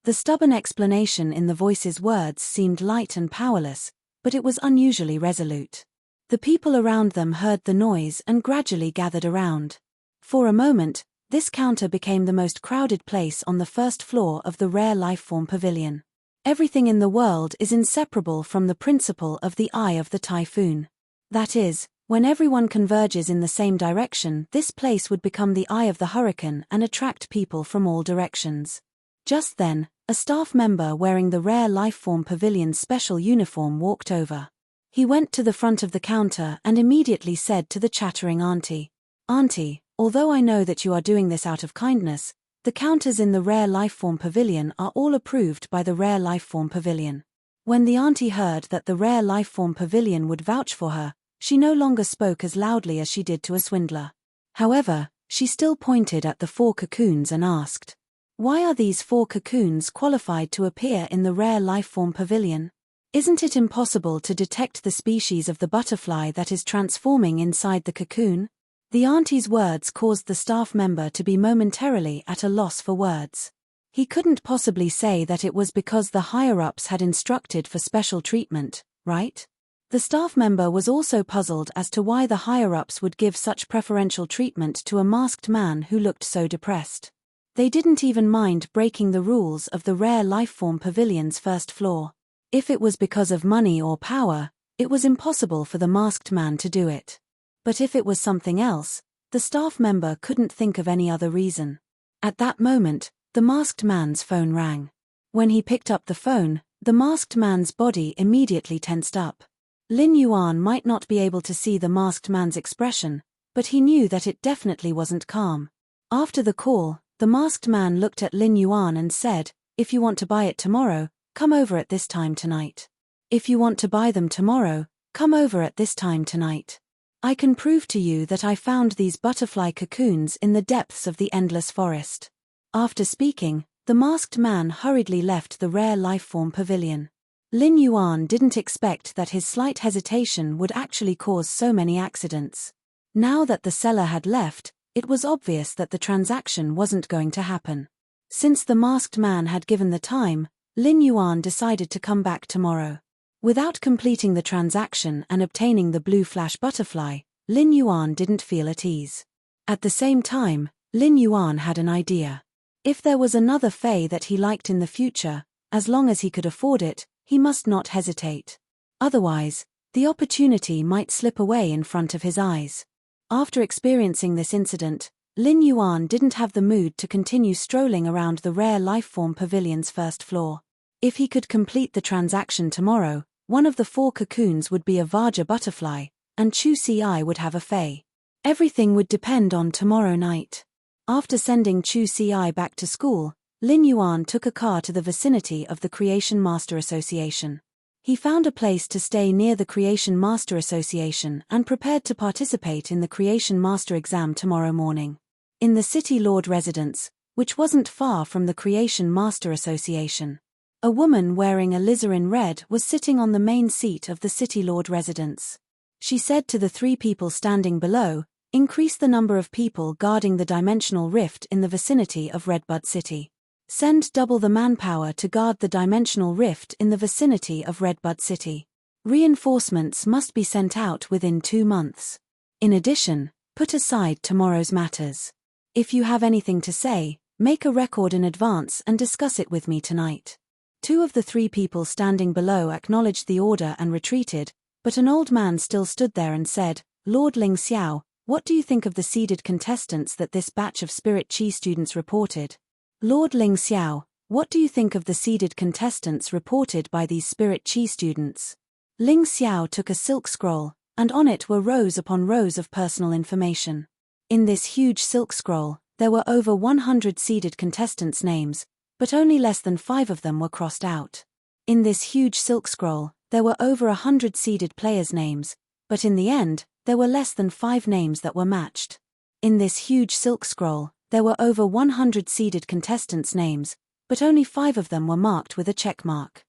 The stubborn explanation in the voice's words seemed light and powerless, but it was unusually resolute. The people around them heard the noise and gradually gathered around. For a moment, this counter became the most crowded place on the first floor of the rare lifeform pavilion. Everything in the world is inseparable from the principle of the eye of the typhoon. That is, When everyone converges in the same direction, this place would become the eye of the hurricane and attract people from all directions. Just then, a staff member wearing the Rare Lifeform Pavilion's special uniform walked over. He went to the front of the counter and immediately said to the chattering auntie, "Auntie, although I know that you are doing this out of kindness, the counters in the Rare Lifeform Pavilion are all approved by the Rare Lifeform Pavilion." When the auntie heard that the Rare Lifeform Pavilion would vouch for her, she no longer spoke as loudly as she did to a swindler. However, she still pointed at the 4 cocoons and asked, "Why are these 4 cocoons qualified to appear in the Rare Lifeform Pavilion? Isn't it impossible to detect the species of the butterfly that is transforming inside the cocoon?" The auntie's words caused the staff member to be momentarily at a loss for words. He couldn't possibly say that it was because the higher-ups had instructed for special treatment, right? The staff member was also puzzled as to why the higher-ups would give such preferential treatment to a masked man who looked so depressed. They didn't even mind breaking the rules of the Rare Lifeform Pavilion's first floor. If it was because of money or power, it was impossible for the masked man to do it. But if it was something else, the staff member couldn't think of any other reason. At that moment, the masked man's phone rang. When he picked up the phone, the masked man's body immediately tensed up. Lin Yuan might not be able to see the masked man's expression, but he knew that it definitely wasn't calm. After the call, the masked man looked at Lin Yuan and said, "If you want to buy it tomorrow, come over at this time tonight. If you want to buy them tomorrow, come over at this time tonight. I can prove to you that I found these butterfly cocoons in the depths of the endless forest." After speaking, the masked man hurriedly left the Rare Lifeform Pavilion. Lin Yuan didn't expect that his slight hesitation would actually cause so many accidents. Now that the seller had left, it was obvious that the transaction wasn't going to happen. Since the masked man had given the time, Lin Yuan decided to come back tomorrow. Without completing the transaction and obtaining the blue flash butterfly, Lin Yuan didn't feel at ease. At the same time, Lin Yuan had an idea. If there was another fei that he liked in the future, as long as he could afford it, he must not hesitate. Otherwise, the opportunity might slip away in front of his eyes. After experiencing this incident, Lin Yuan didn't have the mood to continue strolling around the Rare Lifeform Pavilion's first floor. If he could complete the transaction tomorrow, one of the 4 cocoons would be a Vajra butterfly, and Chu Ci would have a fei. Everything would depend on tomorrow night. After sending Chu Ci back to school, Lin Yuan took a car to the vicinity of the Creation Master Association. He found a place to stay near the Creation Master Association and prepared to participate in the Creation Master exam tomorrow morning. In the City Lord residence, which wasn't far from the Creation Master Association, a woman wearing a alizarin red was sitting on the main seat of the City Lord residence. She said to the 3 people standing below, "Increase the number of people guarding the dimensional rift in the vicinity of Redbud City. Send double the manpower to guard the dimensional rift in the vicinity of Redbud City. Reinforcements must be sent out within 2 months. In addition, put aside tomorrow's matters. If you have anything to say, make a record in advance and discuss it with me tonight." 2 of the 3 people standing below acknowledged the order and retreated, but an old man still stood there and said, "Lord Ling Xiao, what do you think of the seeded contestants that this batch of Spirit Chi students reported?" "Lord Ling Xiao, what do you think of the seeded contestants reported by these Spirit Chi students?" Ling Xiao took a silk scroll, and on it were rows upon rows of personal information. In this huge silk scroll, there were over 100 seeded contestants' names, but only less than 5 of them were crossed out. In this huge silk scroll, there were over 100 seeded players' names, but in the end, there were less than 5 names that were matched. In this huge silk scroll, there were over 100 seeded contestants' names, but only 5 of them were marked with a check mark.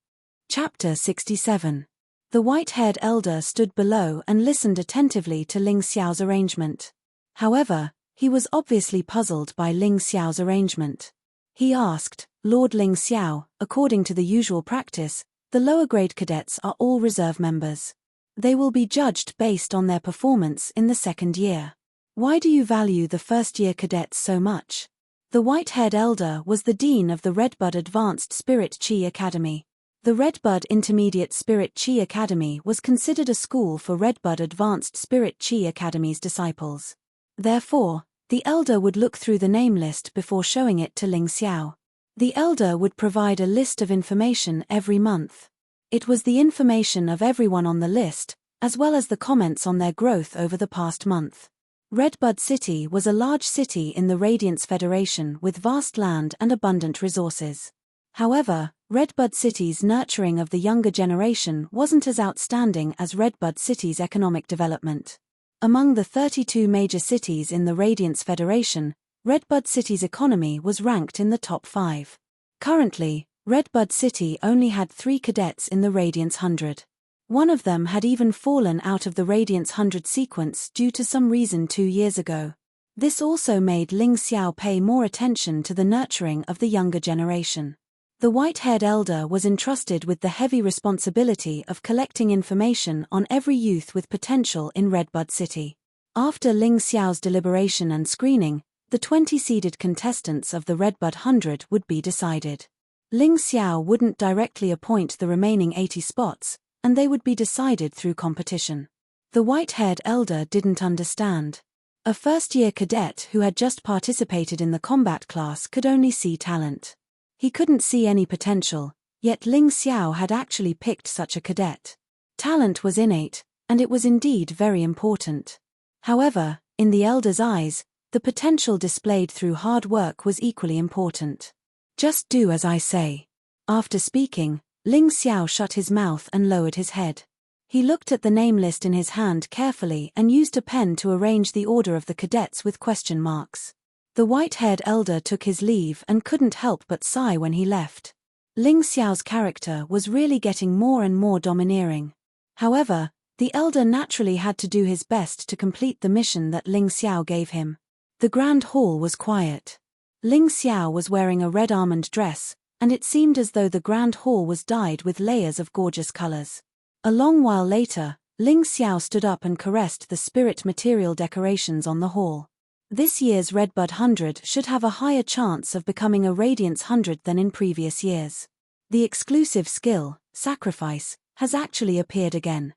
Chapter 67. The white-haired elder stood below and listened attentively to Ling Xiao's arrangement. However, he was obviously puzzled by Ling Xiao's arrangement. He asked, "Lord Ling Xiao, according to the usual practice, the lower-grade cadets are all reserve members. They will be judged based on their performance in the second year. Why do you value the first-year cadets so much?" The white-haired elder was the dean of the Redbud Advanced Spirit Chi Academy. The Redbud Intermediate Spirit Chi Academy was considered a school for Redbud Advanced Spirit Chi Academy's disciples. Therefore, the elder would look through the name list before showing it to Ling Xiao. The elder would provide a list of information every month. It was the information of everyone on the list, as well as the comments on their growth over the past month. Redbud City was a large city in the Radiance Federation with vast land and abundant resources. However, Redbud City's nurturing of the younger generation wasn't as outstanding as Redbud City's economic development. Among the 32 major cities in the Radiance Federation, Redbud City's economy was ranked in the top 5. Currently, Redbud City only had 3 cadets in the Radiance 100. One of them had even fallen out of the Radiance 100 sequence due to some reason 2 years ago. This also made Ling Xiao pay more attention to the nurturing of the younger generation. The white-haired elder was entrusted with the heavy responsibility of collecting information on every youth with potential in Redbud City. After Ling Xiao's deliberation and screening, the 20 seeded contestants of the Redbud 100 would be decided. Ling Xiao wouldn't directly appoint the remaining 80 spots, and they would be decided through competition. The white-haired elder didn't understand. A first-year cadet who had just participated in the combat class could only see talent. He couldn't see any potential, yet Ling Xiao had actually picked such a cadet. Talent was innate, and it was indeed very important. However, in the elder's eyes, the potential displayed through hard work was equally important. Just do as I say. After speaking, Ling Xiao shut his mouth and lowered his head. He looked at the name list in his hand carefully and used a pen to arrange the order of the cadets with question marks. The white-haired elder took his leave and couldn't help but sigh when he left. Ling Xiao's character was really getting more and more domineering. However, the elder naturally had to do his best to complete the mission that Ling Xiao gave him. The grand hall was quiet. Ling Xiao was wearing a red almond dress, and it seemed as though the grand hall was dyed with layers of gorgeous colors. A long while later, Ling Xiao stood up and caressed the spirit material decorations on the hall. This year's Redbud 100 should have a higher chance of becoming a Radiance 100 than in previous years. The exclusive skill, Sacrifice, has actually appeared again.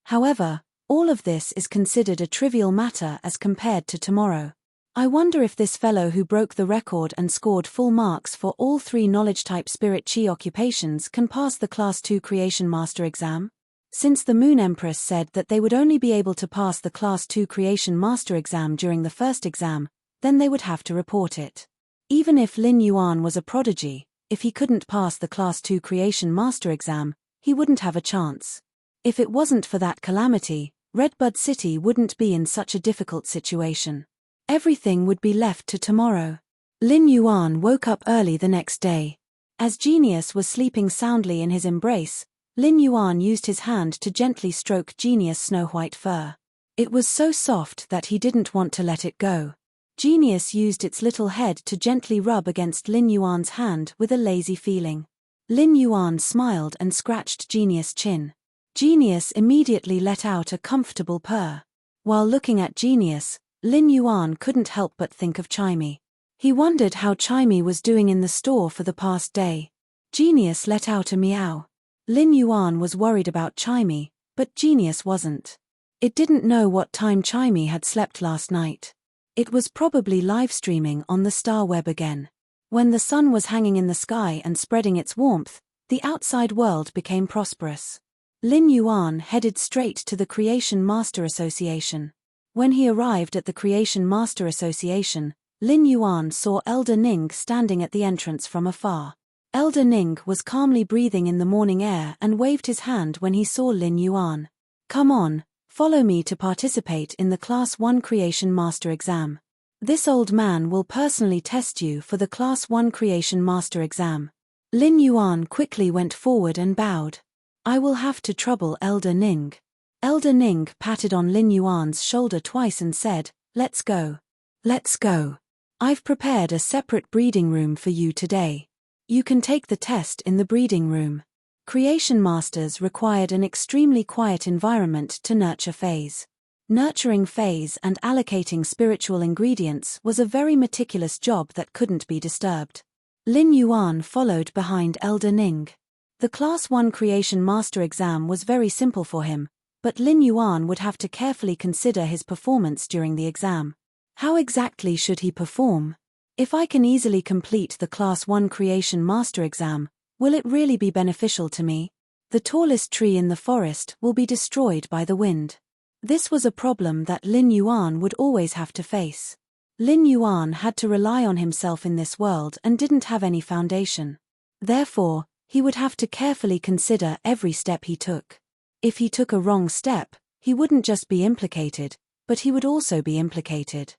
However, all of this is considered a trivial matter as compared to tomorrow. I wonder if this fellow who broke the record and scored full marks for all 3 knowledge-type Spirit Chi occupations can pass the Class 2 Creation Master exam? Since the Moon Empress said that they would only be able to pass the Class 2 Creation Master exam during the first exam, then they would have to report it. Even if Lin Yuan was a prodigy, if he couldn't pass the Class 2 Creation Master exam, he wouldn't have a chance. If it wasn't for that calamity, Redbud City wouldn't be in such a difficult situation. Everything would be left to tomorrow. Lin Yuan woke up early the next day. As Genius was sleeping soundly in his embrace, Lin Yuan used his hand to gently stroke Genius' snow-white fur. It was so soft that he didn't want to let it go. Genius used its little head to gently rub against Lin Yuan's hand with a lazy feeling. Lin Yuan smiled and scratched Genius' chin. Genius immediately let out a comfortable purr. While looking at Genius, Lin Yuan couldn't help but think of Chimey. He wondered how Chimey was doing in the store for the past day. Genius let out a meow. Lin Yuan was worried about Chimey, but Genius wasn't. It didn't know what time Chimey had slept last night. It was probably live streaming on the star web again. When the sun was hanging in the sky and spreading its warmth, the outside world became prosperous. Lin Yuan headed straight to the Creation Master Association. When he arrived at the Creation Master Association, Lin Yuan saw Elder Ning standing at the entrance from afar. Elder Ning was calmly breathing in the morning air and waved his hand when he saw Lin Yuan. "Come on, follow me to participate in the Class 1 Creation Master exam. This old man will personally test you for the Class 1 Creation Master exam." Lin Yuan quickly went forward and bowed. "I will have to trouble Elder Ning." Elder Ning patted on Lin Yuan's shoulder twice and said, "Let's go. Let's go. I've prepared a separate breeding room for you today. You can take the test in the breeding room." Creation Masters required an extremely quiet environment to nurture phase. Nurturing phase and allocating spiritual ingredients was a very meticulous job that couldn't be disturbed. Lin Yuan followed behind Elder Ning. The Class 1 Creation Master exam was very simple for him, but Lin Yuan would have to carefully consider his performance during the exam. How exactly should he perform? If I can easily complete the Class 1 Creation Master exam, will it really be beneficial to me? The tallest tree in the forest will be destroyed by the wind. This was a problem that Lin Yuan would always have to face. Lin Yuan had to rely on himself in this world and didn't have any foundation. Therefore, he would have to carefully consider every step he took. If he took a wrong step, he wouldn't just be implicated, but he would also be implicated.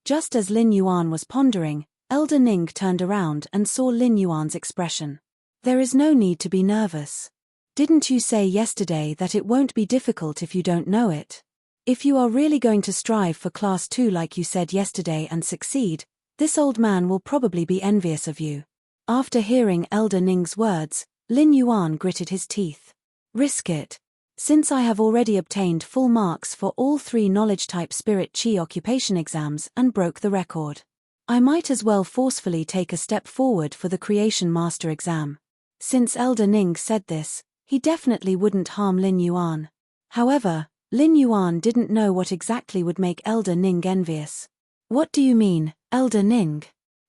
Just as Lin Yuan was pondering, Elder Ning turned around and saw Lin Yuan's expression. There is no need to be nervous. Didn't you say yesterday that it won't be difficult if you don't know it? If you are really going to strive for Class 2 like you said yesterday and succeed, this old man will probably be envious of you. After hearing Elder Ning's words, Lin Yuan gritted his teeth. Risk it. Since I have already obtained full marks for all 3 knowledge-type Spirit Chi occupation exams and broke the record, I might as well forcefully take a step forward for the Creation Master exam. Since Elder Ning said this, he definitely wouldn't harm Lin Yuan. However, Lin Yuan didn't know what exactly would make Elder Ning envious. What do you mean, Elder Ning?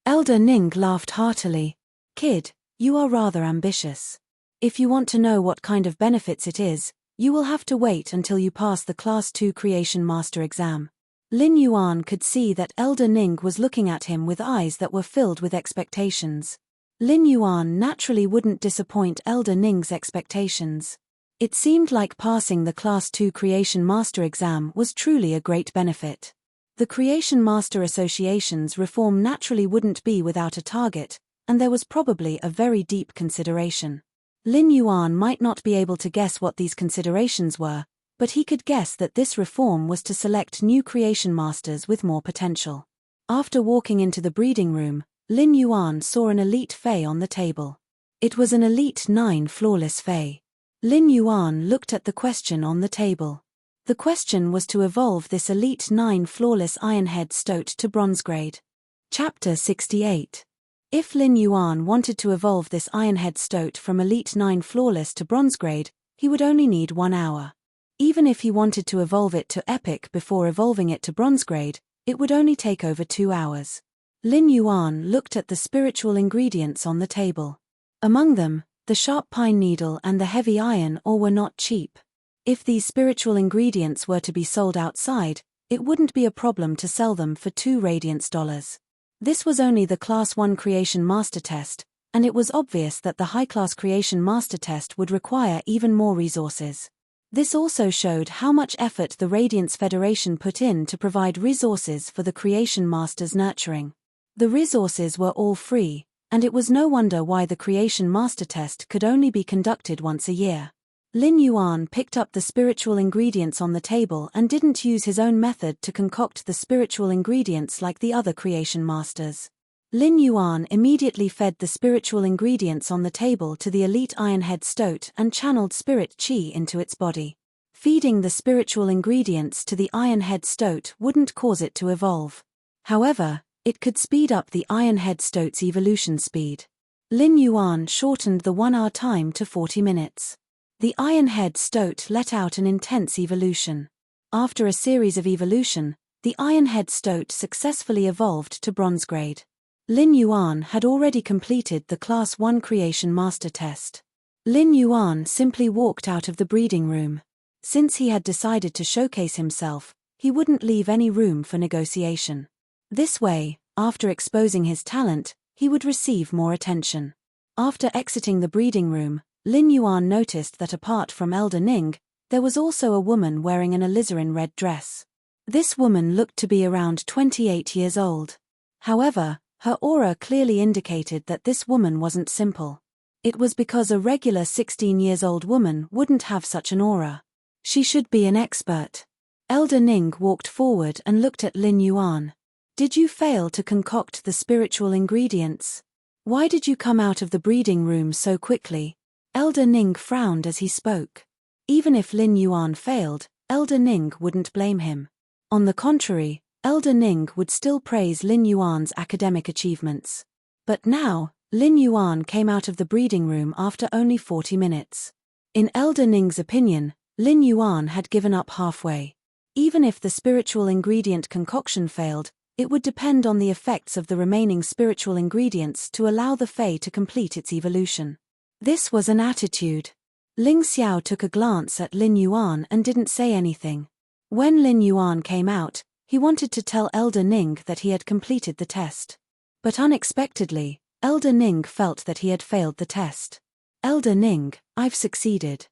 Elder Ning laughed heartily. Kid, you are rather ambitious. If you want to know what kind of benefits it is, you will have to wait until you pass the Class 2 Creation Master exam. Lin Yuan could see that Elder Ning was looking at him with eyes that were filled with expectations. Lin Yuan naturally wouldn't disappoint Elder Ning's expectations. It seemed like passing the Class 2 Creation Master exam was truly a great benefit. The Creation Master Association's reform naturally wouldn't be without a target, and there was probably a very deep consideration. Lin Yuan might not be able to guess what these considerations were, but he could guess that this reform was to select new Creation Masters with more potential. After walking into the breeding room, Lin Yuan saw an elite Fae on the table. It was an Elite 9 flawless Fae. Lin Yuan looked at the question on the table. The question was to evolve this Elite 9 flawless Ironhead Stoat to bronze grade. Chapter 68. If Lin Yuan wanted to evolve this Ironhead Stoat from Elite 9 flawless to bronze grade, he would only need 1 hour. Even if he wanted to evolve it to epic before evolving it to bronze grade, it would only take over 2 hours. Lin Yuan looked at the spiritual ingredients on the table. Among them, the sharp pine needle and the heavy iron ore were not cheap. If these spiritual ingredients were to be sold outside, it wouldn't be a problem to sell them for $2 radiance. This was only the Class 1 Creation Master test, and it was obvious that the high-class Creation Master test would require even more resources. This also showed how much effort the Radiance Federation put in to provide resources for the Creation Master's nurturing. The resources were all free, and it was no wonder why the Creation Master test could only be conducted once a year. Lin Yuan picked up the spiritual ingredients on the table and didn't use his own method to concoct the spiritual ingredients like the other Creation Masters. Lin Yuan immediately fed the spiritual ingredients on the table to the Elite Ironhead Stoat and channeled Spirit Chi into its body. Feeding the spiritual ingredients to the Ironhead Stoat wouldn't cause it to evolve. However, it could speed up the Ironhead Stoat's evolution speed. Lin Yuan shortened the 1 hour time to 40 minutes. The Ironhead Stoat let out an intense evolution. After a series of evolution, the Ironhead Stoat successfully evolved to bronze grade. Lin Yuan had already completed the Class 1 Creation Master test. Lin Yuan simply walked out of the breeding room. Since he had decided to showcase himself, he wouldn't leave any room for negotiation. This way, after exposing his talent, he would receive more attention. After exiting the breeding room, Lin Yuan noticed that apart from Elder Ning, there was also a woman wearing an alizarin red dress. This woman looked to be around 28 years old. However, her aura clearly indicated that this woman wasn't simple. It was because a regular 16-years-old woman wouldn't have such an aura. She should be an expert. Elder Ning walked forward and looked at Lin Yuan. Did you fail to concoct the spiritual ingredients? Why did you come out of the breeding room so quickly? Elder Ning frowned as he spoke. Even if Lin Yuan failed, Elder Ning wouldn't blame him. On the contrary, Elder Ning would still praise Lin Yuan's academic achievements. But now, Lin Yuan came out of the breeding room after only 40 minutes. In Elder Ning's opinion, Lin Yuan had given up halfway. Even if the spiritual ingredient concoction failed, it would depend on the effects of the remaining spiritual ingredients to allow the Fae to complete its evolution. This was an attitude. Ling Xiao took a glance at Lin Yuan and didn't say anything. When Lin Yuan came out, he wanted to tell Elder Ning that he had completed the test. But unexpectedly, Elder Ning felt that he had failed the test. Elder Ning, I've succeeded.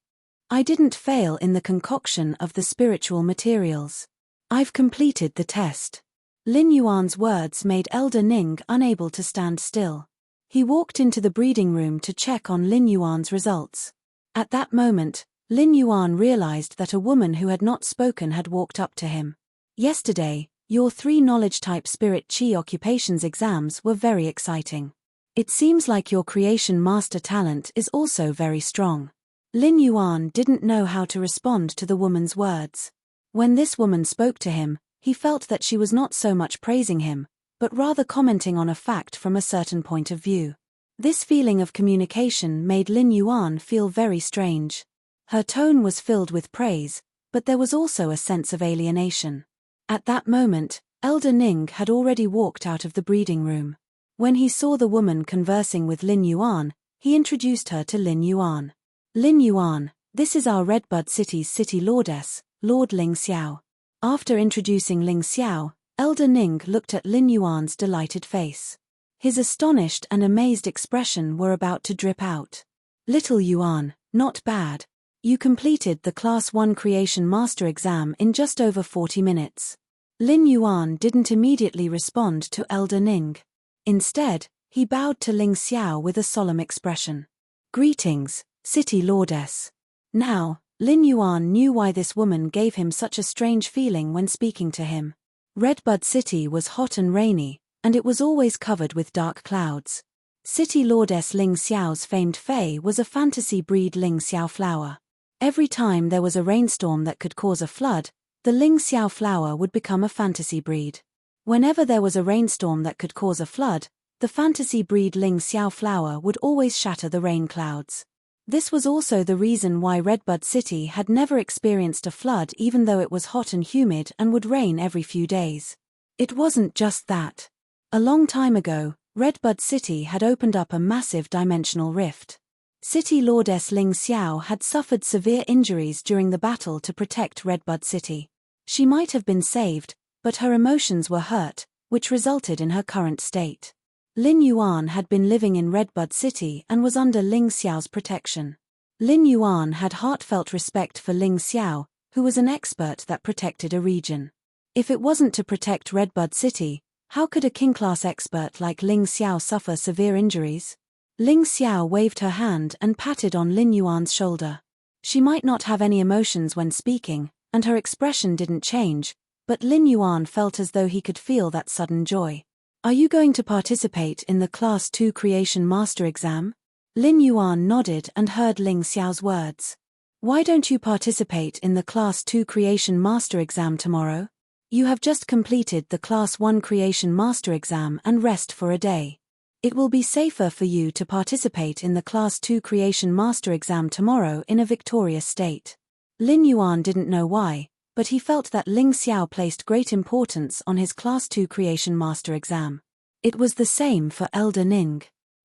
I didn't fail in the concoction of the spiritual materials. I've completed the test. Lin Yuan's words made Elder Ning unable to stand still. He walked into the breeding room to check on Lin Yuan's results. At that moment, Lin Yuan realized that a woman who had not spoken had walked up to him. Yesterday, your 3 knowledge-type spirit chi occupations exams were very exciting. It seems like your creation master talent is also very strong. Lin Yuan didn't know how to respond to the woman's words. When this woman spoke to him, he felt that she was not so much praising him, but rather commenting on a fact from a certain point of view. This feeling of communication made Lin Yuan feel very strange. Her tone was filled with praise, but there was also a sense of alienation. At that moment, Elder Ning had already walked out of the breeding room. When he saw the woman conversing with Lin Yuan, he introduced her to Lin Yuan. Lin Yuan, this is our Redbud City's city lordess, Lord Ling Xiao. After introducing Ling Xiao, Elder Ning looked at Lin Yuan's delighted face. His astonished and amazed expression were about to drip out. Little Yuan, not bad. You completed the Class 1 Creation Master exam in just over 40 minutes. Lin Yuan didn't immediately respond to Elder Ning. Instead, he bowed to Ling Xiao with a solemn expression. Greetings, City Lordess. Now, Lin Yuan knew why this woman gave him such a strange feeling when speaking to him. Redbud City was hot and rainy, and it was always covered with dark clouds. City Lordess Ling Xiao's famed Fae was a fantasy breed Ling Xiao flower. Every time there was a rainstorm that could cause a flood, the Ling Xiao flower would become a fantasy breed. Whenever there was a rainstorm that could cause a flood, the fantasy breed Ling Xiao flower would always shatter the rain clouds. This was also the reason why Redbud City had never experienced a flood even though it was hot and humid and would rain every few days. It wasn't just that. A long time ago, Redbud City had opened up a massive dimensional rift. City Lordess Ling Xiao had suffered severe injuries during the battle to protect Redbud City. She might have been saved, but her emotions were hurt, which resulted in her current state. Lin Yuan had been living in Redbud City and was under Ling Xiao's protection. Lin Yuan had heartfelt respect for Ling Xiao, who was an expert that protected a region. If it wasn't to protect Redbud City, how could a king-class expert like Ling Xiao suffer severe injuries? Ling Xiao waved her hand and patted on Lin Yuan's shoulder. She might not have any emotions when speaking, and her expression didn't change, but Lin Yuan felt as though he could feel that sudden joy. Are you going to participate in the Class 2 Creation Master exam? Lin Yuan nodded and heard Ling Xiao's words. Why don't you participate in the Class 2 Creation Master exam tomorrow? You have just completed the Class 1 Creation Master exam and rest for a day. It will be safer for you to participate in the Class 2 Creation Master exam tomorrow in a victorious state. Lin Yuan didn't know why, but he felt that Ling Xiao placed great importance on his Class 2 Creation Master exam. It was the same for Elder Ning.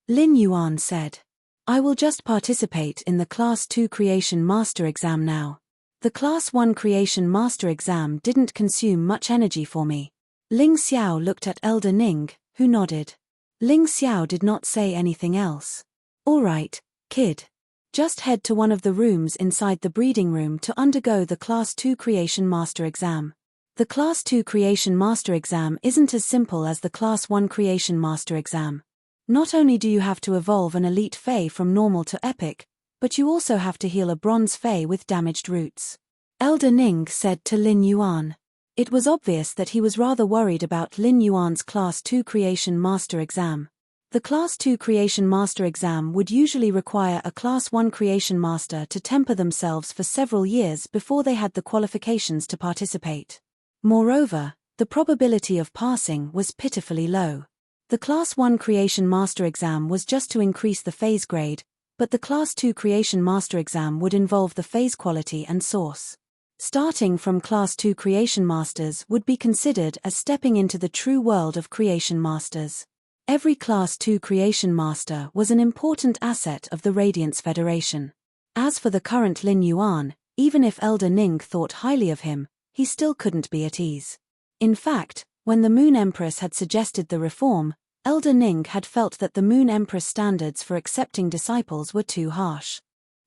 Lin Yuan said, I will just participate in the Class 2 Creation Master exam now. The Class 1 Creation Master exam didn't consume much energy for me. Ling Xiao looked at Elder Ning, who nodded. Ling Xiao did not say anything else. All right, kid. Just head to one of the rooms inside the breeding room to undergo the Class 2 Creation Master exam. The Class 2 Creation Master exam isn't as simple as the Class 1 Creation Master exam. Not only do you have to evolve an elite Fae from normal to epic, but you also have to heal a bronze Fae with damaged roots. Elder Ning said to Lin Yuan. It was obvious that he was rather worried about Lin Yuan's Class 2 Creation Master exam. The Class 2 Creation Master exam would usually require a Class 1 Creation Master to temper themselves for several years before they had the qualifications to participate. Moreover, the probability of passing was pitifully low. The Class 1 Creation Master exam was just to increase the phase grade, but the Class 2 Creation Master exam would involve the phase quality and source. Starting from Class 2 Creation Masters would be considered as stepping into the true world of Creation Masters. Every Class 2 Creation Master was an important asset of the Radiance Federation. As for the current Lin Yuan, even if Elder Ning thought highly of him, he still couldn't be at ease. In fact, when the Moon Empress had suggested the reform, Elder Ning had felt that the Moon Empress standards for accepting disciples were too harsh.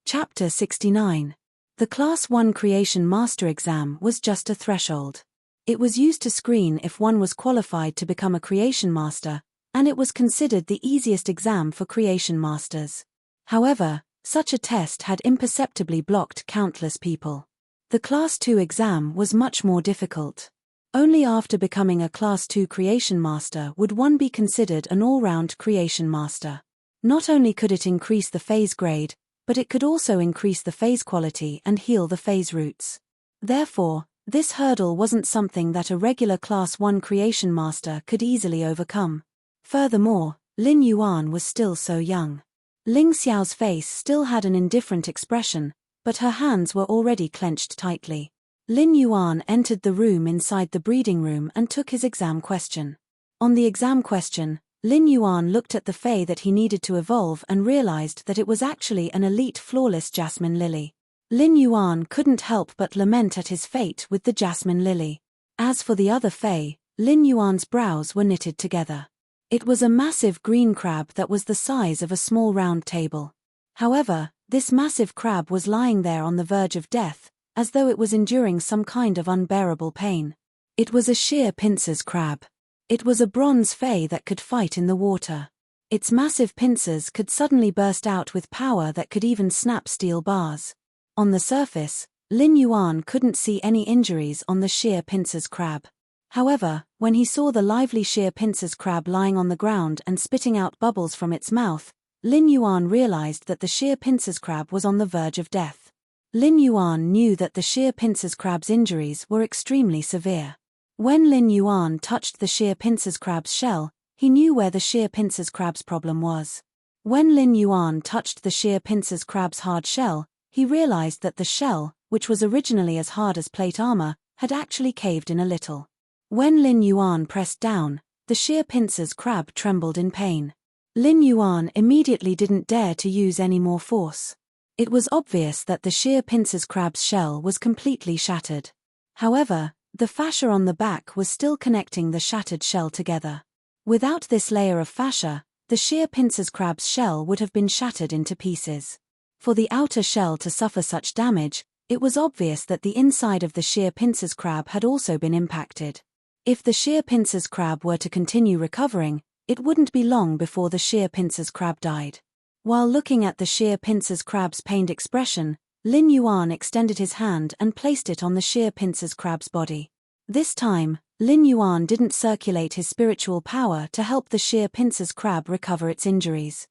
Chapter 69. The Class 1 Creation Master exam was just a threshold. It was used to screen if one was qualified to become a Creation Master, and it was considered the easiest exam for Creation Masters. However, such a test had imperceptibly blocked countless people. The Class 2 exam was much more difficult. Only after becoming a Class 2 Creation Master would one be considered an all-round Creation Master. Not only could it increase the phase grade, but it could also increase the phase quality and heal the phase roots. Therefore, this hurdle wasn't something that a regular Class 1 Creation Master could easily overcome. Furthermore, Lin Yuan was still so young. Ling Xiao's face still had an indifferent expression, but her hands were already clenched tightly. Lin Yuan entered the room inside the breeding room and took his exam question. On the exam question, Lin Yuan looked at the Fae that he needed to evolve and realized that it was actually an elite flawless jasmine lily. Lin Yuan couldn't help but lament at his fate with the jasmine lily. As for the other Fae, Lin Yuan's brows were knitted together. It was a massive green crab that was the size of a small round table. However, this massive crab was lying there on the verge of death, as though it was enduring some kind of unbearable pain. It was a sheer pincers crab. It was a bronze Fae that could fight in the water. Its massive pincers could suddenly burst out with power that could even snap steel bars. On the surface, Lin Yuan couldn't see any injuries on the sheer pincers crab. However, when he saw the lively sheer pincers crab lying on the ground and spitting out bubbles from its mouth, Lin Yuan realized that the sheer pincers crab was on the verge of death. Lin Yuan knew that the sheer pincers crab's injuries were extremely severe. When Lin Yuan touched the sheer pincers crab's shell, he knew where the sheer pincers crab's problem was. When Lin Yuan touched the sheer pincers crab's hard shell, he realized that the shell, which was originally as hard as plate armor, had actually caved in a little. When Lin Yuan pressed down, the sheer pincers crab trembled in pain. Lin Yuan immediately didn't dare to use any more force. It was obvious that the sheer pincers crab's shell was completely shattered. However, the fascia on the back was still connecting the shattered shell together. Without this layer of fascia, the sheer pincers crab's shell would have been shattered into pieces. For the outer shell to suffer such damage, it was obvious that the inside of the sheer pincers crab had also been impacted. If the sheer pincers crab were to continue recovering, it wouldn't be long before the sheer pincers crab died. While looking at the sheer pincers crab's pained expression, Lin Yuan extended his hand and placed it on the sheer pincers crab's body. This time, Lin Yuan didn't circulate his spiritual power to help the sheer pincers crab recover its injuries.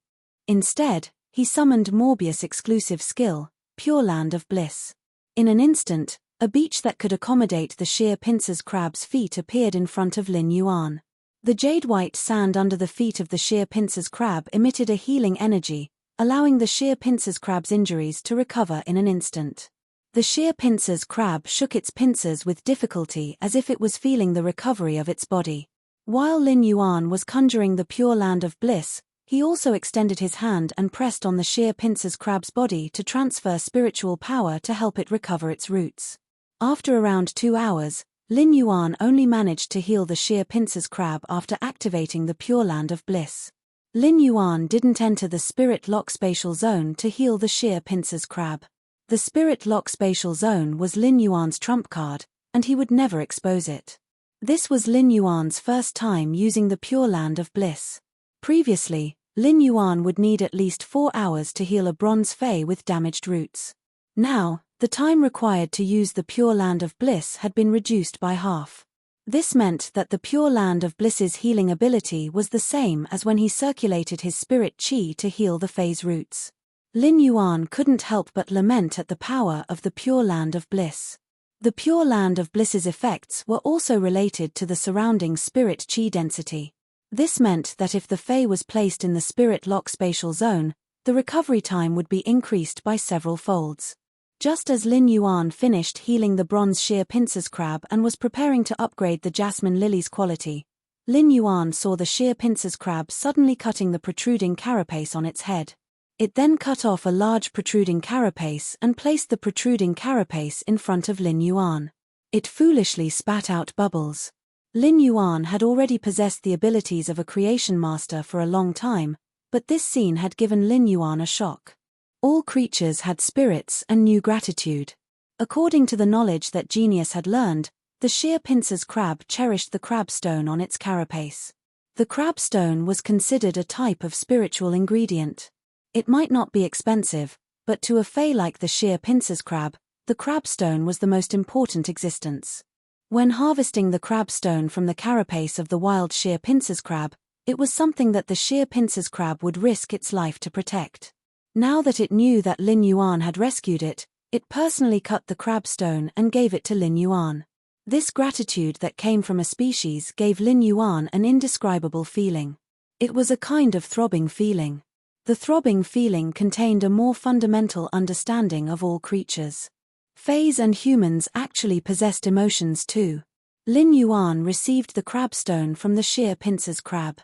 Instead, he summoned Morbius' exclusive skill, Pure Land of Bliss. In an instant, a beach that could accommodate the sheer pincers crab's feet appeared in front of Lin Yuan. The jade-white sand under the feet of the sheer pincers crab emitted a healing energy, allowing the sheer pincers crab's injuries to recover in an instant. The sheer pincers crab shook its pincers with difficulty as if it was feeling the recovery of its body. While Lin Yuan was conjuring the Pure Land of Bliss, he also extended his hand and pressed on the sheer pincers crab's body to transfer spiritual power to help it recover its roots. After around 2 hours, Lin Yuan only managed to heal the sheer pincers crab after activating the Pure Land of Bliss. Lin Yuan didn't enter the Spirit Lock Spatial Zone to heal the sheer pincers crab. The Spirit Lock Spatial Zone was Lin Yuan's trump card, and he would never expose it. This was Lin Yuan's first time using the Pure Land of Bliss. Previously, Lin Yuan would need at least 4 hours to heal a bronze Fae with damaged roots. Now, the time required to use the Pure Land of Bliss had been reduced by half. This meant that the Pure Land of Bliss's healing ability was the same as when he circulated his spirit chi to heal the Fae's roots. Lin Yuan couldn't help but lament at the power of the Pure Land of Bliss. The Pure Land of Bliss's effects were also related to the surrounding spirit chi density. This meant that if the Fae was placed in the spirit lock spatial zone, the recovery time would be increased by several folds. Just as Lin Yuan finished healing the bronze sheer pincers crab and was preparing to upgrade the jasmine lily's quality, Lin Yuan saw the sheer pincers crab suddenly cutting the protruding carapace on its head. It then cut off a large protruding carapace and placed the protruding carapace in front of Lin Yuan. It foolishly spat out bubbles. Lin Yuan had already possessed the abilities of a creation master for a long time, but this scene had given Lin Yuan a shock. All creatures had spirits and knew gratitude. According to the knowledge that Genius had learned, the sheer pincers crab cherished the crabstone on its carapace. The crabstone was considered a type of spiritual ingredient. It might not be expensive, but to a Fae like the sheer pincers crab, the crabstone was the most important existence. When harvesting the crabstone from the carapace of the wild sheer pincers crab, it was something that the sheer pincers crab would risk its life to protect. Now that it knew that Lin Yuan had rescued it, it personally cut the crabstone and gave it to Lin Yuan. This gratitude that came from a species gave Lin Yuan an indescribable feeling. It was a kind of throbbing feeling. The throbbing feeling contained a more fundamental understanding of all creatures. Faes and humans actually possessed emotions too. Lin Yuan received the crabstone from the sheer pincers crab.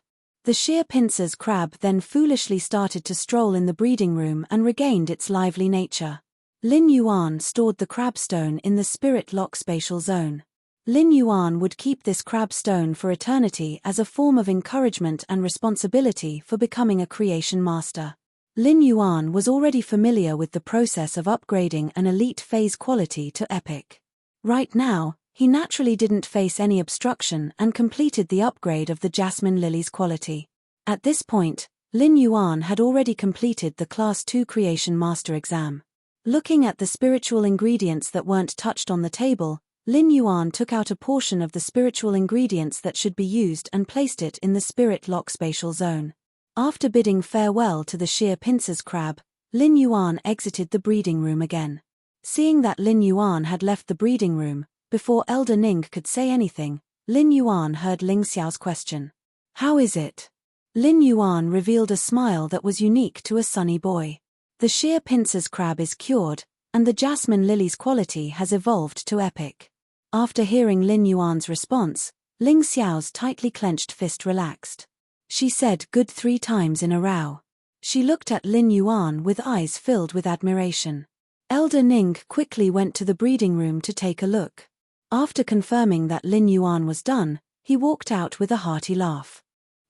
The sheer pincers crab then foolishly started to stroll in the breeding room and regained its lively nature. Lin Yuan stored the crabstone in the spirit lock spatial zone. Lin Yuan would keep this crabstone for eternity as a form of encouragement and responsibility for becoming a creation master. Lin Yuan was already familiar with the process of upgrading an elite phase quality to epic. Right now, he naturally didn't face any obstruction and completed the upgrade of the jasmine lily's quality. At this point, Lin Yuan had already completed the Class 2 Creation Master exam. Looking at the spiritual ingredients that weren't touched on the table, Lin Yuan took out a portion of the spiritual ingredients that should be used and placed it in the spirit lock spatial zone. After bidding farewell to the sheer pincers crab, Lin Yuan exited the breeding room again. Seeing that Lin Yuan had left the breeding room, before Elder Ning could say anything, Lin Yuan heard Ling Xiao's question. "How is it?" Lin Yuan revealed a smile that was unique to a sunny boy. The sheer pincers crab is cured, and the jasmine lily's quality has evolved to epic. After hearing Lin Yuan's response, Ling Xiao's tightly clenched fist relaxed. She said good 3 times in a row. She looked at Lin Yuan with eyes filled with admiration. Elder Ning quickly went to the breeding room to take a look. After confirming that Lin Yuan was done, he walked out with a hearty laugh.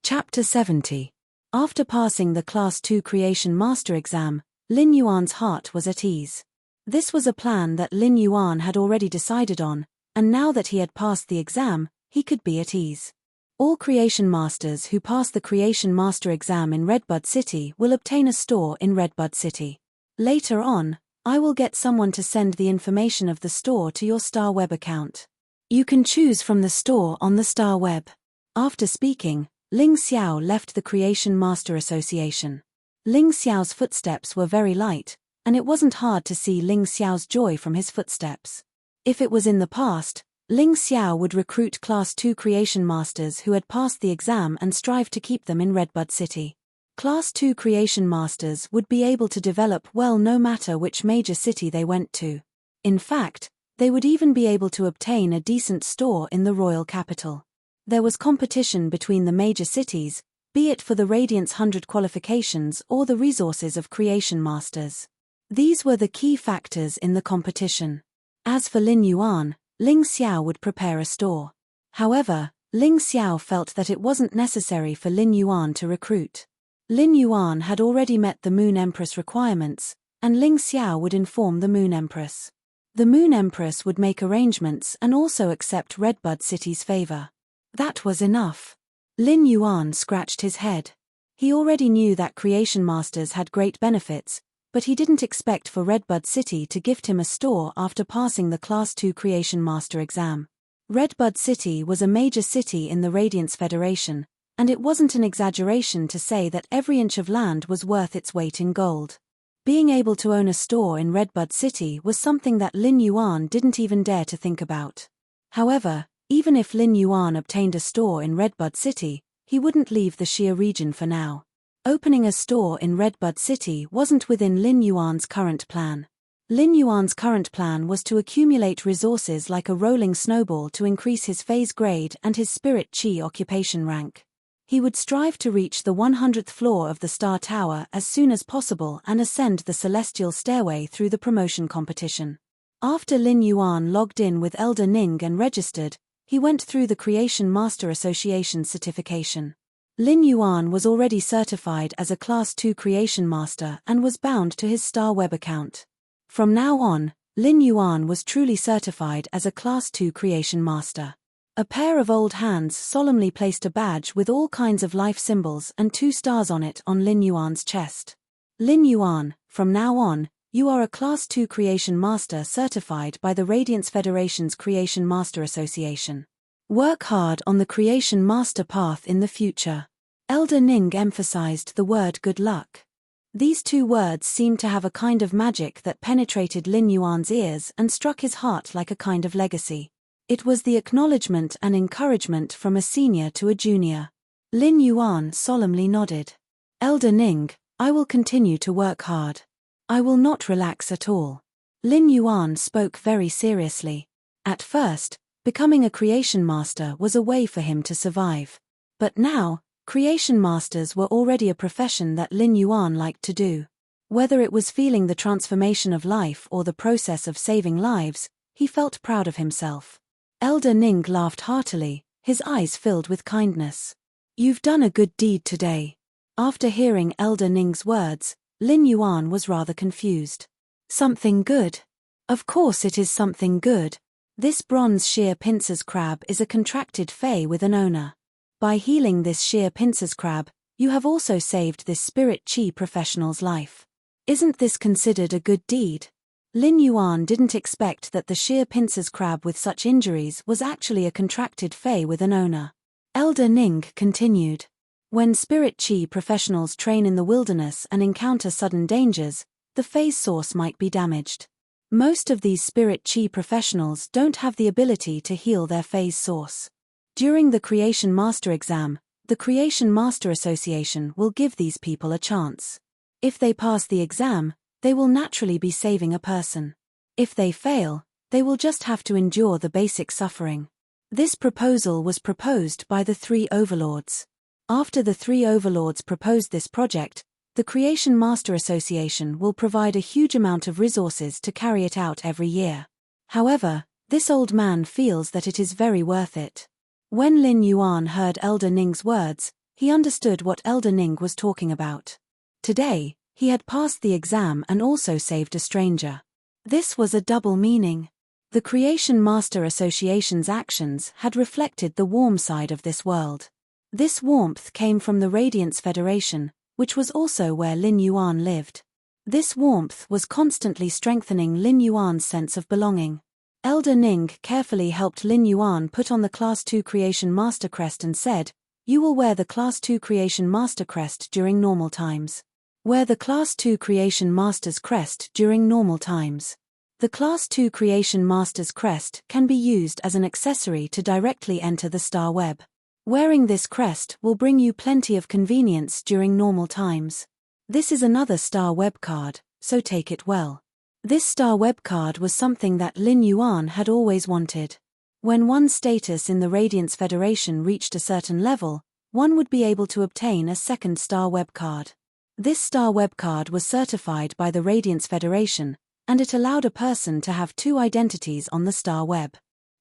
Chapter 70. After passing the Class 2 Creation Master exam, Lin Yuan's heart was at ease. This was a plan that Lin Yuan had already decided on, and now that he had passed the exam, he could be at ease. All Creation Masters who pass the Creation Master exam in Redbud City will obtain a store in Redbud City. Later on, I will get someone to send the information of the store to your Star Web account. You can choose from the store on the Star Web. After speaking, Ling Xiao left the Creation Master Association. Ling Xiao's footsteps were very light, and it wasn't hard to see Ling Xiao's joy from his footsteps. If it was in the past, Ling Xiao would recruit Class 2 Creation Masters who had passed the exam and strive to keep them in Redbud City. Class 2 Creation Masters would be able to develop well no matter which major city they went to. In fact, they would even be able to obtain a decent store in the royal capital. There was competition between the major cities, be it for the Radiance 100 qualifications or the resources of Creation Masters. These were the key factors in the competition. As for Lin Yuan, Ling Xiao would prepare a store. However, Ling Xiao felt that it wasn't necessary for Lin Yuan to recruit. Lin Yuan had already met the Moon Empress requirements, and Ling Xiao would inform the Moon Empress. The Moon Empress would make arrangements and also accept Redbud City's favor. That was enough. Lin Yuan scratched his head. He already knew that Creation Masters had great benefits, but he didn't expect for Redbud City to gift him a store after passing the Class 2 Creation Master exam. Redbud City was a major city in the Radiance Federation, and it wasn't an exaggeration to say that every inch of land was worth its weight in gold. Being able to own a store in Redbud City was something that Lin Yuan didn't even dare to think about. However, even if Lin Yuan obtained a store in Redbud City, he wouldn't leave the Xia region for now. Opening a store in Redbud City wasn't within Lin Yuan's current plan. Lin Yuan's current plan was to accumulate resources like a rolling snowball to increase his phase grade and his spirit chi occupation rank. He would strive to reach the 100th floor of the Star Tower as soon as possible and ascend the celestial stairway through the promotion competition. After Lin Yuan logged in with Elder Ning and registered, he went through the Creation Master Association certification. Lin Yuan was already certified as a Class 2 Creation Master and was bound to his Star Web account. From now on, Lin Yuan was truly certified as a Class 2 Creation Master. A pair of old hands solemnly placed a badge with all kinds of life symbols and 2 stars on it on Lin Yuan's chest. Lin Yuan, from now on, you are a Class 2 Creation Master certified by the Radiance Federation's Creation Master Association. Work hard on the Creation Master path in the future. Elder Ning emphasized the word good luck. These 2 words seemed to have a kind of magic that penetrated Lin Yuan's ears and struck his heart like a kind of legacy. It was the acknowledgement and encouragement from a senior to a junior. Lin Yuan solemnly nodded. Elder Ning, I will continue to work hard. I will not relax at all. Lin Yuan spoke very seriously. At first, becoming a Creation Master was a way for him to survive. But now, Creation Masters were already a profession that Lin Yuan liked to do. Whether it was feeling the transformation of life or the process of saving lives, he felt proud of himself. Elder Ning laughed heartily, his eyes filled with kindness. You've done a good deed today. After hearing Elder Ning's words, Lin Yuan was rather confused. Something good? Of course it is something good. This bronze sheer pincers crab is a contracted fey with an owner. By healing this sheer pincers crab, you have also saved this spirit chi professional's life. Isn't this considered a good deed? Lin Yuan didn't expect that the sheer pincers crab with such injuries was actually a contracted fey with an owner. Elder Ning continued. When spirit chi professionals train in the wilderness and encounter sudden dangers, the phase source might be damaged. Most of these spirit chi professionals don't have the ability to heal their phase source. During the Creation Master exam, the Creation Master Association will give these people a chance. If they pass the exam, they will naturally be saving a person. If they fail, they will just have to endure the basic suffering. This proposal was proposed by the 3 overlords. After the 3 overlords proposed this project, the Creation Master Association will provide a huge amount of resources to carry it out every year. However, this old man feels that it is very worth it. When Lin Yuan heard Elder Ning's words, he understood what Elder Ning was talking about. Today, he had passed the exam and also saved a stranger. This was a double meaning. The Creation Master Association's actions had reflected the warm side of this world. This warmth came from the Radiance Federation, which was also where Lin Yuan lived. This warmth was constantly strengthening Lin Yuan's sense of belonging. Elder Ning carefully helped Lin Yuan put on the Class 2 Creation Master crest and said, "You will wear the Class 2 Creation Master crest during normal times. Wear the Class 2 Creation Master's crest during normal times." The Class 2 Creation Master's crest can be used as an accessory to directly enter the Star Web. Wearing this crest will bring you plenty of convenience during normal times. This is another Star Web card, so take it well. This Star Web card was something that Lin Yuan had always wanted. When one's status in the Radiance Federation reached a certain level, one would be able to obtain a second Star Web card. This Star Web card was certified by the Radiance Federation, and it allowed a person to have 2 identities on the Star Web.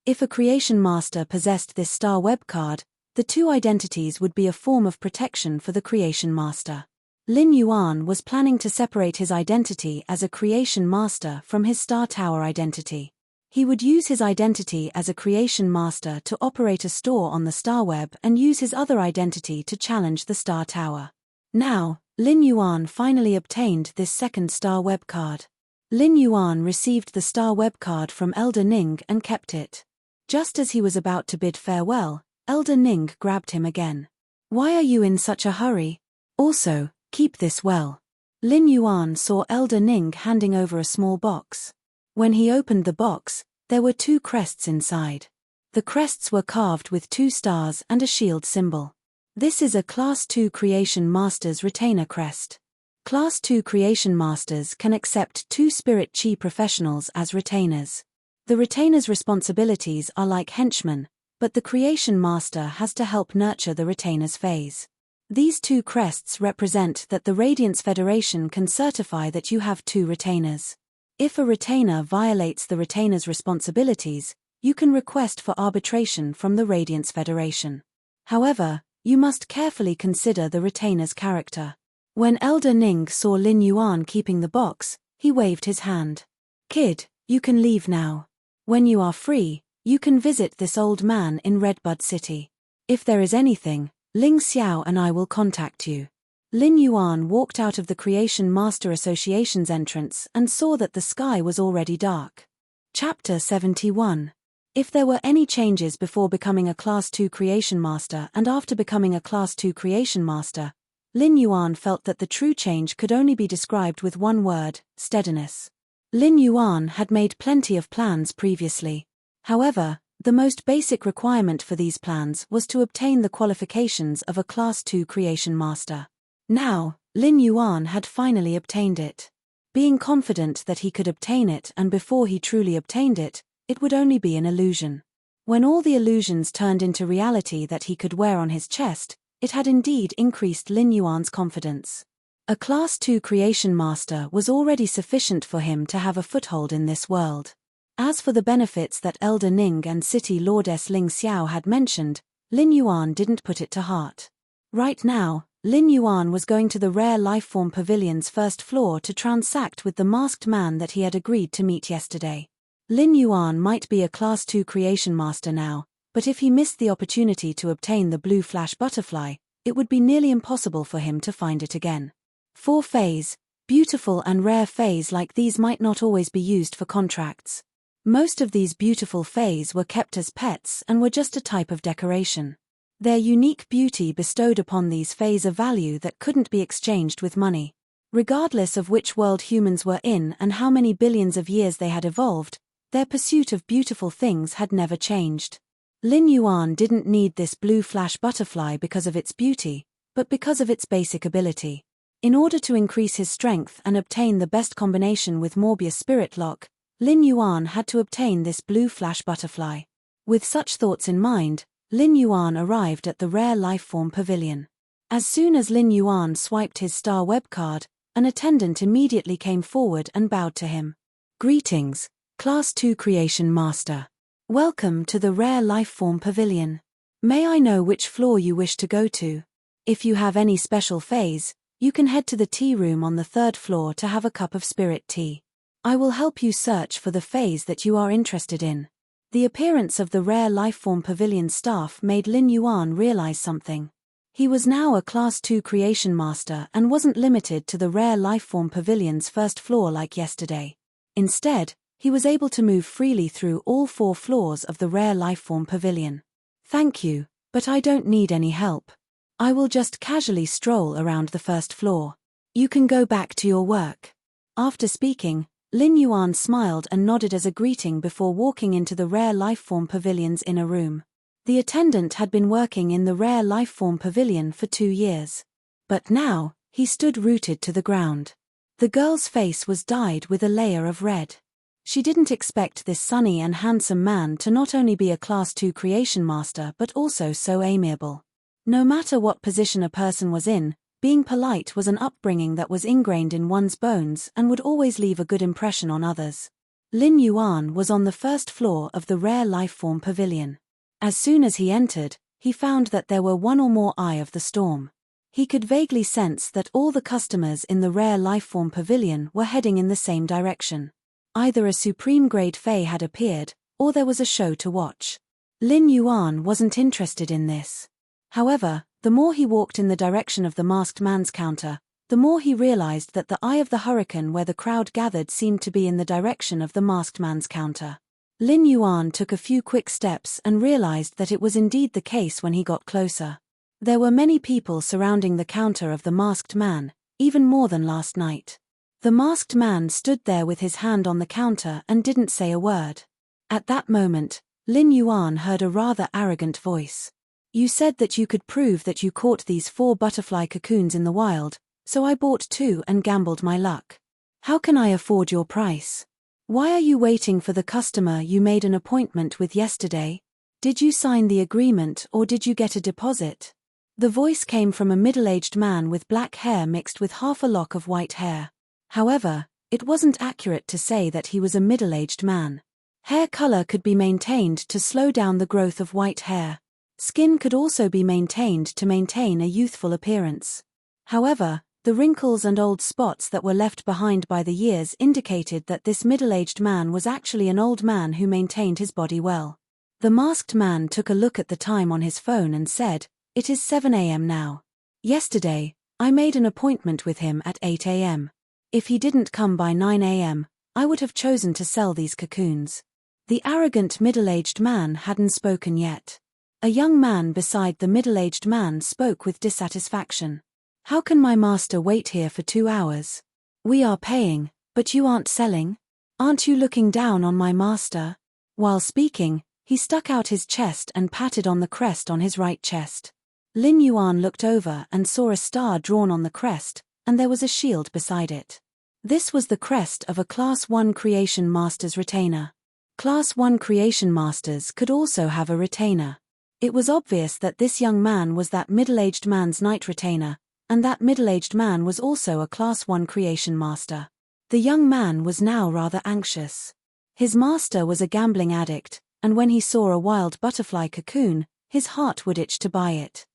If a Creation Master possessed this Star Web card, the 2 identities would be a form of protection for the Creation Master. Lin Yuan was planning to separate his identity as a Creation Master from his Star Tower identity. He would use his identity as a Creation Master to operate a store on the Star Web and use his other identity to challenge the Star Tower. Now, Lin Yuan finally obtained this second Star Web card. Lin Yuan received the Star Web card from Elder Ning and kept it. Just as he was about to bid farewell, Elder Ning grabbed him again. "Why are you in such a hurry? Also, keep this well." Lin Yuan saw Elder Ning handing over a small box. When he opened the box, there were 2 crests inside. The crests were carved with 2 stars and a shield symbol. This is a Class 2 Creation Master's retainer crest. Class 2 Creation Masters can accept 2 Spirit Chi professionals as retainers. The retainer's responsibilities are like henchmen, but the Creation Master has to help nurture the retainer's phase. These 2 crests represent that the Radiance Federation can certify that you have 2 retainers. If a retainer violates the retainer's responsibilities, you can request for arbitration from the Radiance Federation. However, you must carefully consider the retainer's character. When Elder Ning saw Lin Yuan keeping the box, he waved his hand. "Kid, you can leave now. When you are free, you can visit this old man in Redbud City. If there is anything, Ling Xiao and I will contact you." Lin Yuan walked out of the Creation Master Association's entrance and saw that the sky was already dark. Chapter 71. If there were any changes before becoming a Class 2 Creation Master and after becoming a Class 2 Creation Master, Lin Yuan felt that the true change could only be described with one word: steadiness. Lin Yuan had made plenty of plans previously. However, the most basic requirement for these plans was to obtain the qualifications of a Class 2 Creation Master. Now, Lin Yuan had finally obtained it. Being confident that he could obtain it, and before he truly obtained it, it would only be an illusion. When all the illusions turned into reality that he could wear on his chest, it had indeed increased Lin Yuan's confidence. A Class 2 Creation Master was already sufficient for him to have a foothold in this world. As for the benefits that Elder Ning and City Lordess Ling Xiao had mentioned, Lin Yuan didn't put it to heart. Right now, Lin Yuan was going to the Rare Lifeform Pavilion's first floor to transact with the masked man that he had agreed to meet yesterday. Lin Yuan might be a Class 2 Creation Master now, but if he missed the opportunity to obtain the blue flash butterfly, it would be nearly impossible for him to find it again. 4 phase, beautiful and rare phase like these might not always be used for contracts. Most of these beautiful phase were kept as pets and were just a type of decoration. Their unique beauty bestowed upon these phase a value that couldn't be exchanged with money. Regardless of which world humans were in and how many billions of years they had evolved, their pursuit of beautiful things had never changed. Lin Yuan didn't need this blue flash butterfly because of its beauty, but because of its basic ability. In order to increase his strength and obtain the best combination with Morbius Spirit Lock, Lin Yuan had to obtain this blue flash butterfly. With such thoughts in mind, Lin Yuan arrived at the Rare Lifeform Pavilion. As soon as Lin Yuan swiped his star web card, an attendant immediately came forward and bowed to him. "Greetings, Class 2 Creation Master. Welcome to the Rare Lifeform Pavilion. May I know which floor you wish to go to? If you have any special phase, you can head to the tea room on the 3rd floor to have a cup of spirit tea. I will help you search for the phase that you are interested in." The appearance of the Rare Lifeform Pavilion staff made Lin Yuan realize something. He was now a Class 2 Creation Master and wasn't limited to the Rare Lifeform Pavilion's 1st floor like yesterday. Instead, he was able to move freely through all 4 floors of the Rare Lifeform Pavilion. "Thank you, but I don't need any help. I will just casually stroll around the 1st floor. You can go back to your work." After speaking, Lin Yuan smiled and nodded as a greeting before walking into the Rare Lifeform Pavilion's inner room. The attendant had been working in the Rare Lifeform Pavilion for 2 years. But now, he stood rooted to the ground. The girl's face was dyed with a layer of red. She didn't expect this sunny and handsome man to not only be a Class 2 Creation Master but also so amiable. No matter what position a person was in, being polite was an upbringing that was ingrained in one's bones and would always leave a good impression on others. Lin Yuan was on the 1st floor of the Rare Lifeform Pavilion. As soon as he entered, he found that there were one or more Eye of the Storm. He could vaguely sense that all the customers in the Rare Lifeform Pavilion were heading in the same direction. Either a supreme grade Fae had appeared, or there was a show to watch. Lin Yuan wasn't interested in this. However, the more he walked in the direction of the masked man's counter, the more he realized that the eye of the hurricane where the crowd gathered seemed to be in the direction of the masked man's counter. Lin Yuan took a few quick steps and realized that it was indeed the case when he got closer. There were many people surrounding the counter of the masked man, even more than last night. The masked man stood there with his hand on the counter and didn't say a word. At that moment, Lin Yuan heard a rather arrogant voice. You said that you could prove that you caught these 4 butterfly cocoons in the wild, so I bought 2 and gambled my luck. How can I afford your price? Why are you waiting for the customer you made an appointment with yesterday? Did you sign the agreement or did you get a deposit? The voice came from a middle-aged man with black hair mixed with half a lock of white hair. However, it wasn't accurate to say that he was a middle-aged man. Hair color could be maintained to slow down the growth of white hair. Skin could also be maintained to maintain a youthful appearance. However, the wrinkles and old spots that were left behind by the years indicated that this middle-aged man was actually an old man who maintained his body well. The masked man took a look at the time on his phone and said, "It is 7 a.m. now. Yesterday, I made an appointment with him at 8 a.m. If he didn't come by 9 a.m., I would have chosen to sell these cocoons." The arrogant middle-aged man hadn't spoken yet. A young man beside the middle-aged man spoke with dissatisfaction. "How can my master wait here for 2 hours? We are paying, but you aren't selling? Aren't you looking down on my master?" While speaking, he stuck out his chest and patted on the crest on his right chest. Lin Yuan looked over and saw a star drawn on the crest, and there was a shield beside it. This was the crest of a Class 1 Creation Master's retainer. Class 1 Creation Masters could also have a retainer. It was obvious that this young man was that middle-aged man's knight retainer, and that middle-aged man was also a Class 1 Creation Master. The young man was now rather anxious. His master was a gambling addict, and when he saw a wild butterfly cocoon, his heart would itch to buy it.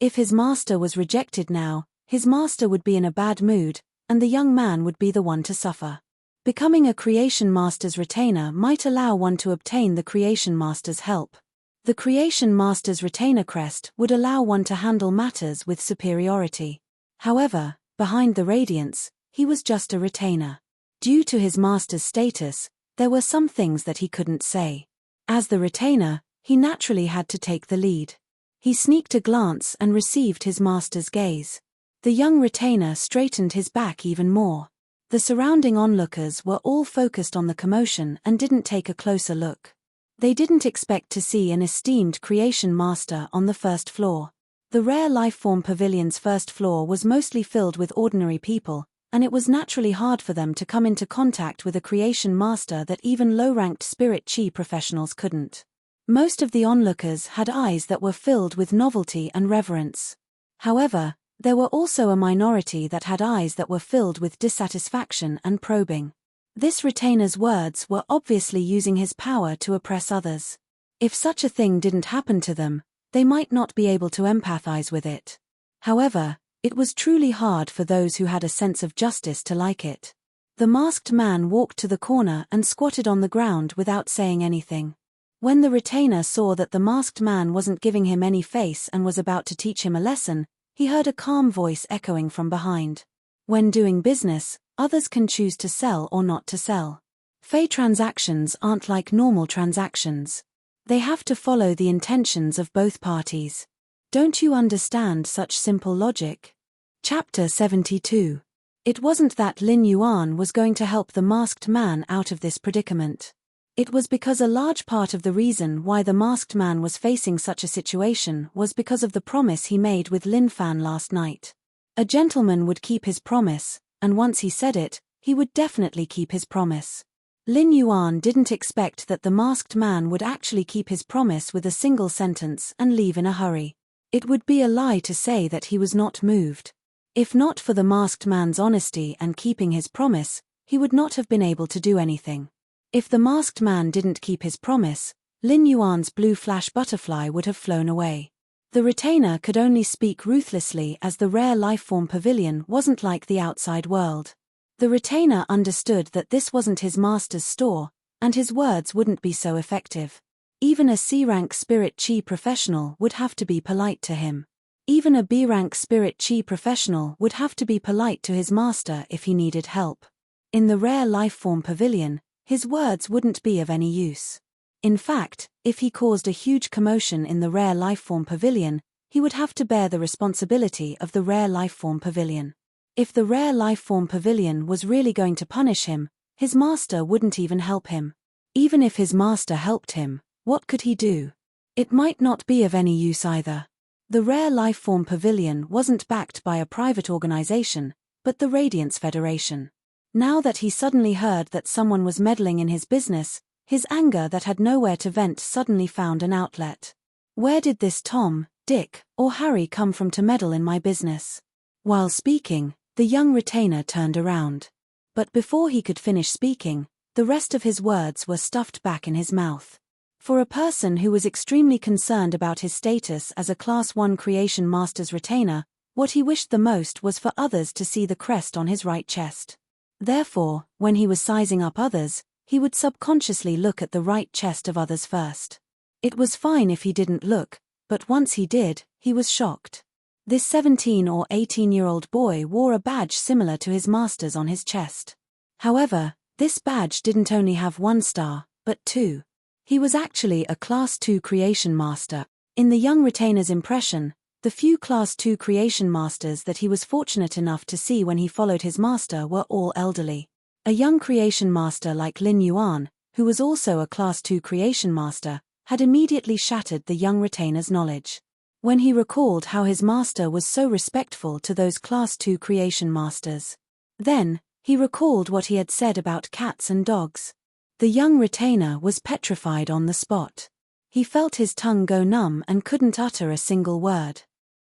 If his master was rejected now, his master would be in a bad mood, and the young man would be the one to suffer. Becoming a Creation Master's retainer might allow one to obtain the Creation Master's help. The Creation Master's retainer crest would allow one to handle matters with superiority. However, behind the radiance, he was just a retainer. Due to his master's status, there were some things that he couldn't say. As the retainer, he naturally had to take the lead. He sneaked a glance and received his master's gaze. The young retainer straightened his back even more. The surrounding onlookers were all focused on the commotion and didn't take a closer look. They didn't expect to see an esteemed Creation Master on the first floor. The Rare Lifeform Pavilion's first floor was mostly filled with ordinary people, and it was naturally hard for them to come into contact with a Creation Master that even low-ranked spirit chi professionals couldn't. Most of the onlookers had eyes that were filled with novelty and reverence. However, there were also a minority that had eyes that were filled with dissatisfaction and probing. This retainer's words were obviously using his power to oppress others. If such a thing didn't happen to them, they might not be able to empathize with it. However, it was truly hard for those who had a sense of justice to like it. The masked man walked to the corner and squatted on the ground without saying anything. When the retainer saw that the masked man wasn't giving him any face and was about to teach him a lesson, he heard a calm voice echoing from behind. When doing business, others can choose to sell or not to sell. Fey transactions aren't like normal transactions. They have to follow the intentions of both parties. Don't you understand such simple logic? Chapter 72. It wasn't that Lin Yuan was going to help the masked man out of this predicament. It was because a large part of the reason why the masked man was facing such a situation was because of the promise he made with Lin Fan last night. A gentleman would keep his promise, and once he said it, he would definitely keep his promise. Lin Yuan didn't expect that the masked man would actually keep his promise with a single sentence and leave in a hurry. It would be a lie to say that he was not moved. If not for the masked man's honesty and keeping his promise, he would not have been able to do anything. If the masked man didn't keep his promise, Lin Yuan's blue flash butterfly would have flown away. The retainer could only speak ruthlessly as the Rare Lifeform Pavilion wasn't like the outside world. The retainer understood that this wasn't his master's store, and his words wouldn't be so effective. Even a C-rank spirit chi professional would have to be polite to him. Even a B-rank spirit chi professional would have to be polite to his master if he needed help. In the Rare Lifeform Pavilion, his words wouldn't be of any use. In fact, if he caused a huge commotion in the Rare Lifeform Pavilion, he would have to bear the responsibility of the Rare Lifeform Pavilion. If the Rare Lifeform Pavilion was really going to punish him, his master wouldn't even help him. Even if his master helped him, what could he do? It might not be of any use either. The Rare Lifeform Pavilion wasn't backed by a private organization, but the Radiance Federation. Now that he suddenly heard that someone was meddling in his business, his anger that had nowhere to vent suddenly found an outlet. Where did this Tom, Dick, or Harry come from to meddle in my business? While speaking, the young retainer turned around. But before he could finish speaking, the rest of his words were stuffed back in his mouth. For a person who was extremely concerned about his status as a Class 1 Creation Master's retainer, what he wished the most was for others to see the crest on his right chest. Therefore, when he was sizing up others, he would subconsciously look at the right chest of others first. It was fine if he didn't look, but once he did, he was shocked. This 17 or 18-year-old boy wore a badge similar to his master's on his chest. However, this badge didn't only have 1 star, but 2. He was actually a Class 2 Creation Master. In the young retainer's impression, the few Class 2 Creation Masters that he was fortunate enough to see when he followed his master were all elderly. A young Creation Master like Lin Yuan, who was also a Class 2 Creation Master, had immediately shattered the young retainer's knowledge. When he recalled how his master was so respectful to those Class 2 Creation Masters. Then, he recalled what he had said about cats and dogs. The young retainer was petrified on the spot. He felt his tongue go numb and couldn't utter a single word.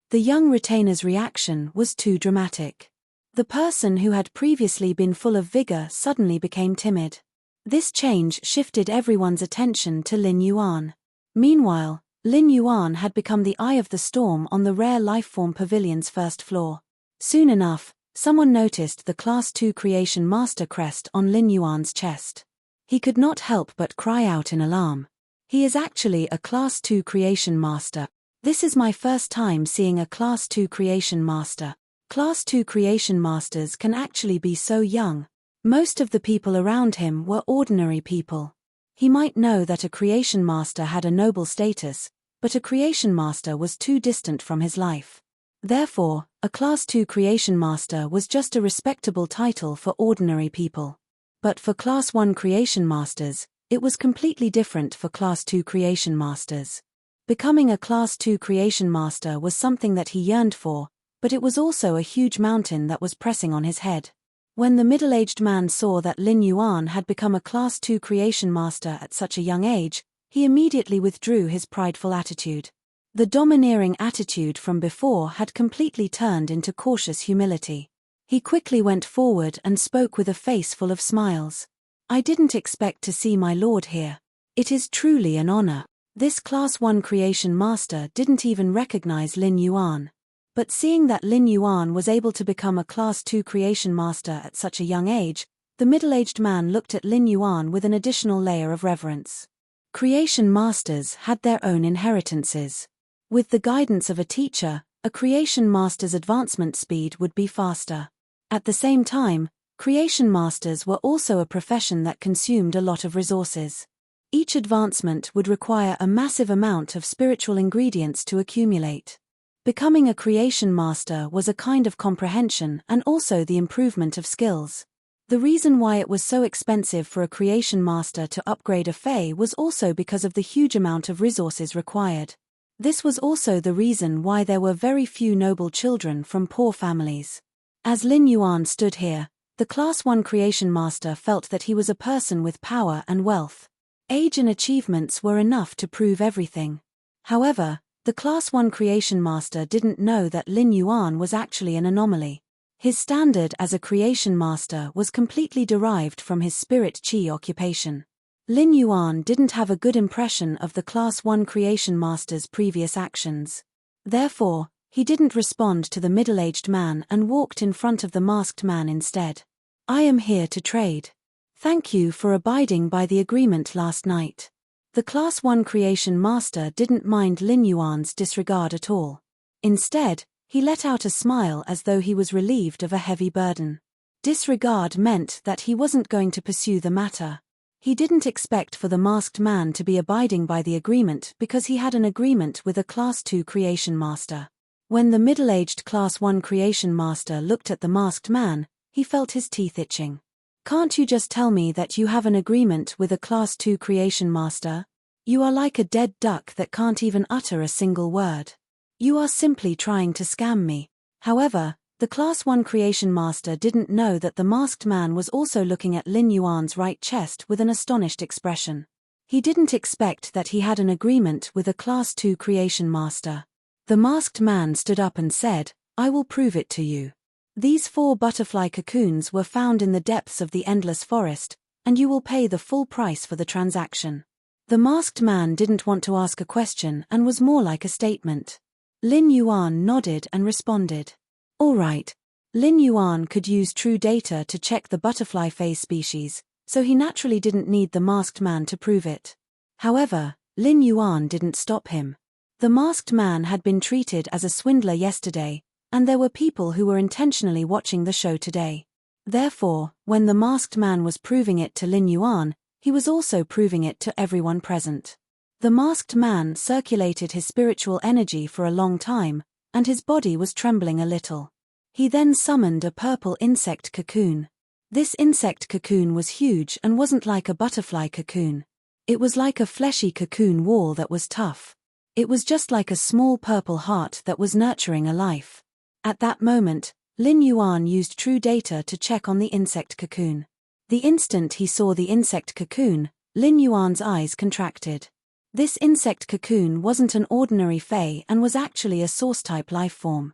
The young retainer's reaction was too dramatic. The person who had previously been full of vigor suddenly became timid. This change shifted everyone's attention to Lin Yuan. Meanwhile, Lin Yuan had become the eye of the storm on the Rare Lifeform Pavilion's first floor. Soon enough, someone noticed the Class 2 Creation Master crest on Lin Yuan's chest. He could not help but cry out in alarm. He is actually a Class 2 Creation Master. This is my first time seeing a Class 2 Creation Master. Class 2 Creation Masters can actually be so young. Most of the people around him were ordinary people. He might know that a Creation Master had a noble status, but a Creation Master was too distant from his life. Therefore, a Class 2 Creation Master was just a respectable title for ordinary people. But for Class 1 Creation Masters, it was completely different for Class 2 Creation Masters. Becoming a Class 2 Creation Master was something that he yearned for, but it was also a huge mountain that was pressing on his head. When the middle-aged man saw that Lin Yuan had become a Class 2 Creation Master at such a young age, he immediately withdrew his prideful attitude. The domineering attitude from before had completely turned into cautious humility. He quickly went forward and spoke with a face full of smiles. "I didn't expect to see my lord here. It is truly an honor." This Class 1 Creation Master didn't even recognize Lin Yuan. But seeing that Lin Yuan was able to become a Class 2 Creation Master at such a young age, the middle-aged man looked at Lin Yuan with an additional layer of reverence. Creation Masters had their own inheritances. With the guidance of a teacher, a Creation Master's advancement speed would be faster. At the same time, Creation Masters were also a profession that consumed a lot of resources. Each advancement would require a massive amount of spiritual ingredients to accumulate. Becoming a Creation Master was a kind of comprehension and also the improvement of skills. The reason why it was so expensive for a Creation Master to upgrade a Fae was also because of the huge amount of resources required. This was also the reason why there were very few noble children from poor families. As Lin Yuan stood here, the Class 1 Creation Master felt that he was a person with power and wealth. Age and achievements were enough to prove everything. However, the Class 1 Creation Master didn't know that Lin Yuan was actually an anomaly. His standard as a Creation Master was completely derived from his Spirit Chi occupation. Lin Yuan didn't have a good impression of the Class 1 Creation Master's previous actions. Therefore, he didn't respond to the middle-aged man and walked in front of the masked man instead. "I am here to trade. Thank you for abiding by the agreement last night." The Class 1 Creation Master didn't mind Lin Yuan's disregard at all. Instead, he let out a smile as though he was relieved of a heavy burden. Disregard meant that he wasn't going to pursue the matter. He didn't expect for the masked man to be abiding by the agreement because he had an agreement with a Class 2 Creation Master. When the middle-aged Class 1 Creation Master looked at the masked man, he felt his teeth itching. "Can't you just tell me that you have an agreement with a Class 2 Creation Master?" You are like a dead duck that can't even utter a single word. You are simply trying to scam me. However, the Class 1 Creation Master didn't know that the masked man was also looking at Lin Yuan's right chest with an astonished expression. He didn't expect that he had an agreement with a Class 2 Creation Master. The masked man stood up and said, "I will prove it to you. These 4 butterfly cocoons were found in the depths of the endless forest, and you will pay the full price for the transaction." The masked man didn't want to ask a question and was more like a statement. Lin Yuan nodded and responded. All right. Lin Yuan could use true data to check the butterfly phase species, so he naturally didn't need the masked man to prove it. However, Lin Yuan didn't stop him. The masked man had been treated as a swindler yesterday, and there were people who were intentionally watching the show today. Therefore, when the masked man was proving it to Lin Yuan, he was also proving it to everyone present. The masked man circulated his spiritual energy for a long time, and his body was trembling a little. He then summoned a purple insect cocoon. This insect cocoon was huge and wasn't like a butterfly cocoon. It was like a fleshy cocoon wall that was tough. It was just like a small purple heart that was nurturing a life. At that moment, Lin Yuan used true data to check on the insect cocoon. The instant he saw the insect cocoon, Lin Yuan's eyes contracted. This insect cocoon wasn't an ordinary Fae and was actually a source-type lifeform.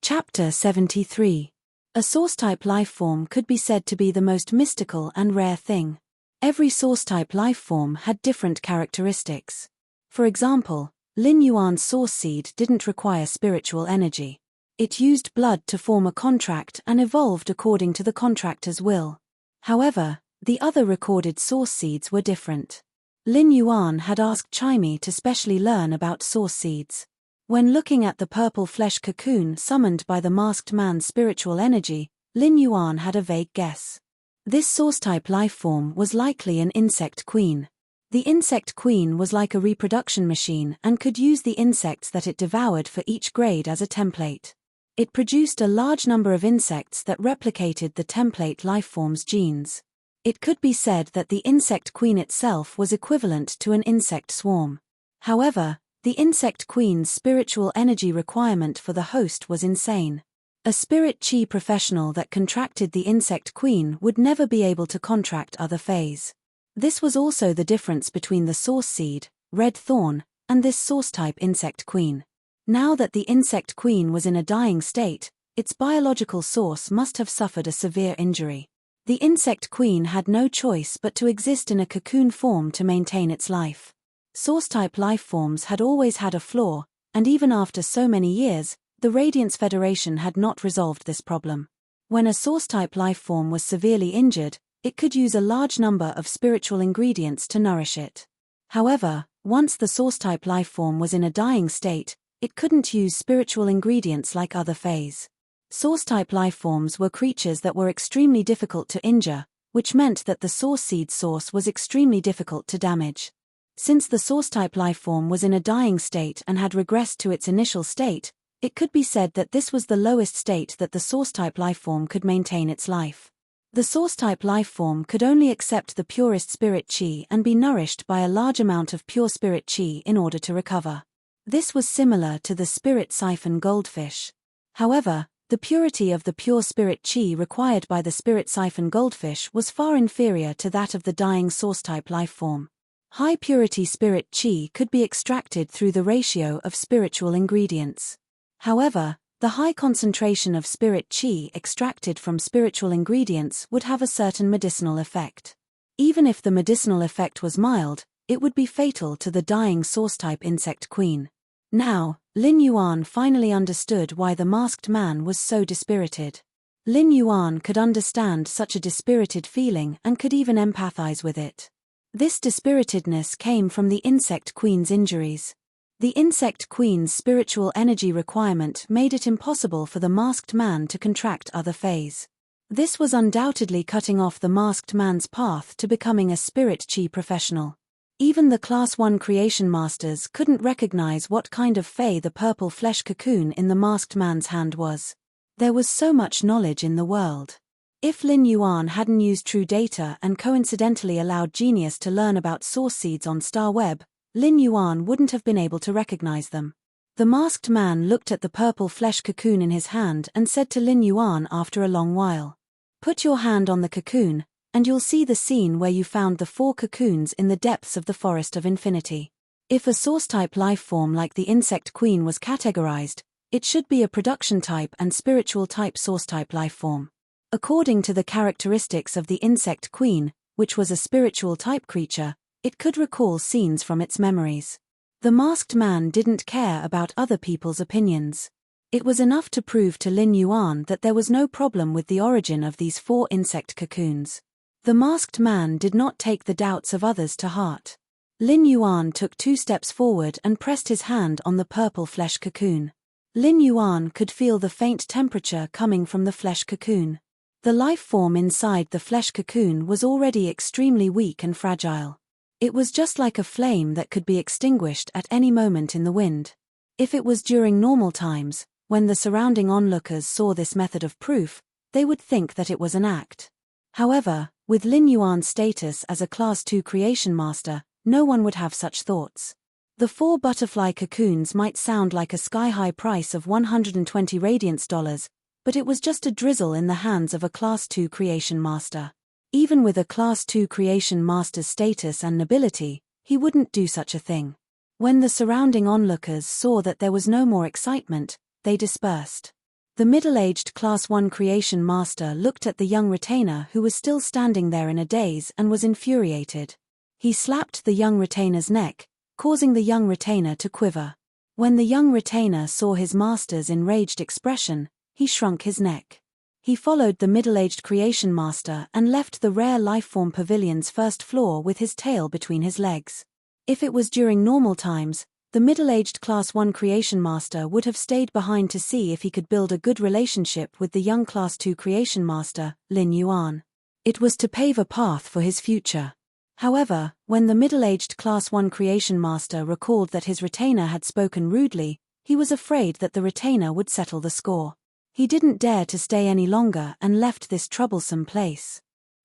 Chapter 73. A source-type lifeform could be said to be the most mystical and rare thing. Every source-type lifeform had different characteristics. For example, Lin Yuan's source seed didn't require spiritual energy. It used blood to form a contract and evolved according to the contractor's will. However, the other recorded source seeds were different. Lin Yuan had asked Chimey to specially learn about source seeds. When looking at the purple flesh cocoon summoned by the masked man's spiritual energy, Lin Yuan had a vague guess. This source-type lifeform was likely an insect queen. The insect queen was like a reproduction machine and could use the insects that it devoured for each grade as a template. It produced a large number of insects that replicated the template lifeform's genes. It could be said that the insect queen itself was equivalent to an insect swarm. However, the insect queen's spiritual energy requirement for the host was insane. A spirit chi professional that contracted the insect queen would never be able to contract other Faes. This was also the difference between the source seed, red thorn, and this source-type insect queen. Now that the insect queen was in a dying state, its biological source must have suffered a severe injury. The insect queen had no choice but to exist in a cocoon form to maintain its life. Source-type lifeforms had always had a flaw, and even after so many years, the Radiance Federation had not resolved this problem. When a source-type lifeform was severely injured, it could use a large number of spiritual ingredients to nourish it. However, once the source-type lifeform was in a dying state, it couldn't use spiritual ingredients like other Faes. Source-type lifeforms were creatures that were extremely difficult to injure, which meant that the source seed source was extremely difficult to damage. Since the source-type lifeform was in a dying state and had regressed to its initial state, it could be said that this was the lowest state that the source-type lifeform could maintain its life. The source-type lifeform could only accept the purest spirit chi and be nourished by a large amount of pure spirit chi in order to recover. This was similar to the spirit siphon goldfish. However, the purity of the pure spirit chi required by the spirit siphon goldfish was far inferior to that of the dying source-type lifeform. High-purity spirit chi could be extracted through the ratio of spiritual ingredients. However, the high concentration of spirit chi extracted from spiritual ingredients would have a certain medicinal effect. Even if the medicinal effect was mild, it would be fatal to the dying source-type insect queen. Now, Lin Yuan finally understood why the masked man was so dispirited. Lin Yuan could understand such a dispirited feeling and could even empathize with it. This dispiritedness came from the insect queen's injuries. The insect queen's spiritual energy requirement made it impossible for the masked man to contract other Faes. This was undoubtedly cutting off the masked man's path to becoming a spirit chi professional. Even the Class 1 Creation Masters couldn't recognize what kind of Fae the purple flesh cocoon in the masked man's hand was. There was so much knowledge in the world. If Lin Yuan hadn't used true data and coincidentally allowed Genius to learn about source seeds on Star Web, Lin Yuan wouldn't have been able to recognize them. The masked man looked at the purple flesh cocoon in his hand and said to Lin Yuan after a long while, "Put your hand on the cocoon, and you'll see the scene where you found the 4 cocoons in the depths of the forest of infinity. If a source-type lifeform like the insect queen was categorized, it should be a production-type and spiritual-type source-type lifeform. According to the characteristics of the insect queen, which was a spiritual-type creature, it could recall scenes from its memories." The masked man didn't care about other people's opinions. It was enough to prove to Lin Yuan that there was no problem with the origin of these 4 insect cocoons. The masked man did not take the doubts of others to heart. Lin Yuan took 2 steps forward and pressed his hand on the purple flesh cocoon. Lin Yuan could feel the faint temperature coming from the flesh cocoon. The life form inside the flesh cocoon was already extremely weak and fragile. It was just like a flame that could be extinguished at any moment in the wind. If it was during normal times, when the surrounding onlookers saw this method of proof, they would think that it was an act. However, with Lin Yuan's status as a Class 2 creation master, no one would have such thoughts. The 4 butterfly cocoons might sound like a sky-high price of 120 radiance dollars, but it was just a drizzle in the hands of a Class 2 creation master. Even with a Class 2 creation master's status and nobility, he wouldn't do such a thing. When the surrounding onlookers saw that there was no more excitement, they dispersed. The middle-aged Class 1 creation master looked at the young retainer who was still standing there in a daze and was infuriated. He slapped the young retainer's neck, causing the young retainer to quiver. When the young retainer saw his master's enraged expression, he shrunk his neck. He followed the middle-aged creation master and left the rare lifeform pavilion's first floor with his tail between his legs. If it was during normal times, the middle-aged Class 1 creation master would have stayed behind to see if he could build a good relationship with the young Class 2 creation master, Lin Yuan. It was to pave a path for his future. However, when the middle-aged Class 1 creation master recalled that his retainer had spoken rudely, he was afraid that the retainer would settle the score. He didn't dare to stay any longer and left this troublesome place.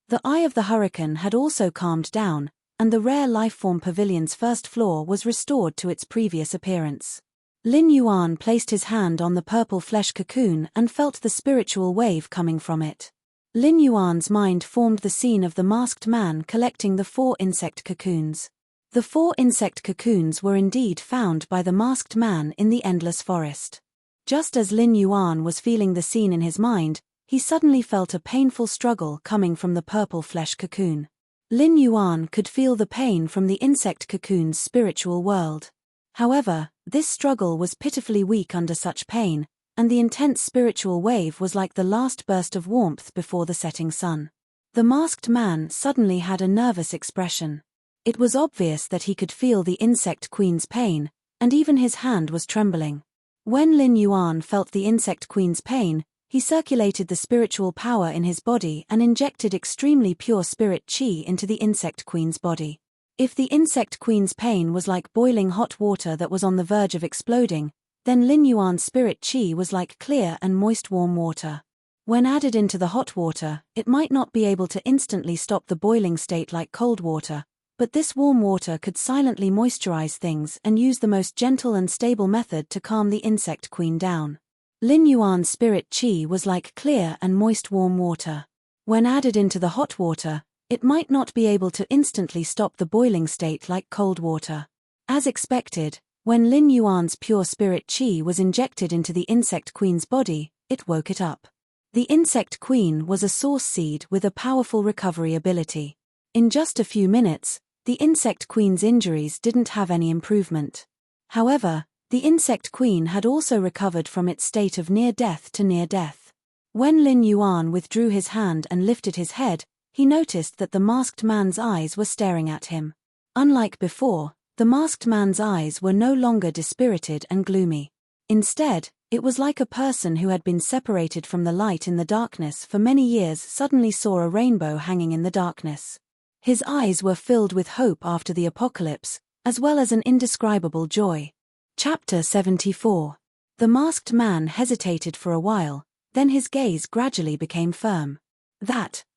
The eye of the hurricane had also calmed down, and the rare lifeform pavilion's first floor was restored to its previous appearance. Lin Yuan placed his hand on the purple flesh cocoon and felt the spiritual wave coming from it. Lin Yuan's mind formed the scene of the masked man collecting the 4 insect cocoons. The 4 insect cocoons were indeed found by the masked man in the endless forest. Just as Lin Yuan was feeling the scene in his mind, he suddenly felt a painful struggle coming from the purple flesh cocoon. Lin Yuan could feel the pain from the insect cocoon's spiritual world. However, this struggle was pitifully weak under such pain, and the intense spiritual wave was like the last burst of warmth before the setting sun. The masked man suddenly had a nervous expression. It was obvious that he could feel the insect queen's pain, and even his hand was trembling. When Lin Yuan felt the insect queen's pain, he circulated the spiritual power in his body and injected extremely pure spirit qi into the insect queen's body. If the insect queen's pain was like boiling hot water that was on the verge of exploding, then Lin Yuan's spirit qi was like clear and moist warm water. When added into the hot water, it might not be able to instantly stop the boiling state like cold water, but this warm water could silently moisturize things and use the most gentle and stable method to calm the insect queen down. Lin Yuan's spirit qi was like clear and moist warm water. When added into the hot water, it might not be able to instantly stop the boiling state like cold water. As expected, when Lin Yuan's pure spirit qi was injected into the insect queen's body, it woke it up. The insect queen was a source seed with a powerful recovery ability. In just a few minutes, the insect queen's injuries didn't have any improvement. However, the insect queen had also recovered from its state of near death to near death. When Lin Yuan withdrew his hand and lifted his head, he noticed that the masked man's eyes were staring at him. Unlike before, the masked man's eyes were no longer dispirited and gloomy. Instead, it was like a person who had been separated from the light in the darkness for many years suddenly saw a rainbow hanging in the darkness. His eyes were filled with hope after the apocalypse, as well as an indescribable joy. Chapter 74. The masked man hesitated for a while, then his gaze gradually became firm.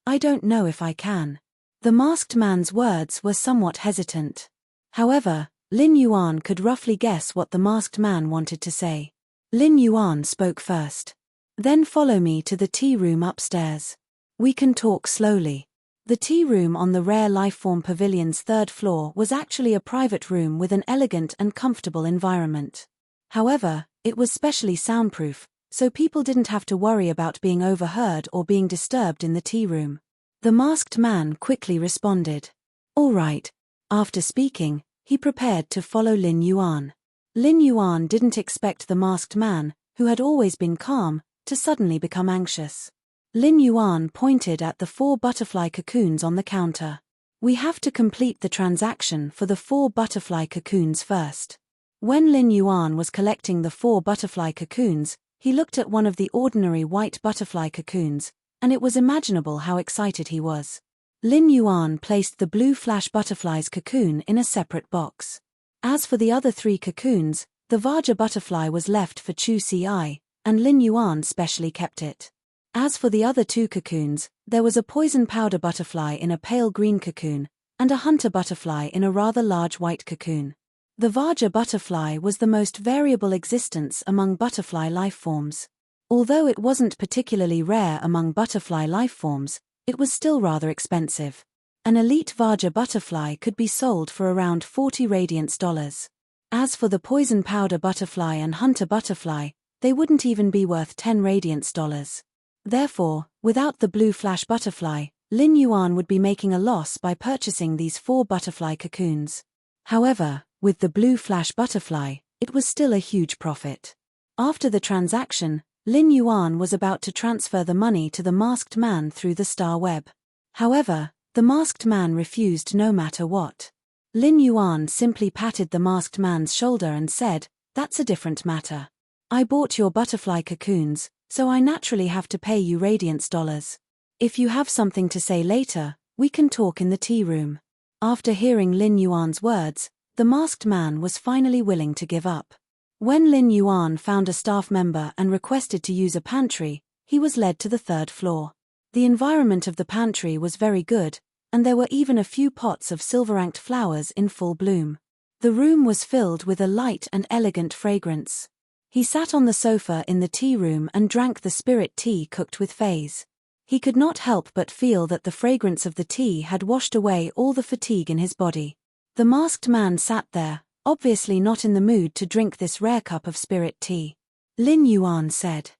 I don't know if I can. The masked man's words were somewhat hesitant. However, Lin Yuan could roughly guess what the masked man wanted to say. Lin Yuan spoke first. Then follow me to the tea room upstairs. We can talk slowly. The tea room on the Rare Lifeform Pavilion's third floor was actually a private room with an elegant and comfortable environment. However, it was specially soundproof, so people didn't have to worry about being overheard or being disturbed in the tea room. The masked man quickly responded. All right. After speaking, he prepared to follow Lin Yuan. Lin Yuan didn't expect the masked man, who had always been calm, to suddenly become anxious. Lin Yuan pointed at the 4 butterfly cocoons on the counter. We have to complete the transaction for the 4 butterfly cocoons first. When Lin Yuan was collecting the 4 butterfly cocoons, he looked at one of the ordinary white butterfly cocoons, and it was imaginable how excited he was. Lin Yuan placed the blue flash butterfly's cocoon in a separate box. As for the other 3 cocoons, the Vajra butterfly was left for Chu Ci, and Lin Yuan specially kept it. As for the other 2 cocoons, there was a poison powder butterfly in a pale green cocoon, and a hunter butterfly in a rather large white cocoon. The Vajra butterfly was the most variable existence among butterfly lifeforms. Although it wasn't particularly rare among butterfly lifeforms, it was still rather expensive. An elite Vajra butterfly could be sold for around $40 radiance. As for the poison powder butterfly and hunter butterfly, they wouldn't even be worth $10 radiance. Therefore, without the blue flash butterfly, Lin Yuan would be making a loss by purchasing these 4 butterfly cocoons. However, with the blue flash butterfly, it was still a huge profit. After the transaction, Lin Yuan was about to transfer the money to the masked man through the star web. However, the masked man refused no matter what. Lin Yuan simply patted the masked man's shoulder and said, "That's a different matter. I bought your butterfly cocoons, so I naturally have to pay you radiance dollars. If you have something to say later, we can talk in the tea room." After hearing Lin Yuan's words, the masked man was finally willing to give up. When Lin Yuan found a staff member and requested to use a pantry, he was led to the 3rd floor. The environment of the pantry was very good, and there were even a few pots of silver-ranked flowers in full bloom. The room was filled with a light and elegant fragrance. He sat on the sofa in the tea room and drank the spirit tea cooked with phase. He could not help but feel that the fragrance of the tea had washed away all the fatigue in his body. The masked man sat there, obviously not in the mood to drink this rare cup of spirit tea. Lin Yuan said,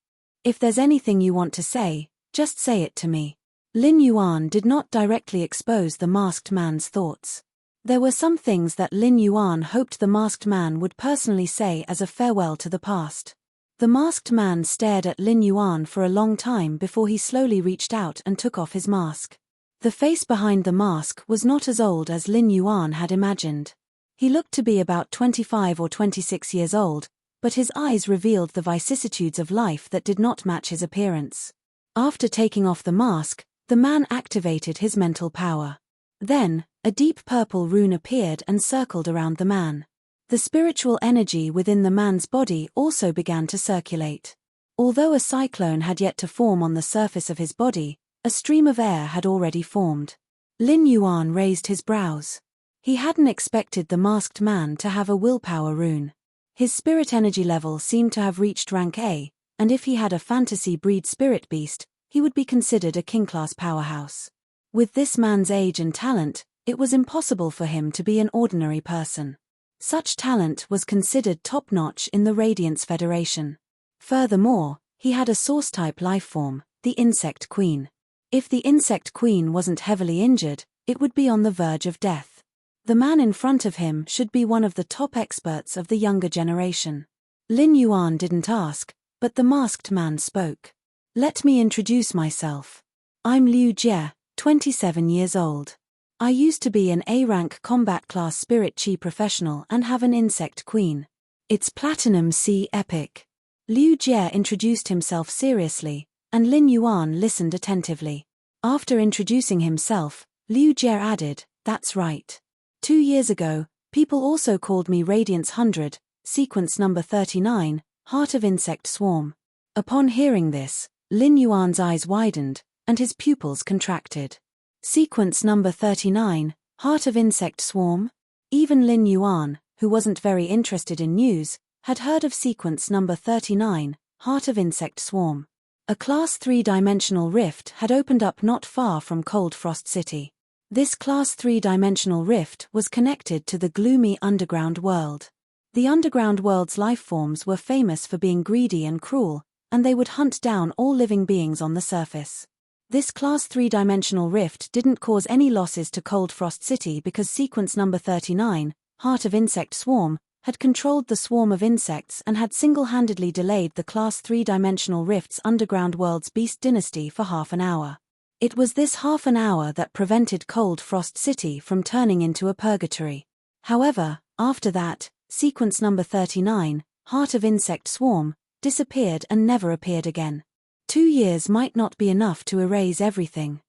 "If there's anything you want to say, just say it to me." Lin Yuan did not directly expose the masked man's thoughts. There were some things that Lin Yuan hoped the masked man would personally say as a farewell to the past. The masked man stared at Lin Yuan for a long time before he slowly reached out and took off his mask. The face behind the mask was not as old as Lin Yuan had imagined. He looked to be about 25 or 26 years old, but his eyes revealed the vicissitudes of life that did not match his appearance. After taking off the mask, the man activated his mental power. Then, a deep purple rune appeared and circled around the man. The spiritual energy within the man's body also began to circulate. Although a cyclone had yet to form on the surface of his body, a stream of air had already formed. Lin Yuan raised his brows. He hadn't expected the masked man to have a willpower rune. His spirit energy level seemed to have reached rank A, and if he had a fantasy breed spirit beast, he would be considered a king-class powerhouse. With this man's age and talent, it was impossible for him to be an ordinary person. Such talent was considered top-notch in the Radiance Federation. Furthermore, he had a source-type lifeform, the Insect Queen. If the Insect Queen wasn't heavily injured, it would be on the verge of death. The man in front of him should be one of the top experts of the younger generation. Lin Yuan didn't ask, but the masked man spoke. "Let me introduce myself. I'm Liu Jie, 27 years old. I used to be an A-rank combat class spirit chi professional and have an insect queen. It's Platinum C epic." Liu Jie introduced himself seriously, and Lin Yuan listened attentively. After introducing himself, Liu Jie added, "That's right. 2 years ago, people also called me Radiance 100, sequence number 39, Heart of Insect Swarm." Upon hearing this, Lin Yuan's eyes widened, and his pupils contracted. Sequence number 39, Heart of Insect Swarm? Even Lin Yuan, who wasn't very interested in news, had heard of sequence number 39, Heart of Insect Swarm. A Class 3-dimensional rift had opened up not far from Cold Frost City. This Class 3-dimensional rift was connected to the gloomy underground world. The underground world's lifeforms were famous for being greedy and cruel, and they would hunt down all living beings on the surface. This Class 3-dimensional rift didn't cause any losses to Cold Frost City because sequence number 39, Heart of Insect Swarm, had controlled the swarm of insects and had single-handedly delayed the Class 3-dimensional rift's underground world's beast dynasty for half an hour. It was this half an hour that prevented Cold Frost City from turning into a purgatory. However, after that, sequence number 39, Heart of Insect Swarm, disappeared and never appeared again. 2 years might not be enough to erase everything.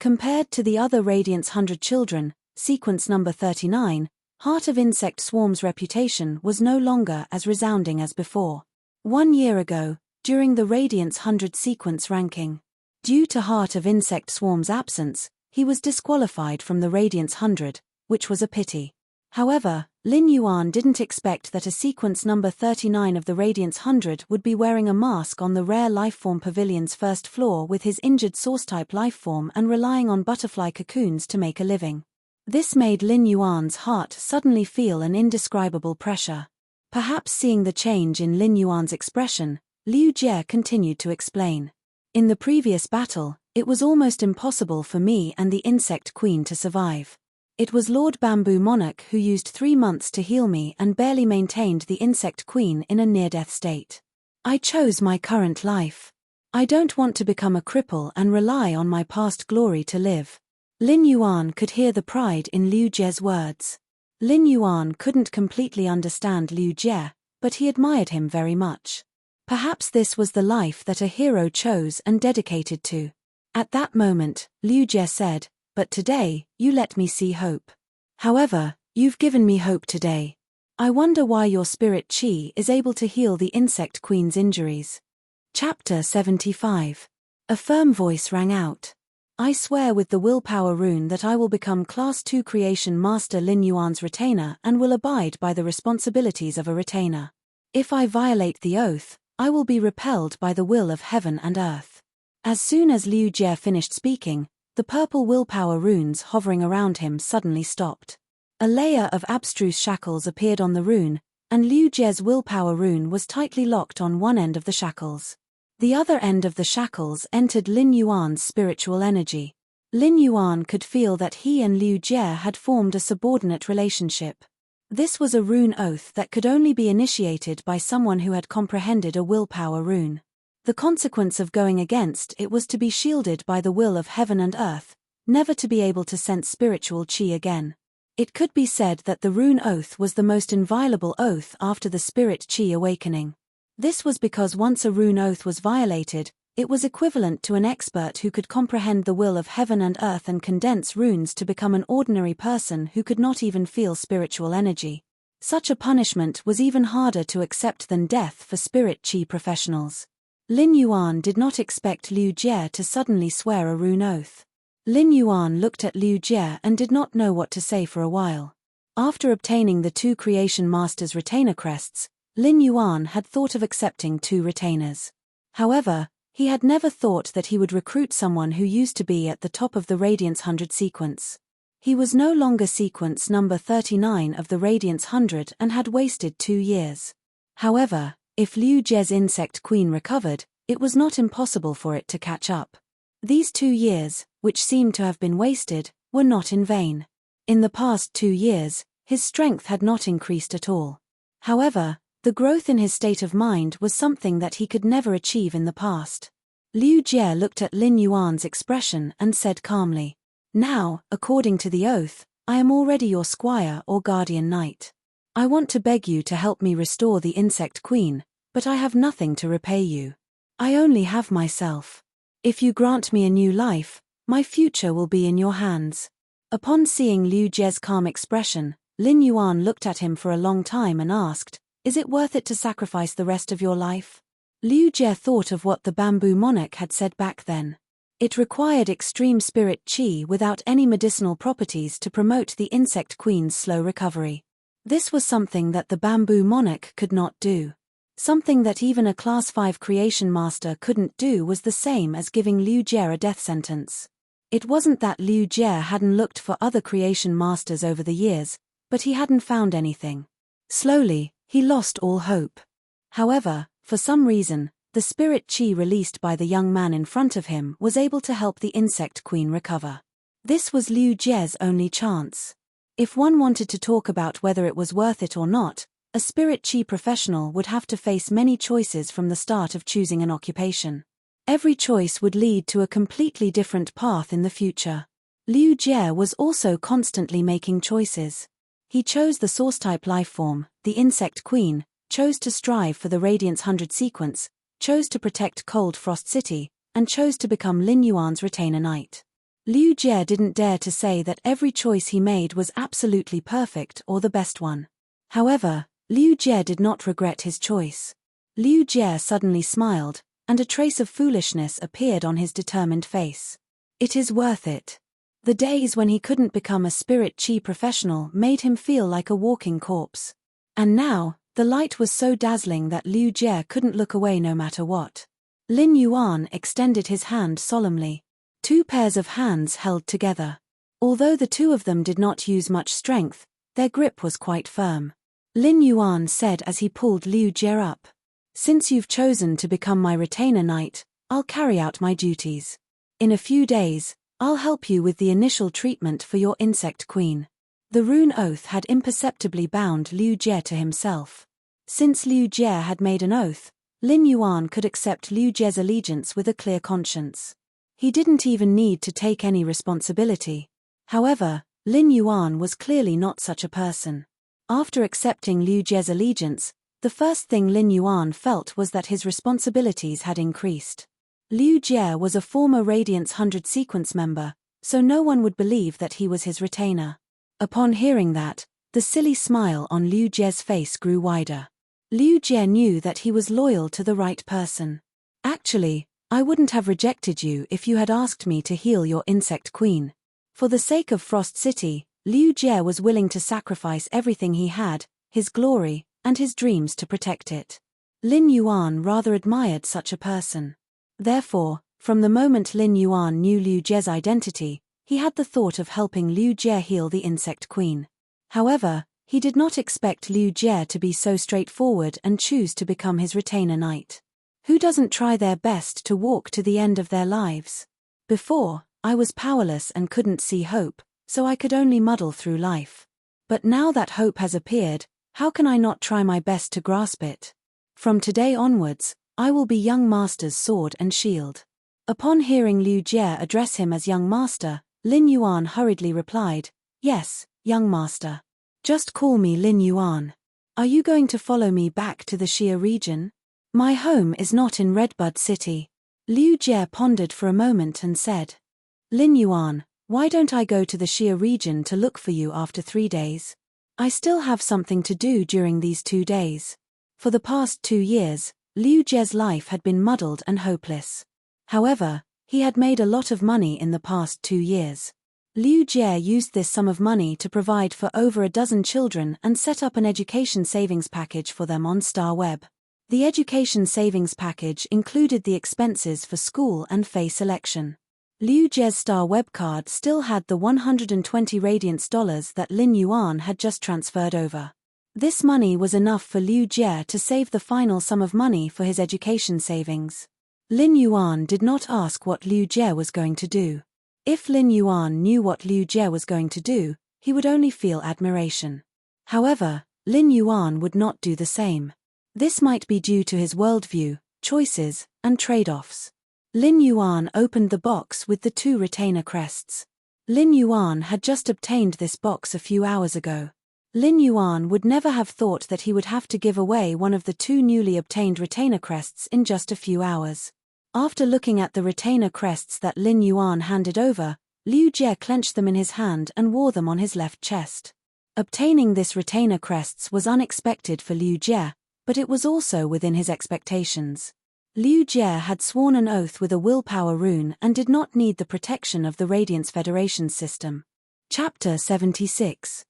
Compared to the other Radiant's 100 children, sequence number 39, Heart of Insect Swarm's reputation was no longer as resounding as before. 1 year ago, during the Radiant's 100 sequence ranking, due to Heart of Insect Swarm's absence, he was disqualified from the Radiant's 100, which was a pity. However, Lin Yuan didn't expect that a sequence number 39 of the Radiant's 100 would be wearing a mask on the rare lifeform pavilion's first floor with his injured source-type lifeform and relying on butterfly cocoons to make a living. This made Lin Yuan's heart suddenly feel an indescribable pressure. Perhaps seeing the change in Lin Yuan's expression, Liu Jie continued to explain. In the previous battle, it was almost impossible for me and the Insect Queen to survive. It was Lord Bamboo Monarch who used 3 months to heal me and barely maintained the Insect Queen in a near-death state. I chose my current life. I don't want to become a cripple and rely on my past glory to live. Lin Yuan could hear the pride in Liu Jie's words. Lin Yuan couldn't completely understand Liu Jie, but he admired him very much. Perhaps this was the life that a hero chose and dedicated to. At that moment, Liu Jie said, "But today, you let me see hope. However, you've given me hope today. I wonder why your spirit Qi is able to heal the Insect Queen's injuries." Chapter 75. A firm voice rang out. "I swear with the willpower rune that I will become Class 2 Creation Master Lin Yuan's retainer and will abide by the responsibilities of a retainer. If I violate the oath, I will be repelled by the will of heaven and earth." As soon as Liu Jie finished speaking, the purple willpower runes hovering around him suddenly stopped. A layer of abstruse shackles appeared on the rune, and Liu Jie's willpower rune was tightly locked on one end of the shackles. The other end of the shackles entered Lin Yuan's spiritual energy. Lin Yuan could feel that he and Liu Jie had formed a subordinate relationship. This was a rune oath that could only be initiated by someone who had comprehended a willpower rune. The consequence of going against it was to be shielded by the will of heaven and earth, never to be able to sense spiritual qi again. It could be said that the rune oath was the most inviolable oath after the spirit qi awakening. This was because once a rune oath was violated, it was equivalent to an expert who could comprehend the will of heaven and earth and condense runes to become an ordinary person who could not even feel spiritual energy. Such a punishment was even harder to accept than death for spirit qi professionals. Lin Yuan did not expect Liu Jie to suddenly swear a rune oath. Lin Yuan looked at Liu Jie and did not know what to say for a while. After obtaining the 2 Creation Masters retainer crests, Lin Yuan had thought of accepting 2 retainers. However, he had never thought that he would recruit someone who used to be at the top of the Radiance 100 sequence. He was no longer sequence number 39 of the Radiance 100 and had wasted 2 years. However, if Liu Jie's Insect Queen recovered, it was not impossible for it to catch up. These 2 years, which seemed to have been wasted, were not in vain. In the past 2 years, his strength had not increased at all. However, the growth in his state of mind was something that he could never achieve in the past. Liu Jie looked at Lin Yuan's expression and said calmly, "Now, according to the oath, I am already your squire or guardian knight. I want to beg you to help me restore the Insect Queen, but I have nothing to repay you. I only have myself. If you grant me a new life, my future will be in your hands." Upon seeing Liu Jie's calm expression, Lin Yuan looked at him for a long time and asked, "Is it worth it to sacrifice the rest of your life?" Liu Jie thought of what the Bamboo Monarch had said back then. It required extreme spirit qi without any medicinal properties to promote the Insect Queen's slow recovery. This was something that the bamboo monarch could not do. Something that even a Class 5 creation master couldn't do was the same as giving Liu Jie a death sentence. It wasn't that Liu Jie hadn't looked for other creation masters over the years, but he hadn't found anything. Slowly, he lost all hope. However, for some reason, the spirit chi released by the young man in front of him was able to help the insect queen recover. This was Liu Jie's only chance. If one wanted to talk about whether it was worth it or not, a spirit chi professional would have to face many choices from the start of choosing an occupation. Every choice would lead to a completely different path in the future. Liu Jie was also constantly making choices. He chose the source-type lifeform, the insect queen, chose to strive for the Radiance 100 sequence, chose to protect Cold Frost City, and chose to become Lin Yuan's retainer knight. Liu Jie didn't dare to say that every choice he made was absolutely perfect or the best one. However, Liu Jie did not regret his choice. Liu Jie suddenly smiled, and a trace of foolishness appeared on his determined face. It is worth it. The days when he couldn't become a spirit chi professional made him feel like a walking corpse. And now, the light was so dazzling that Liu Jie couldn't look away no matter what. Lin Yuan extended his hand solemnly. 2 pairs of hands held together. Although the two of them did not use much strength, their grip was quite firm. Lin Yuan said as he pulled Liu Jie up. Since you've chosen to become my retainer knight, I'll carry out my duties. In a few days, I'll help you with the initial treatment for your insect queen. The rune oath had imperceptibly bound Liu Jie to himself. Since Liu Jie had made an oath, Lin Yuan could accept Liu Jie's allegiance with a clear conscience. He didn't even need to take any responsibility. However, Lin Yuan was clearly not such a person. After accepting Liu Jie's allegiance, the first thing Lin Yuan felt was that his responsibilities had increased. Liu Jie was a former Radiance 100 sequence member, so no one would believe that he was his retainer. Upon hearing that, the silly smile on Liu Jie's face grew wider. Liu Jie knew that he was loyal to the right person. Actually, I wouldn't have rejected you if you had asked me to heal your insect queen. For the sake of Frost City, Liu Jie was willing to sacrifice everything he had, his glory, and his dreams to protect it. Lin Yuan rather admired such a person. Therefore, from the moment Lin Yuan knew Liu Jie's identity, he had the thought of helping Liu Jie heal the insect queen. However, he did not expect Liu Jie to be so straightforward and choose to become his retainer knight. Who doesn't try their best to walk to the end of their lives? Before, I was powerless and couldn't see hope, so I could only muddle through life. But now that hope has appeared, how can I not try my best to grasp it? From today onwards, I will be young master's sword and shield. Upon hearing Liu Jie address him as young master, Lin Yuan hurriedly replied, "Yes, young master. Just call me Lin Yuan. Are you going to follow me back to the Xia region? My home is not in Redbud City." Liu Jie pondered for a moment and said, "Lin Yuan, why don't I go to the Xia region to look for you after 3 days? I still have something to do during these 2 days." For the past 2 years, Liu Jie's life had been muddled and hopeless. However, he had made a lot of money in the past 2 years. Liu Jie used this sum of money to provide for over a dozen children and set up an education savings package for them on StarWeb. The education savings package included the expenses for school and fey selection. Liu Jie's StarWeb card still had the 120 Radiance dollars that Lin Yuan had just transferred over. This money was enough for Liu Jie to save the final sum of money for his education savings. Lin Yuan did not ask what Liu Jie was going to do. If Lin Yuan knew what Liu Jie was going to do, he would only feel admiration. However, Lin Yuan would not do the same. This might be due to his worldview, choices, and trade-offs. Lin Yuan opened the box with the 2 retainer crests. Lin Yuan had just obtained this box a few hours ago. Lin Yuan would never have thought that he would have to give away one of the 2 newly obtained retainer crests in just a few hours. After looking at the retainer crests that Lin Yuan handed over, Liu Jie clenched them in his hand and wore them on his left chest. Obtaining this retainer crests was unexpected for Liu Jie, but it was also within his expectations. Liu Jie had sworn an oath with a willpower rune and did not need the protection of the Radiance Federation system. Chapter 76.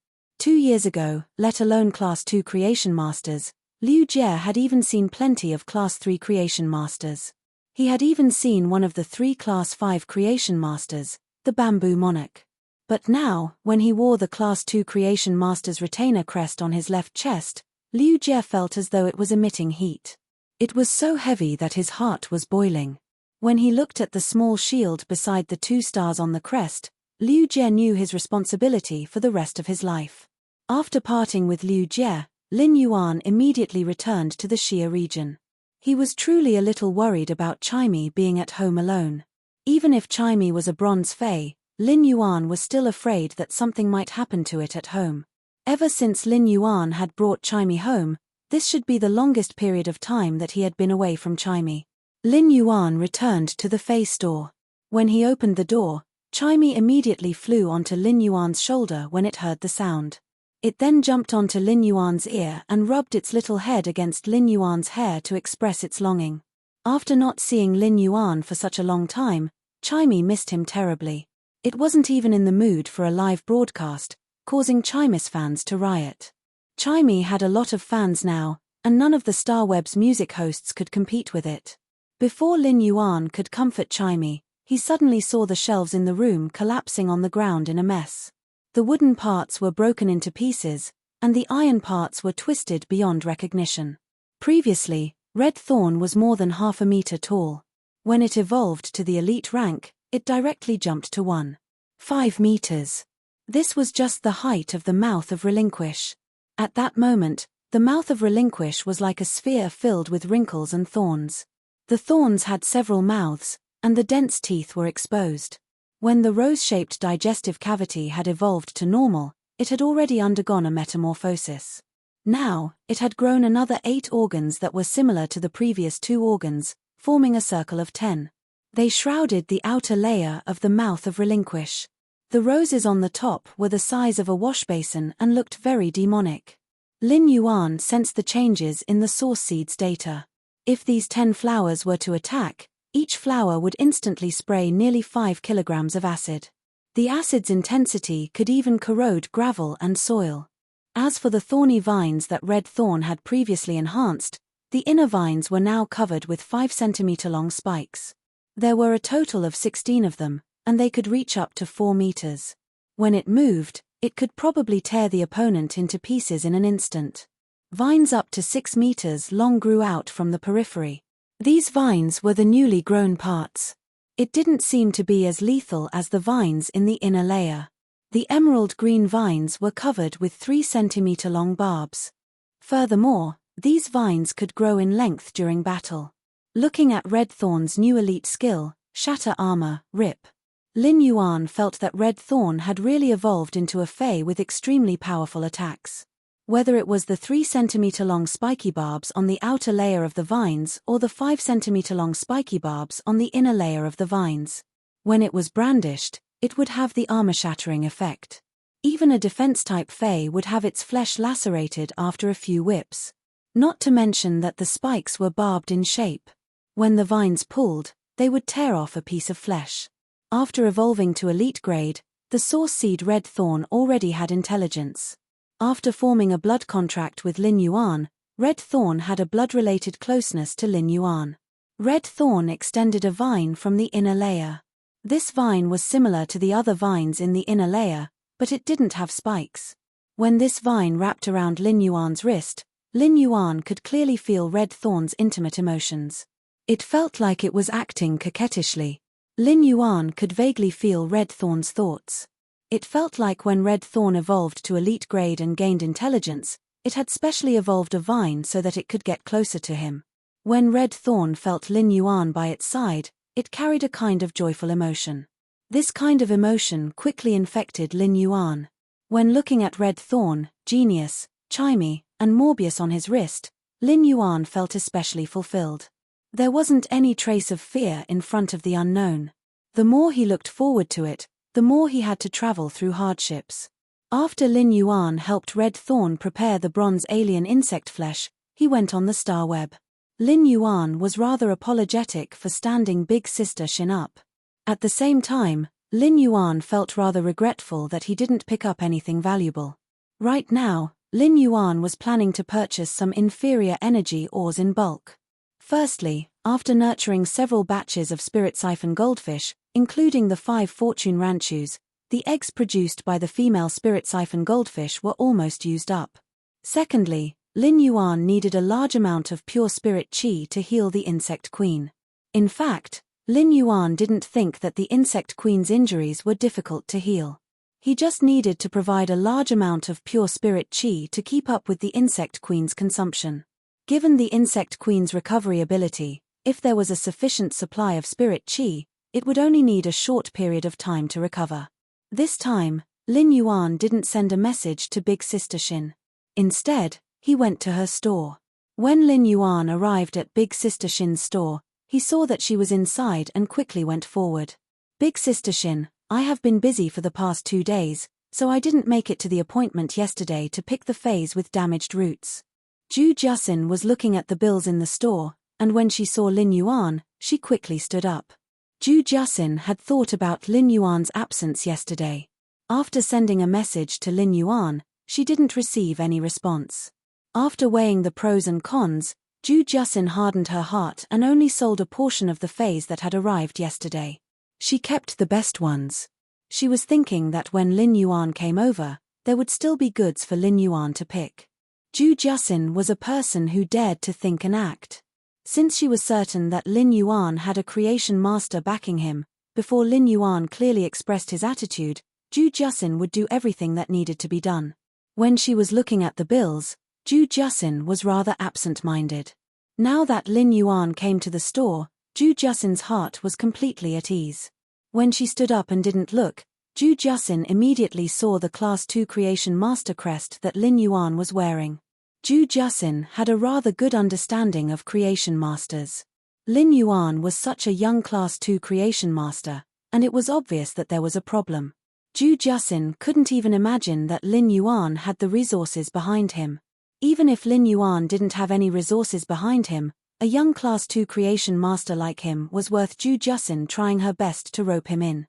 2 years ago, let alone Class 2 Creation Masters, Liu Jie had even seen plenty of Class 3 Creation Masters. He had even seen one of the 3 Class 5 Creation Masters, the Bamboo Monarch. But now, when he wore the Class 2 Creation Master's retainer crest on his left chest, Liu Jie felt as though it was emitting heat. It was so heavy that his heart was boiling. When he looked at the small shield beside the 2 stars on the crest, Liu Jie knew his responsibility for the rest of his life. After parting with Liu Jie, Lin Yuan immediately returned to the Xia region. He was truly a little worried about Chaimi being at home alone. Even if Chaimi was a bronze fae, Lin Yuan was still afraid that something might happen to it at home. Ever since Lin Yuan had brought Chaimi home, this should be the longest period of time that he had been away from Chaimi. Lin Yuan returned to the fae store. When he opened the door, Chaimi immediately flew onto Lin Yuan's shoulder when it heard the sound. It then jumped onto Lin Yuan's ear and rubbed its little head against Lin Yuan's hair to express its longing. After not seeing Lin Yuan for such a long time, Chaimi missed him terribly. It wasn't even in the mood for a live broadcast, causing Chimis fans to riot. Chaimi had a lot of fans now, and none of the StarWeb's music hosts could compete with it. Before Lin Yuan could comfort Chaimi, he suddenly saw the shelves in the room collapsing on the ground in a mess. The wooden parts were broken into pieces, and the iron parts were twisted beyond recognition. Previously, Red Thorn was more than half a meter tall. When it evolved to the elite rank, it directly jumped to 1.5 meters. This was just the height of the mouth of Relinquish. At that moment, the mouth of Relinquish was like a sphere filled with wrinkles and thorns. The thorns had several mouths, and the dense teeth were exposed. When the rose-shaped digestive cavity had evolved to normal, it had already undergone a metamorphosis. Now, it had grown another 8 organs that were similar to the previous 2 organs, forming a circle of 10. They shrouded the outer layer of the mouth of Relinquish. The roses on the top were the size of a wash basin and looked very demonic. Lin Yuan sensed the changes in the source seed's data. If these 10 flowers were to attack, each flower would instantly spray nearly 5 kilograms of acid. The acid's intensity could even corrode gravel and soil. As for the thorny vines that Red Thorn had previously enhanced, the inner vines were now covered with 5-centimeter-long spikes. There were a total of 16 of them, and they could reach up to 4 meters. When it moved, it could probably tear the opponent into pieces in an instant. Vines up to 6 meters long grew out from the periphery. These vines were the newly grown parts. It didn't seem to be as lethal as the vines in the inner layer. The emerald green vines were covered with 3-centimeter-long barbs. Furthermore, these vines could grow in length during battle. Looking at Red Thorn's new elite skill, Shatter Armor, RIP, Lin Yuan felt that Red Thorn had really evolved into a fae with extremely powerful attacks. Whether it was the 3-centimeter-long spiky barbs on the outer layer of the vines or the 5-centimeter-long spiky barbs on the inner layer of the vines. When it was brandished, it would have the armor-shattering effect. Even a defense-type fae would have its flesh lacerated after a few whips. Not to mention that the spikes were barbed in shape. When the vines pulled, they would tear off a piece of flesh. After evolving to elite grade, the source seed Red Thorn already had intelligence. After forming a blood contract with Lin Yuan, Red Thorn had a blood-related closeness to Lin Yuan. Red Thorn extended a vine from the inner layer. This vine was similar to the other vines in the inner layer, but it didn't have spikes. When this vine wrapped around Lin Yuan's wrist, Lin Yuan could clearly feel Red Thorn's intimate emotions. It felt like it was acting coquettishly. Lin Yuan could vaguely feel Red Thorn's thoughts. It felt like when Red Thorn evolved to elite grade and gained intelligence, it had specially evolved a vine so that it could get closer to him. When Red Thorn felt Lin Yuan by its side, it carried a kind of joyful emotion. This kind of emotion quickly infected Lin Yuan. When looking at Red Thorn, Genius, Chaimi, and Morbius on his wrist, Lin Yuan felt especially fulfilled. There wasn't any trace of fear in front of the unknown. The more he looked forward to it, the more he had to travel through hardships. After Lin Yuan helped Red Thorn prepare the bronze alien insect flesh, he went on the StarWeb. Lin Yuan was rather apologetic for standing Big Sister Shin up. At the same time, Lin Yuan felt rather regretful that he didn't pick up anything valuable. Right now, Lin Yuan was planning to purchase some inferior energy ores in bulk. Firstly, after nurturing several batches of spirit siphon goldfish, including the 5 fortune ranchus, the eggs produced by the female spirit siphon goldfish were almost used up. Secondly, Lin Yuan needed a large amount of pure spirit qi to heal the insect queen. In fact, Lin Yuan didn't think that the insect queen's injuries were difficult to heal. He just needed to provide a large amount of pure spirit qi to keep up with the insect queen's consumption. Given the insect queen's recovery ability, if there was a sufficient supply of spirit qi, it would only need a short period of time to recover. This time, Lin Yuan didn't send a message to Big Sister Shin. Instead, he went to her store. When Lin Yuan arrived at Big Sister Shin's store, he saw that she was inside and quickly went forward. Big Sister Shin, I have been busy for the past 2 days, so I didn't make it to the appointment yesterday to pick the phase with damaged roots. Ju Jusin was looking at the bills in the store, and when she saw Lin Yuan, she quickly stood up. Ju Jusin had thought about Lin Yuan's absence yesterday. After sending a message to Lin Yuan, she didn't receive any response. After weighing the pros and cons, Ju Jusin hardened her heart and only sold a portion of the phase that had arrived yesterday. She kept the best ones. She was thinking that when Lin Yuan came over, there would still be goods for Lin Yuan to pick. Ju Jusin was a person who dared to think and act. Since she was certain that Lin Yuan had a creation master backing him, before Lin Yuan clearly expressed his attitude, Ju Jusin would do everything that needed to be done. When she was looking at the bills, Ju Jusin was rather absent-minded. Now that Lin Yuan came to the store, Ju Jusin's heart was completely at ease. When she stood up and didn't look, Ju Jusin immediately saw the Class 2 Creation Master crest that Lin Yuan was wearing. Ju Jusin had a rather good understanding of Creation Masters. Lin Yuan was such a young Class 2 Creation Master, and it was obvious that there was a problem. Ju Jusin couldn't even imagine that Lin Yuan had the resources behind him. Even if Lin Yuan didn't have any resources behind him, a young Class 2 Creation Master like him was worth Ju Jusin trying her best to rope him in.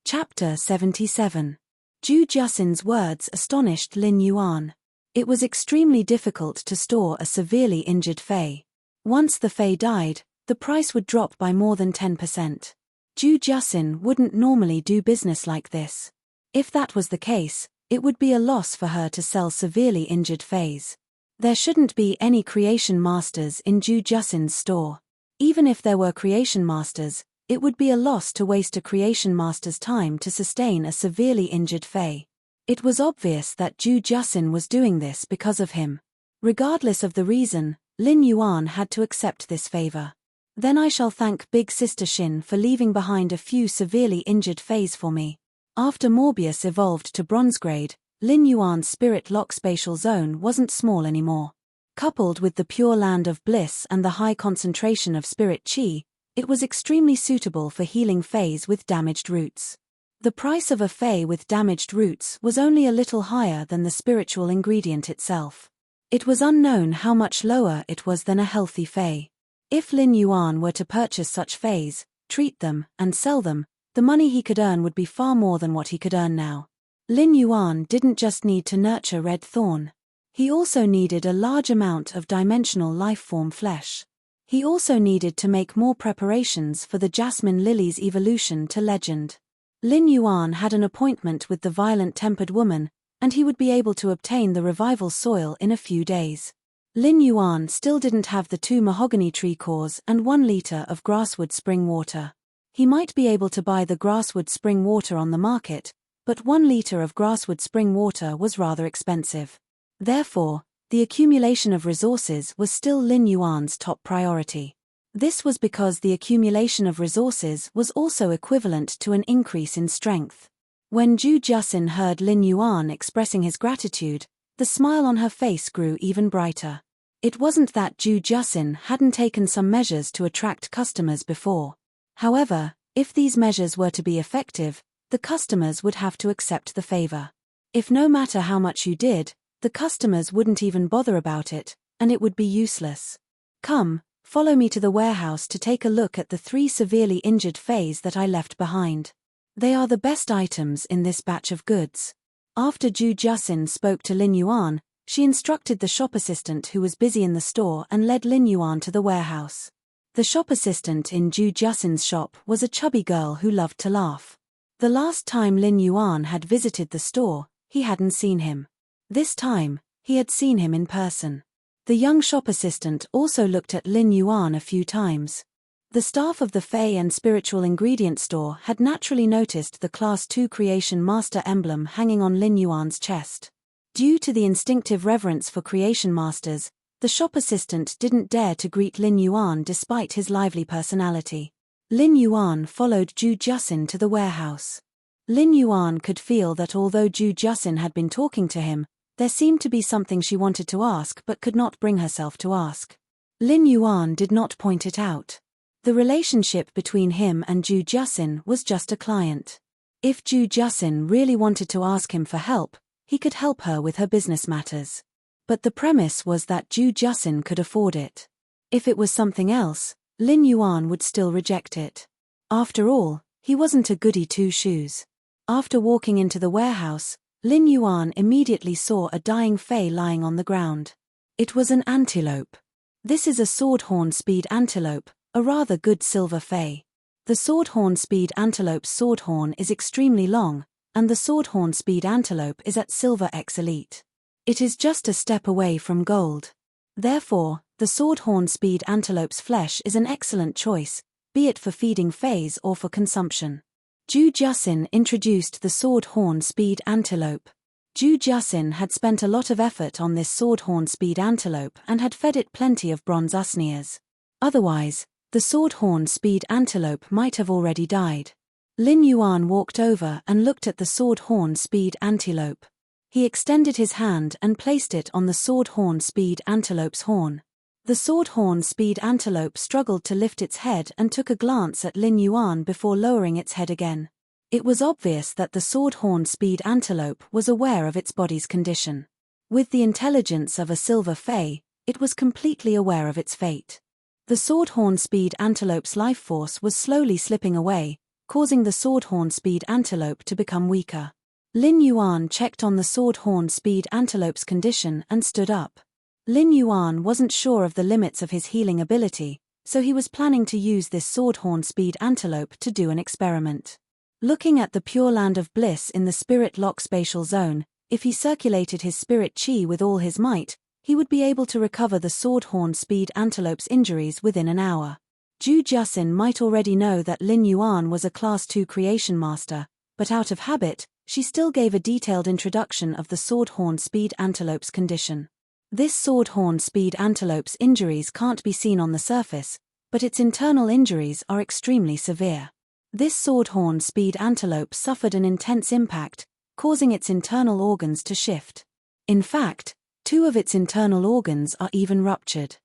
Chapter 77. Ju Jusin's words astonished Lin Yuan. It was extremely difficult to store a severely injured Fae. Once the Fae died, the price would drop by more than 10%. Ju Jusin wouldn't normally do business like this. If that was the case, it would be a loss for her to sell severely injured Faes. There shouldn't be any Creation Masters in Ju Jusin's store. Even if there were Creation Masters, it would be a loss to waste a Creation Master's time to sustain a severely injured Fae. It was obvious that Ju Jusin was doing this because of him. Regardless of the reason, Lin Yuan had to accept this favor. Then I shall thank Big Sister Shin for leaving behind a few severely injured Faes for me. After Morbius evolved to bronze grade, Lin Yuan's spirit lock spatial zone wasn't small anymore. Coupled with the pure land of bliss and the high concentration of spirit qi, it was extremely suitable for healing Faes with damaged roots. The price of a Fae with damaged roots was only a little higher than the spiritual ingredient itself. It was unknown how much lower it was than a healthy Fae. If Lin Yuan were to purchase such Faes, treat them, and sell them, the money he could earn would be far more than what he could earn now. Lin Yuan didn't just need to nurture Red Thorn. He also needed a large amount of dimensional life-form flesh. He also needed to make more preparations for the Jasmine Lily's evolution to legend. Lin Yuan had an appointment with the violent-tempered woman, and he would be able to obtain the revival soil in a few days. Lin Yuan still didn't have the 2 mahogany tree cores and 1 liter of grasswood spring water. He might be able to buy the grasswood spring water on the market, but 1 liter of grasswood spring water was rather expensive. Therefore, the accumulation of resources was still Lin Yuan's top priority. This was because the accumulation of resources was also equivalent to an increase in strength. When Ju Jusin heard Lin Yuan expressing his gratitude, the smile on her face grew even brighter. It wasn't that Ju Jusin hadn't taken some measures to attract customers before. However, if these measures were to be effective, the customers would have to accept the favor. If no matter how much you did, the customers wouldn't even bother about it, and it would be useless. Come, follow me to the warehouse to take a look at the 3 severely injured Faes that I left behind. They are the best items in this batch of goods. After Zhu Juxin spoke to Lin Yuan, she instructed the shop assistant who was busy in the store and led Lin Yuan to the warehouse. The shop assistant in Zhu Juxin's shop was a chubby girl who loved to laugh. The last time Lin Yuan had visited the store, he hadn't seen him. This time, he had seen him in person. The young shop assistant also looked at Lin Yuan a few times. The staff of the Fey and Spiritual Ingredient store had naturally noticed the Class 2 Creation Master emblem hanging on Lin Yuan's chest. Due to the instinctive reverence for Creation Masters, the shop assistant didn't dare to greet Lin Yuan despite his lively personality. Lin Yuan followed Zhu Juxin to the warehouse. Lin Yuan could feel that although Zhu Juxin had been talking to him, there seemed to be something she wanted to ask but could not bring herself to ask. Lin Yuan did not point it out. The relationship between him and Zhu Juxin was just a client. If Zhu Juxin really wanted to ask him for help, he could help her with her business matters. But the premise was that Zhu Juxin could afford it. If it was something else, Lin Yuan would still reject it. After all, he wasn't a goody two-shoes. After walking into the warehouse, Lin Yuan immediately saw a dying fei lying on the ground. It was an antelope. This is a swordhorn speed antelope, a rather good silver fei. The swordhorn speed antelope's swordhorn is extremely long, and the swordhorn speed antelope is at silver X elite. It is just a step away from gold. Therefore, the swordhorn speed antelope's flesh is an excellent choice, be it for feeding feis or for consumption. Zhu Juxin introduced the swordhorn speed antelope. Zhu Juxin had spent a lot of effort on this swordhorn speed antelope and had fed it plenty of bronze usnias. Otherwise, the swordhorn speed antelope might have already died. Lin Yuan walked over and looked at the swordhorn speed antelope. He extended his hand and placed it on the swordhorn speed antelope's horn. The swordhorn speed antelope struggled to lift its head and took a glance at Lin Yuan before lowering its head again. It was obvious that the swordhorn speed antelope was aware of its body's condition. With the intelligence of a silver fei, it was completely aware of its fate. The swordhorn speed antelope's life force was slowly slipping away, causing the swordhorn speed antelope to become weaker. Lin Yuan checked on the swordhorn speed antelope's condition and stood up. Lin Yuan wasn't sure of the limits of his healing ability, so he was planning to use this swordhorn speed antelope to do an experiment. Looking at the Pure Land of Bliss in the Spirit Lock spatial zone, if he circulated his spirit chi with all his might, he would be able to recover the swordhorn speed antelope's injuries within an hour. Zhu Juxin might already know that Lin Yuan was a Class 2 Creation Master, but out of habit, she still gave a detailed introduction of the swordhorn speed antelope's condition. This swordhorn speed antelope's injuries can't be seen on the surface, but its internal injuries are extremely severe. This swordhorn speed antelope suffered an intense impact, causing its internal organs to shift. In fact, 2 of its internal organs are even ruptured.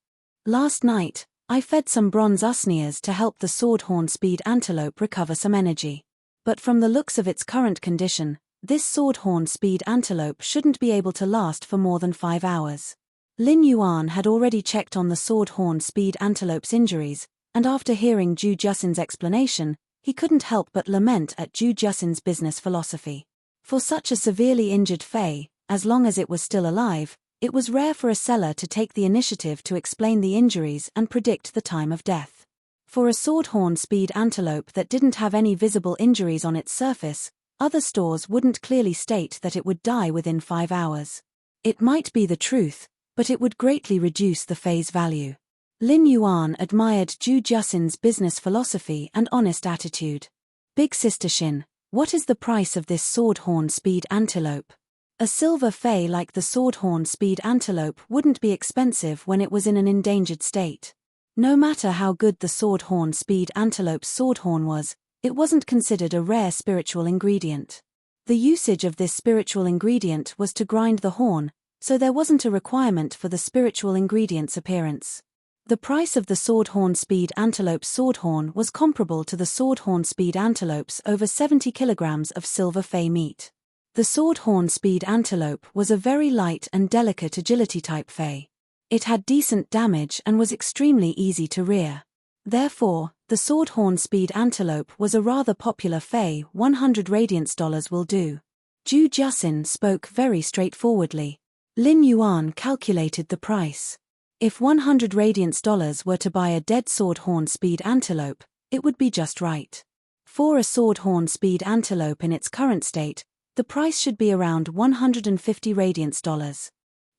Last night, I fed some bronze usnias to help the swordhorn speed antelope recover some energy. But from the looks of its current condition, this swordhorn speed antelope shouldn't be able to last for more than 5 hours. Lin Yuan had already checked on the swordhorn speed antelope's injuries, and after hearing Zhu Juxin's explanation, he couldn't help but lament at Zhu Juxin's business philosophy. For such a severely injured fei, as long as it was still alive, it was rare for a seller to take the initiative to explain the injuries and predict the time of death. For a swordhorn speed antelope that didn't have any visible injuries on its surface, other stores wouldn't clearly state that it would die within 5 hours. It might be the truth, but it would greatly reduce the fei's value. Lin Yuan admired Zhu Juxin's business philosophy and honest attitude. Big Sister Xin, what is the price of this swordhorn speed antelope? A silver fei like the swordhorn speed antelope wouldn't be expensive when it was in an endangered state. No matter how good the swordhorn speed antelope's swordhorn was, it wasn't considered a rare spiritual ingredient. The usage of this spiritual ingredient was to grind the horn, so there wasn't a requirement for the spiritual ingredient's appearance. The price of the swordhorn speed antelope's swordhorn was comparable to the swordhorn speed antelope's over 70 kilograms of silver fei meat. The swordhorn speed antelope was a very light and delicate agility type fei. It had decent damage and was extremely easy to rear. Therefore, the swordhorn speed antelope was a rather popular fei. $100 radiance will do. Zhu Jusin spoke very straightforwardly. Lin Yuan calculated the price. If 100 radiance dollars were to buy a dead sword-horn speed antelope, it would be just right. For a sword-horn speed antelope in its current state, the price should be around 150 radiance dollars.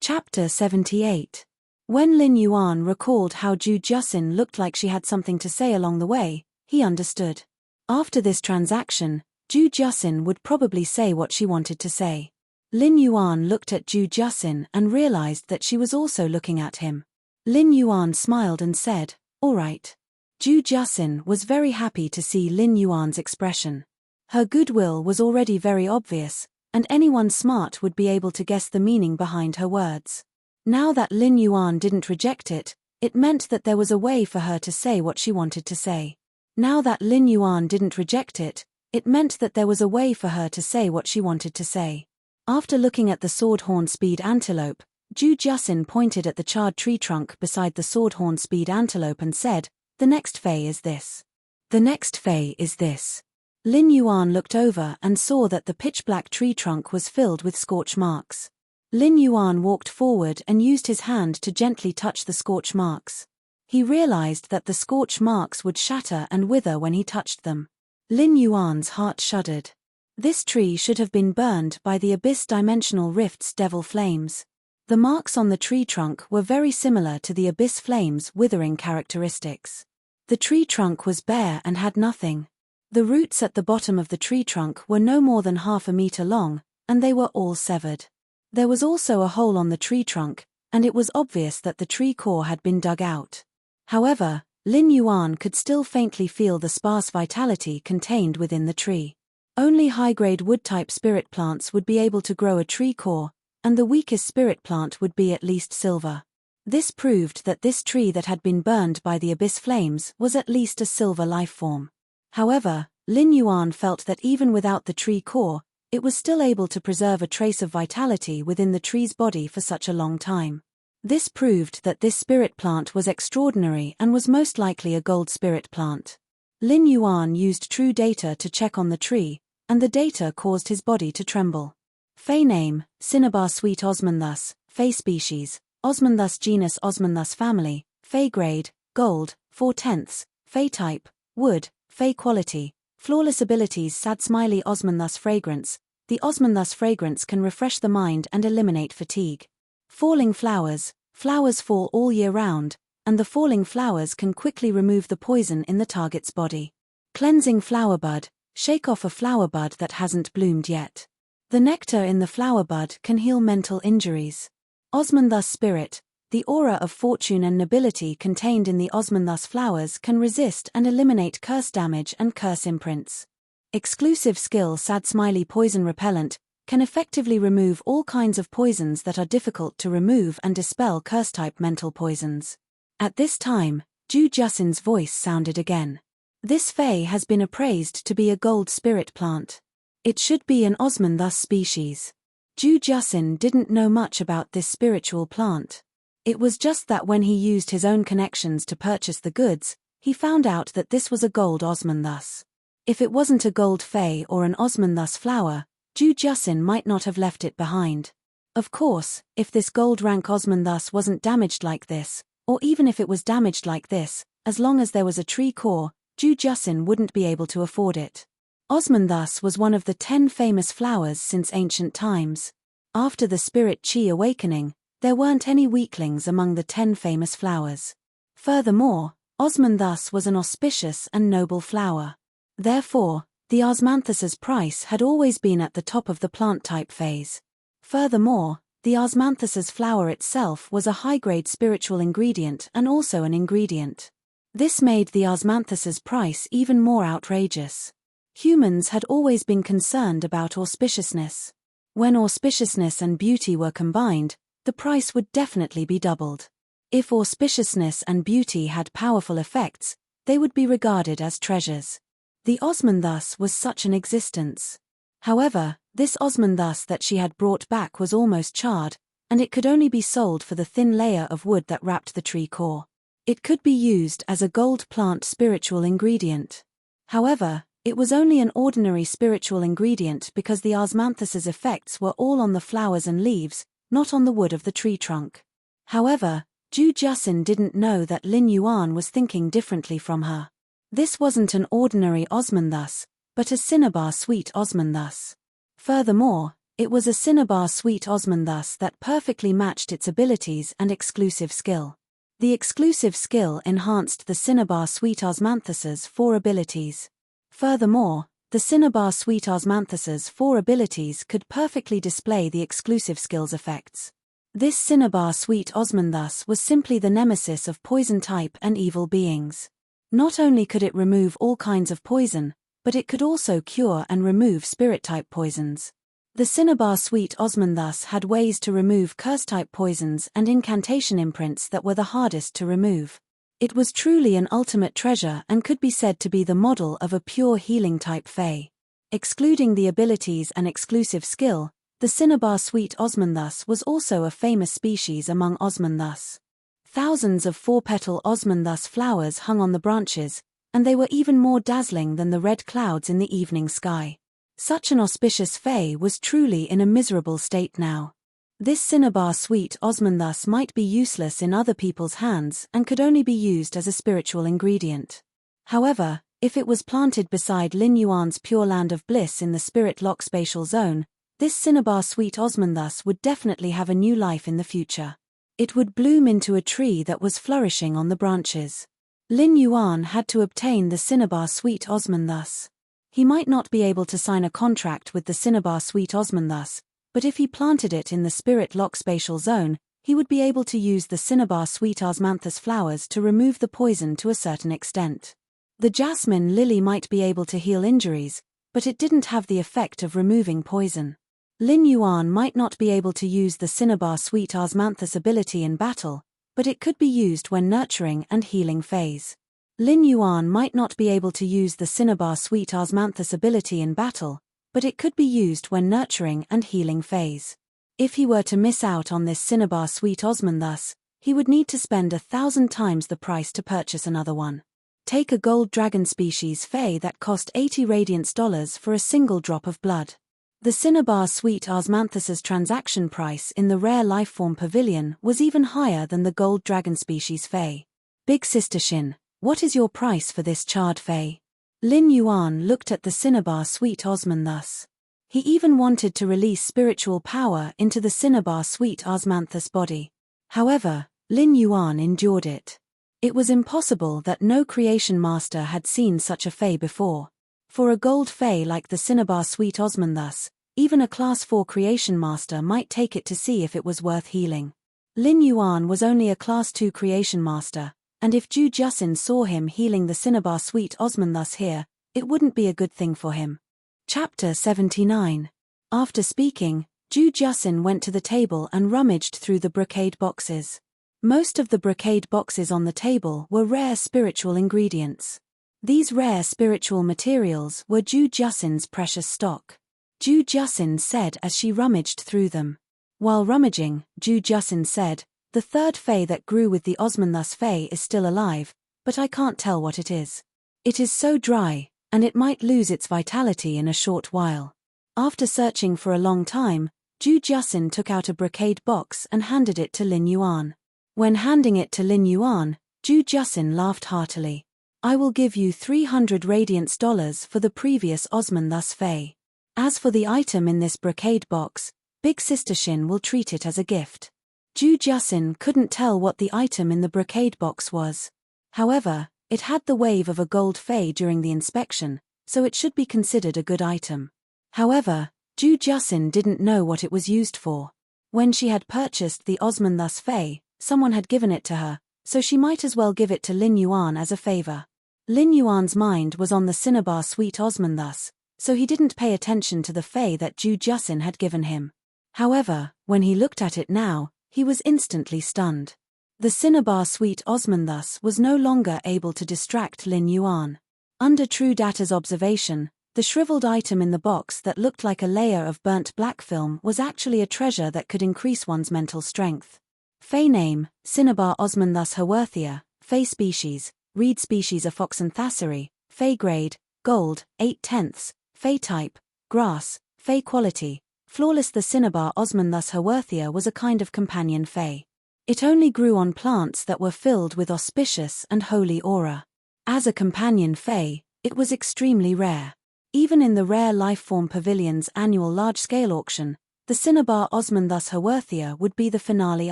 Chapter 78. When Lin Yuan recalled how Zhu Jusin looked like she had something to say along the way, he understood. After this transaction, Zhu Jusin would probably say what she wanted to say. Lin Yuan looked at Zhu Jusin and realized that she was also looking at him. Lin Yuan smiled and said, "All right." Zhu Jusin was very happy to see Lin Yuan's expression. Her goodwill was already very obvious, and anyone smart would be able to guess the meaning behind her words. Now that Lin Yuan didn't reject it, it meant that there was a way for her to say what she wanted to say. Now that Lin Yuan didn't reject it, it meant that there was a way for her to say what she wanted to say. After looking at the sword-horn speed antelope, Zhu Jusin pointed at the charred tree trunk beside the sword-horn speed antelope and said, "The next fei is this. The next fei is this." Lin Yuan looked over and saw that the pitch-black tree trunk was filled with scorch marks. Lin Yuan walked forward and used his hand to gently touch the scorch marks. He realized that the scorch marks would shatter and wither when he touched them. Lin Yuan's heart shuddered. This tree should have been burned by the Abyss Dimensional Rift's devil flames. The marks on the tree trunk were very similar to the Abyss Flame's withering characteristics. The tree trunk was bare and had nothing. The roots at the bottom of the tree trunk were no more than half a meter long, and they were all severed. There was also a hole on the tree trunk, and it was obvious that the tree core had been dug out. However, Lin Yuan could still faintly feel the sparse vitality contained within the tree. Only high-grade wood-type spirit plants would be able to grow a tree core, and the weakest spirit plant would be at least silver. This proved that this tree that had been burned by the Abyss Flames was at least a silver lifeform. However, Lin Yuan felt that even without the tree core, it was still able to preserve a trace of vitality within the tree's body for such a long time. This proved that this spirit plant was extraordinary and was most likely a gold spirit plant. Lin Yuan used true data to check on the tree, and the data caused his body to tremble. Fei name, Cinnabar sweet Osmanthus, Fei species, Osmanthus genus Osmanthus family, Fei grade, gold, 4/10, Fei type, wood, Fei quality, flawless abilities sad smiley Osmanthus fragrance. The Osmanthus fragrance can refresh the mind and eliminate fatigue. Falling flowers, flowers fall all year round, and the falling flowers can quickly remove the poison in the target's body. Cleansing flower bud, shake off a flower bud that hasn't bloomed yet. The nectar in the flower bud can heal mental injuries. Osmanthus spirit, the aura of fortune and nobility contained in the Osmanthus flowers can resist and eliminate curse damage and curse imprints. Exclusive skill sad smiley poison repellent, can effectively remove all kinds of poisons that are difficult to remove and dispel curse-type mental poisons. At this time, Zhu Jusin's voice sounded again. This fei has been appraised to be a gold spirit plant. It should be an Osmanthus species. Zhu Jusin didn't know much about this spiritual plant. It was just that when he used his own connections to purchase the goods, he found out that this was a gold Osmanthus. If it wasn't a gold fei or an Osmanthus flower, Zhu Jusin might not have left it behind. Of course, if this gold rank Osmanthus wasn't damaged like this, or even if it was damaged like this, as long as there was a tree core, Zhu Jusin wouldn't be able to afford it. Osmanthus was one of the 10 famous flowers since ancient times. After the spirit Qi awakening, there weren't any weaklings among the 10 famous flowers. Furthermore, Osmanthus was an auspicious and noble flower. Therefore, the osmanthus's price had always been at the top of the plant type phase. Furthermore, the osmanthus's flower itself was a high-grade spiritual ingredient and also an ingredient. This made the osmanthus's price even more outrageous. Humans had always been concerned about auspiciousness. When auspiciousness and beauty were combined, the price would definitely be doubled. If auspiciousness and beauty had powerful effects, they would be regarded as treasures. The osmanthus was such an existence. However, this osmanthus that she had brought back was almost charred, and it could only be sold for the thin layer of wood that wrapped the tree core. It could be used as a gold plant spiritual ingredient. However, It was only an ordinary spiritual ingredient because the osmanthus's effects were all on the flowers and leaves, not on the wood of the tree trunk. However, Ju Jusin didn't know that Lin Yuan was thinking differently from her. This wasn't an ordinary osmanthus, but a cinnabar sweet osmanthus. Furthermore, it was a cinnabar sweet osmanthus that perfectly matched its abilities and exclusive skill. The exclusive skill enhanced the cinnabar sweet osmanthus's 4 abilities. Furthermore, the cinnabar sweet osmanthus's 4 abilities could perfectly display the exclusive skill's effects. This cinnabar sweet osmanthus was simply the nemesis of poison type and evil beings. Not only could it remove all kinds of poison, but it could also cure and remove spirit-type poisons. The cinnabar sweet osmanthus had ways to remove curse-type poisons and incantation imprints that were the hardest to remove. It was truly an ultimate treasure and could be said to be the model of a pure healing-type fae. Excluding the abilities and exclusive skill, the cinnabar sweet osmanthus was also a famous species among osmanthus. Thousands of 4-petal osmanthus flowers hung on the branches, and they were even more dazzling than the red clouds in the evening sky. Such an auspicious fae was truly in a miserable state now. This cinnabar sweet osmanthus might be useless in other people's hands and could only be used as a spiritual ingredient. However, if it was planted beside Lin Yuan's Pure Land of Bliss in the Spirit Lock spatial zone, this cinnabar sweet osmanthus would definitely have a new life in the future. It would bloom into a tree that was flourishing on the branches. Lin Yuan had to obtain the cinnabar sweet osmanthus. He might not be able to sign a contract with the cinnabar sweet osmanthus, but if he planted it in the Spirit Lock spatial zone, he would be able to use the cinnabar sweet osmanthus flowers to remove the poison to a certain extent. The jasmine lily might be able to heal injuries, but it didn't have the effect of removing poison. Lin Yuan might not be able to use the cinnabar sweet osmanthus ability in battle, but it could be used when nurturing and healing phase. Lin Yuan might not be able to use the cinnabar sweet osmanthus ability in battle, but it could be used when nurturing and healing phase. If he were to miss out on this cinnabar sweet osmanthus, he would need to spend 1,000 times the price to purchase another one. Take a gold dragon species fae that cost $80 radiance for a single drop of blood. The cinnabar sweet osmanthus's transaction price in the rare lifeform pavilion was even higher than the gold dragon species fae. Big Sister Shin, what is your price for this charred fae? Lin Yuan looked at the cinnabar sweet osmanthus. He even wanted to release spiritual power into the cinnabar sweet osmanthus body. However, Lin Yuan endured it. It was impossible that no creation master had seen such a fae before. For a gold fae like the cinnabar sweet osmanthus, even a class 4 creation master might take it to see if it was worth healing. Lin Yuan was only a class 2 creation master, and if Ju Jusin saw him healing the cinnabar sweet osmanthus here, it wouldn't be a good thing for him. Chapter 79. After speaking, Ju Jusin went to the table and rummaged through the brocade boxes. Most of the brocade boxes on the table were rare spiritual ingredients. These rare spiritual materials were Ju Jusin's precious stock. Ju Jusin said as she rummaged through them. While rummaging, Ju Jusin said, "The third fae that grew with the osmanthus fae is still alive, but I can't tell what it is. It is so dry, and it might lose its vitality in a short while." After searching for a long time, Ju Jusin took out a brocade box and handed it to Lin Yuan. When handing it to Lin Yuan, Ju Jusin laughed heartily. "I will give you $300 radiance for the previous osmanthus fae. As for the item in this brocade box, Big Sister Shin will treat it as a gift." Ju Jusin couldn't tell what the item in the brocade box was. However, it had the wave of a gold fae during the inspection, so it should be considered a good item. However, Ju Jusin didn't know what it was used for. When she had purchased the osmanthus fae, someone had given it to her, so she might as well give it to Lin Yuan as a favor. Lin Yuan's mind was on the cinnabar sweet osmanthus, so he didn't pay attention to the fae that Ju Jusin had given him. However, when he looked at it now, he was instantly stunned. The cinnabar sweet osmanthus was no longer able to distract Lin Yuan. Under True Data's observation, the shriveled item in the box that looked like a layer of burnt black film was actually a treasure that could increase one's mental strength. Fae name, Cinnabar osmanthus haworthia, Fae species, reed species Aphoxanthassery, Fae grade, gold, 8/10, Fey type, grass, Fey quality, flawless. The cinnabar Osmanthus haworthia was a kind of companion Fey. It only grew on plants that were filled with auspicious and holy aura. As a companion Fey, it was extremely rare. Even in the Rare Lifeform Pavilion's annual large-scale auction, the cinnabar Osmanthus haworthia would be the finale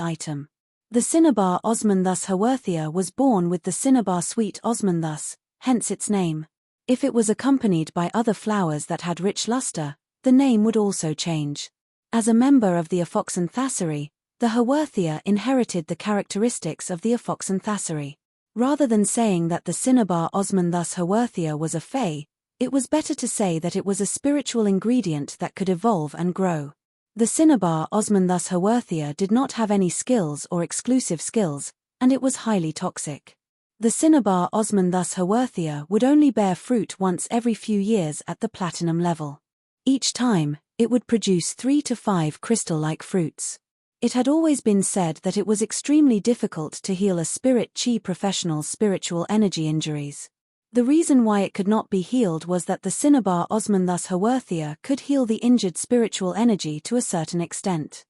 item. The cinnabar Osmanthus haworthia was born with the cinnabar suite Osmanthus, hence its name. If it was accompanied by other flowers that had rich luster, the name would also change. As a member of the Aphoxanthaceae, the haworthia inherited the characteristics of the Aphoxanthaceae. Rather than saying that the cinnabar Osmanthus haworthia was a Fey, it was better to say that it was a spiritual ingredient that could evolve and grow. The cinnabar Osmanthus haworthia did not have any skills or exclusive skills, and it was highly toxic. The cinnabar Osmanthus haworthia would only bear fruit once every few years at the platinum level. Each time, it would produce 3 to 5 crystal-like fruits. It had always been said that it was extremely difficult to heal a spirit chi professional's spiritual energy injuries. The reason why it could not be healed was that the cinnabar Osmanthus haworthia could heal the injured spiritual energy to a certain extent.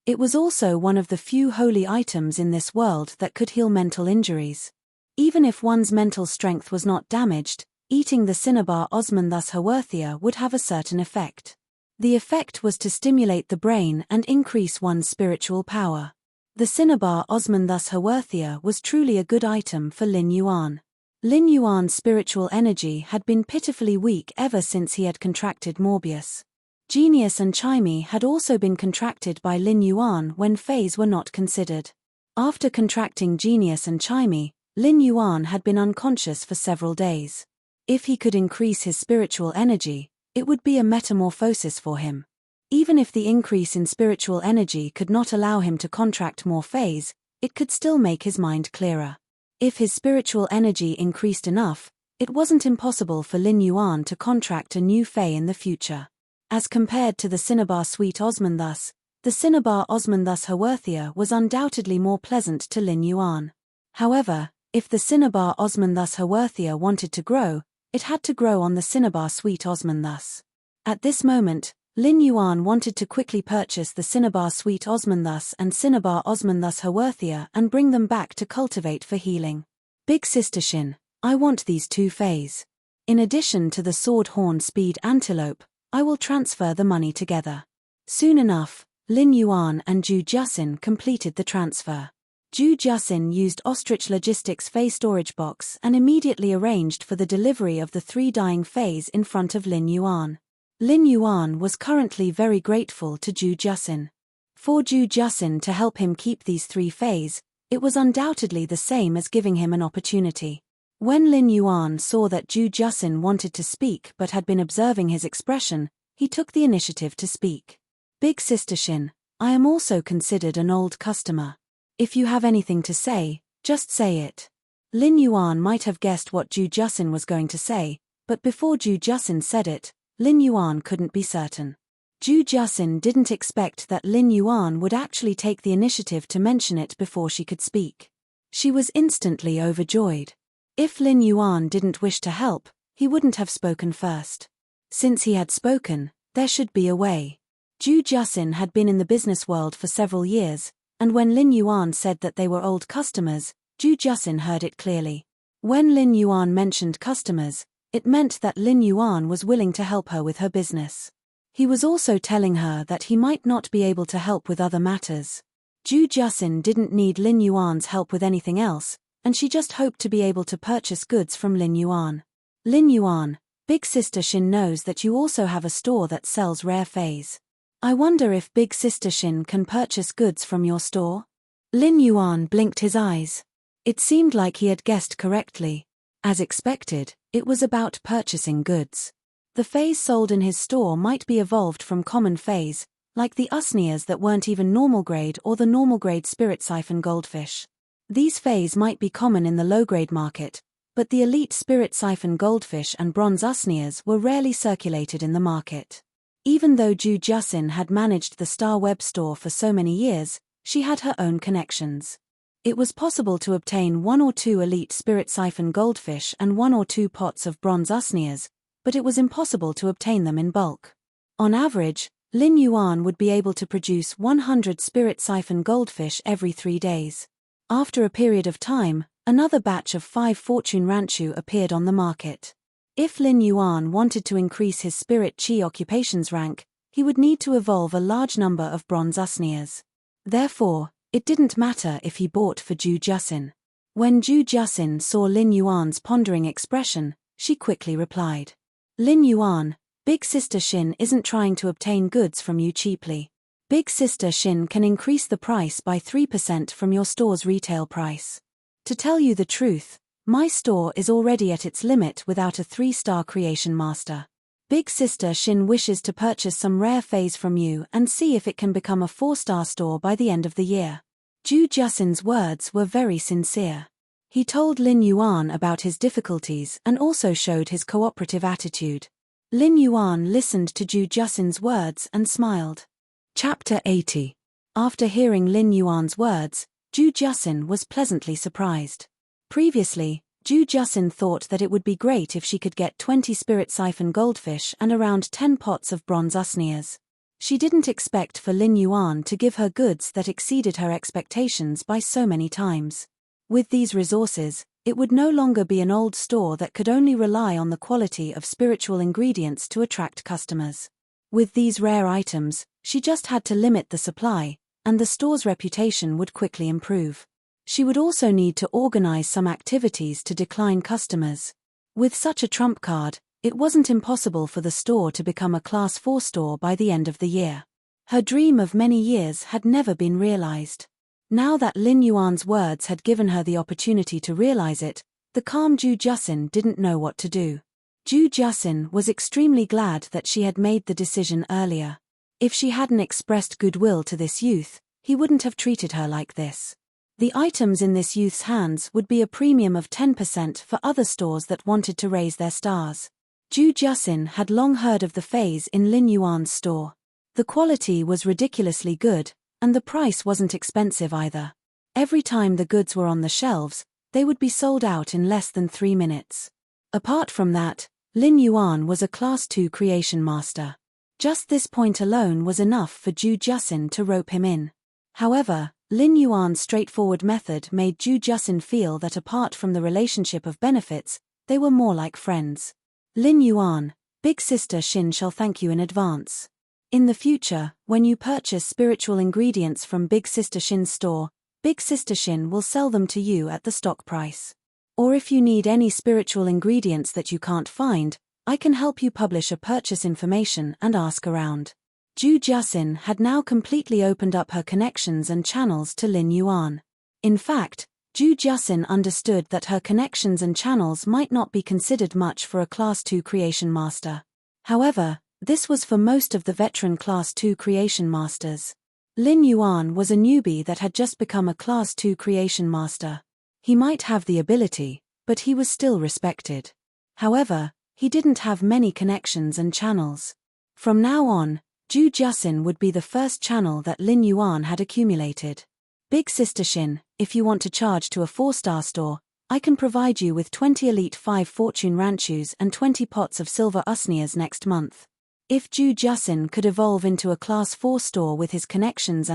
It was also one of the few holy items in this world that could heal mental injuries. Even if one's mental strength was not damaged, eating the cinnabar Osmanthus haworthia would have a certain effect. The effect was to stimulate the brain and increase one's spiritual power. The cinnabar Osmanthus haworthia was truly a good item for Lin Yuan. Lin Yuan's spiritual energy had been pitifully weak ever since he had contracted Morbius. Genius and Chimey had also been contracted by Lin Yuan when Fays were not considered. After contracting Genius and Chimey, Lin Yuan had been unconscious for several days. If he could increase his spiritual energy, it would be a metamorphosis for him. Even if the increase in spiritual energy could not allow him to contract more Fays, it could still make his mind clearer. If his spiritual energy increased enough, it wasn't impossible for Lin Yuan to contract a new Fey in the future. As compared to the cinnabar suite Osmanthus, the cinnabar Osmanthus haworthia was undoubtedly more pleasant to Lin Yuan. However, if the cinnabar Osmanthus haworthia wanted to grow, it had to grow on the cinnabar suite Osmanthus. At this moment, Lin Yuan wanted to quickly purchase the cinnabar suite Osmanthus and cinnabar Osmanthus haworthia and bring them back to cultivate for healing. Big Sister Shin, I want these 2 Fays. In addition to the sword-horn speed antelope, I will transfer the money together. Soon enough, Lin Yuan and Ju Jusin completed the transfer. Ju Jusin used Ostrich Logistics' Fey storage box and immediately arranged for the delivery of the 3 dying Fays in front of Lin Yuan. Lin Yuan was currently very grateful to Ju Jusin. For Ju Jusin to help him keep these 3 Fays, it was undoubtedly the same as giving him an opportunity. When Lin Yuan saw that Ju Jusin wanted to speak but had been observing his expression, he took the initiative to speak. Big Sister Shin, I am also considered an old customer. If you have anything to say, just say it. Lin Yuan might have guessed what Ju Jusin was going to say, but before Ju Jusin said it, Lin Yuan couldn't be certain. Ju Jusin didn't expect that Lin Yuan would actually take the initiative to mention it before she could speak. She was instantly overjoyed. If Lin Yuan didn't wish to help, he wouldn't have spoken first. Since he had spoken, there should be a way. Ju Jusin had been in the business world for several years, and when Lin Yuan said that they were old customers, Ju Jusin heard it clearly. When Lin Yuan mentioned customers, it meant that Lin Yuan was willing to help her with her business. He was also telling her that he might not be able to help with other matters. Ju Jusin didn't need Lin Yuan's help with anything else, and she just hoped to be able to purchase goods from Lin Yuan. Lin Yuan, Big Sister Shin knows that you also have a store that sells rare Fays. I wonder if Big Sister Shin can purchase goods from your store? Lin Yuan blinked his eyes. It seemed like he had guessed correctly. As expected, it was about purchasing goods. The Fays sold in his store might be evolved from common Fays, like the Usneas that weren't even normal grade or the normal grade spirit siphon goldfish. These Fays might be common in the low-grade market, but the elite spirit siphon goldfish and bronze Usneas were rarely circulated in the market. Even though Ju Jusin had managed the Star Web store for so many years, she had her own connections. It was possible to obtain 1 or 2 elite spirit siphon goldfish and 1 or 2 pots of bronze Usneas, but it was impossible to obtain them in bulk. On average, Lin Yuan would be able to produce 100 spirit siphon goldfish every 3 days. After a period of time, another batch of 5 fortune ranchu appeared on the market. If Lin Yuan wanted to increase his spirit chi occupations rank, he would need to evolve a large number of bronze usnias. Therefore, it didn't matter if he bought for Zhu Jusin. When Zhu Jusin saw Lin Yuan's pondering expression, she quickly replied, "Lin Yuan, Big Sister Xin isn't trying to obtain goods from you cheaply. Big Sister Xin can increase the price by 3% from your store's retail price. To tell you the truth, my store is already at its limit without a 3-star creation master. Big Sister Xin wishes to purchase some rare phase from you and see if it can become a 4-star store by the end of the year." Zhu Jusin's words were very sincere. He told Lin Yuan about his difficulties and also showed his cooperative attitude. Lin Yuan listened to Zhu Jusin's words and smiled. Chapter 80. After hearing Lin Yuan's words, Zhu Jusin was pleasantly surprised. Previously, Zhu Jusin thought that it would be great if she could get 20 spirit siphon goldfish and around 10 pots of bronze usnias. She didn't expect for Lin Yuan to give her goods that exceeded her expectations by so many times. With these resources, it would no longer be an old store that could only rely on the quality of spiritual ingredients to attract customers. With these rare items, she just had to limit the supply, and the store's reputation would quickly improve. She would also need to organize some activities to decline customers. With such a trump card, it wasn't impossible for the store to become a Class 4 store by the end of the year. Her dream of many years had never been realized. Now that Lin Yuan's words had given her the opportunity to realize it, the calm Zhu Jusin didn't know what to do. Zhu Jusin was extremely glad that she had made the decision earlier. If she hadn't expressed goodwill to this youth, he wouldn't have treated her like this. The items in this youth's hands would be a premium of 10% for other stores that wanted to raise their stars. Zhu Jusin had long heard of the phase in Lin Yuan's store. The quality was ridiculously good, and the price wasn't expensive either. Every time the goods were on the shelves, they would be sold out in less than 3 minutes. Apart from that, Lin Yuan was a Class 2 creation master. Just this point alone was enough for Zhu Jusin to rope him in. However, Lin Yuan's straightforward method made Zhu Jusin feel that apart from the relationship of benefits, they were more like friends. "Lin Yuan, Big Sister Xin shall thank you in advance. In the future, when you purchase spiritual ingredients from Big Sister Xin's store, Big Sister Xin will sell them to you at the stock price. Or if you need any spiritual ingredients that you can't find, I can help you publish a purchase information and ask around." Zhu Jusin had now completely opened up her connections and channels to Lin Yuan. In fact, Zhu Jusin understood that her connections and channels might not be considered much for a Class 2 creation master. However, this was for most of the veteran Class 2 creation masters. Lin Yuan was a newbie that had just become a Class 2 creation master. He might have the ability, but he was still respected. However, he didn't have many connections and channels. From now on, Zhu Jusin would be the first channel that Lin Yuan had accumulated. "Big Sister Xin, if you want to charge to a 4-star store, I can provide you with 20 Elite 5 Fortune Ranchus and 20 pots of silver usnias next month." If Zhu Jusin could evolve into a Class 4 store with his connections,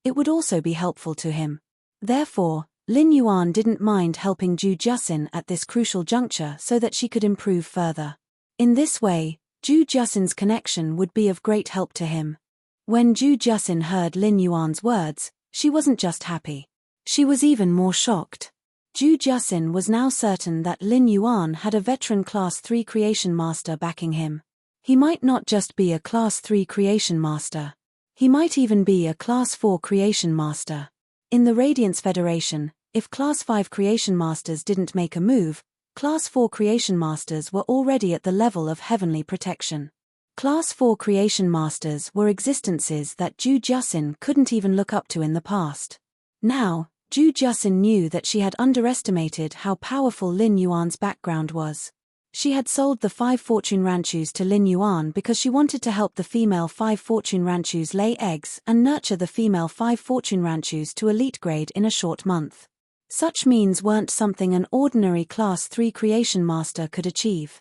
it would also be helpful to him. Therefore, Lin Yuan didn't mind helping Zhu Jusin at this crucial juncture so that she could improve further. In this way, Zhu Jusin's connection would be of great help to him. When Zhu Jusin heard Lin Yuan's words, she wasn't just happy. She was even more shocked. Zhu Jusin was now certain that Lin Yuan had a veteran Class 3 creation master backing him. He might not just be a Class 3 creation master. He might even be a Class 4 creation master. In the Radiance Federation, if Class 5 creation masters didn't make a move, Class 4 creation masters were already at the level of heavenly protection. Class 4 creation masters were existences that Zhu Jusin couldn't even look up to in the past. Now, Zhu Jusin knew that she had underestimated how powerful Lin Yuan's background was. She had sold the 5 Fortune Ranchus to Lin Yuan because she wanted to help the female 5 Fortune Ranchus lay eggs and nurture the female 5 Fortune Ranchus to elite grade in a short month. Such means weren't something an ordinary Class 3 creation master could achieve.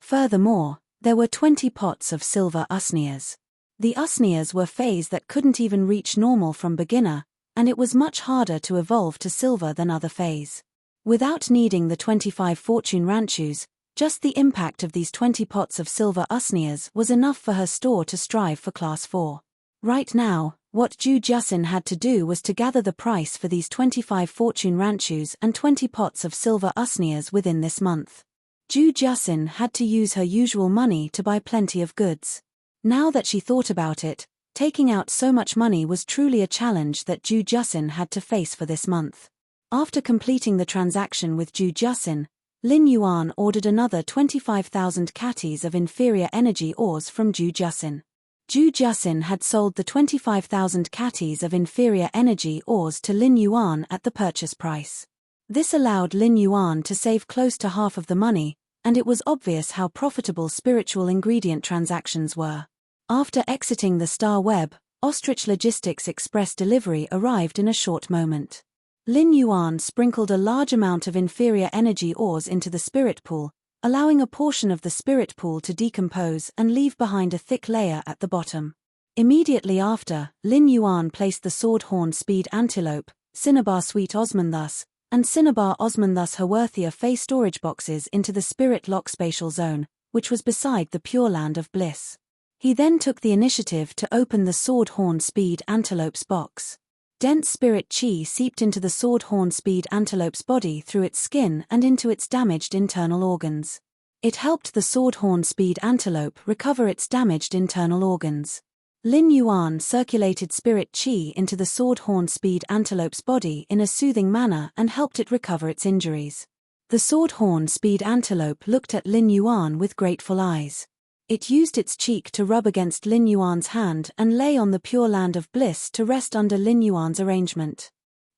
Furthermore, there were 20 pots of silver usnias. The usnias were phase that couldn't even reach normal from beginner, and it was much harder to evolve to silver than other phase. Without needing the 25 fortune ranchus, just the impact of these 20 pots of silver usnias was enough for her store to strive for class 4. Right now, what Ju Jusin had to do was to gather the price for these 25 fortune ranchus and 20 pots of silver usnias within this month. Ju Jusin had to use her usual money to buy plenty of goods. Now that she thought about it, taking out so much money was truly a challenge that Ju Jusin had to face for this month. After completing the transaction with Ju Jusin, Lin Yuan ordered another 25,000 catties of inferior energy ores from Ju Jusin. Ju Jusin had sold the 25,000 catties of inferior energy ores to Lin Yuan at the purchase price. This allowed Lin Yuan to save close to half of the money, and it was obvious how profitable spiritual ingredient transactions were. After exiting the Star Web, Ostrich Logistics Express delivery arrived in a short moment. Lin Yuan sprinkled a large amount of inferior energy ores into the spirit pool, allowing a portion of the spirit pool to decompose and leave behind a thick layer at the bottom. Immediately after, Lin Yuan placed the Sword-Horn Speed Antelope, Cinnabar Sweet Osmanthus, and Cinnabar Osmanthus Haworthia Fey storage boxes into the Spirit Lock Spatial Zone, which was beside the Pure Land of Bliss. He then took the initiative to open the Sword-Horn Speed Antelope's box. Dense spirit chi seeped into the Sword-Horn Speed Antelope's body through its skin and into its damaged internal organs. It helped the Sword-Horn Speed Antelope recover its damaged internal organs. Lin Yuan circulated spirit chi into the Sword-Horn Speed Antelope's body in a soothing manner and helped it recover its injuries. The Sword-Horn Speed Antelope looked at Lin Yuan with grateful eyes. It used its cheek to rub against Lin Yuan's hand and lay on the Pure Land of Bliss to rest under Lin Yuan's arrangement.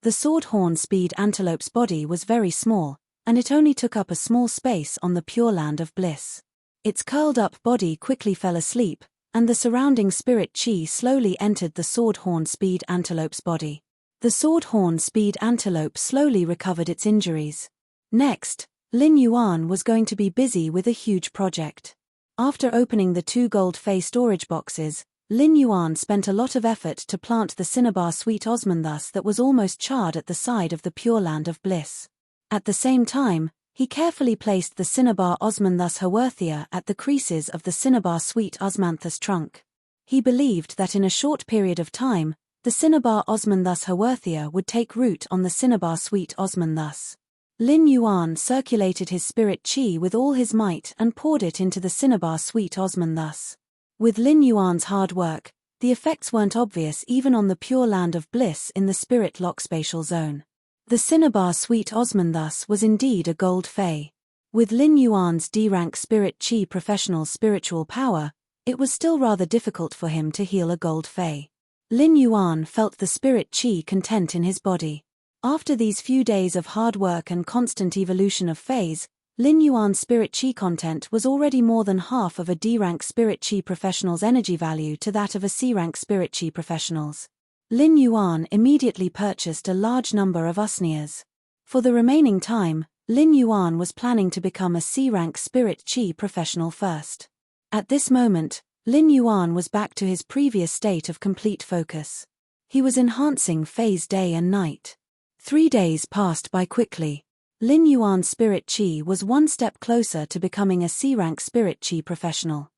The Sword-Horn Speed Antelope's body was very small, and it only took up a small space on the Pure Land of Bliss. Its curled-up body quickly fell asleep, and the surrounding spirit chi slowly entered the Sword-Horn Speed Antelope's body. The Sword-Horn Speed Antelope slowly recovered its injuries. Next, Lin Yuan was going to be busy with a huge project. After opening the 2 gold Fey storage boxes, Lin Yuan spent a lot of effort to plant the Cinnabar Sweet Osmanthus that was almost charred at the side of the Pure Land of Bliss. At the same time, he carefully placed the Cinnabar Osmanthus Haworthia at the creases of the Cinnabar Sweet Osmanthus trunk. He believed that in a short period of time, the Cinnabar Osmanthus Haworthia would take root on the Cinnabar Sweet Osmanthus. Lin Yuan circulated his spirit chi with all his might and poured it into the Cinnabar Sweet Osmanthus. With Lin Yuan's hard work, the effects weren't obvious even on the Pure Land of Bliss in the Spirit Lock Spatial Zone. The Cinnabar Sweet Osmanthus was indeed a gold Fey. With Lin Yuan's D-rank spirit chi professional spiritual power, it was still rather difficult for him to heal a gold Fey. Lin Yuan felt the spirit chi content in his body. After these few days of hard work and constant evolution of phase, Lin Yuan's spirit chi content was already more than half of a D-rank spirit chi professional's energy value to that of a C-rank spirit chi professional's. Lin Yuan immediately purchased a large number of usnias. For the remaining time, Lin Yuan was planning to become a C-rank spirit chi professional first. At this moment, Lin Yuan was back to his previous state of complete focus. He was enhancing phase day and night. 3 days passed by quickly. Lin Yuan's spirit chi was one step closer to becoming a C-rank spirit chi professional.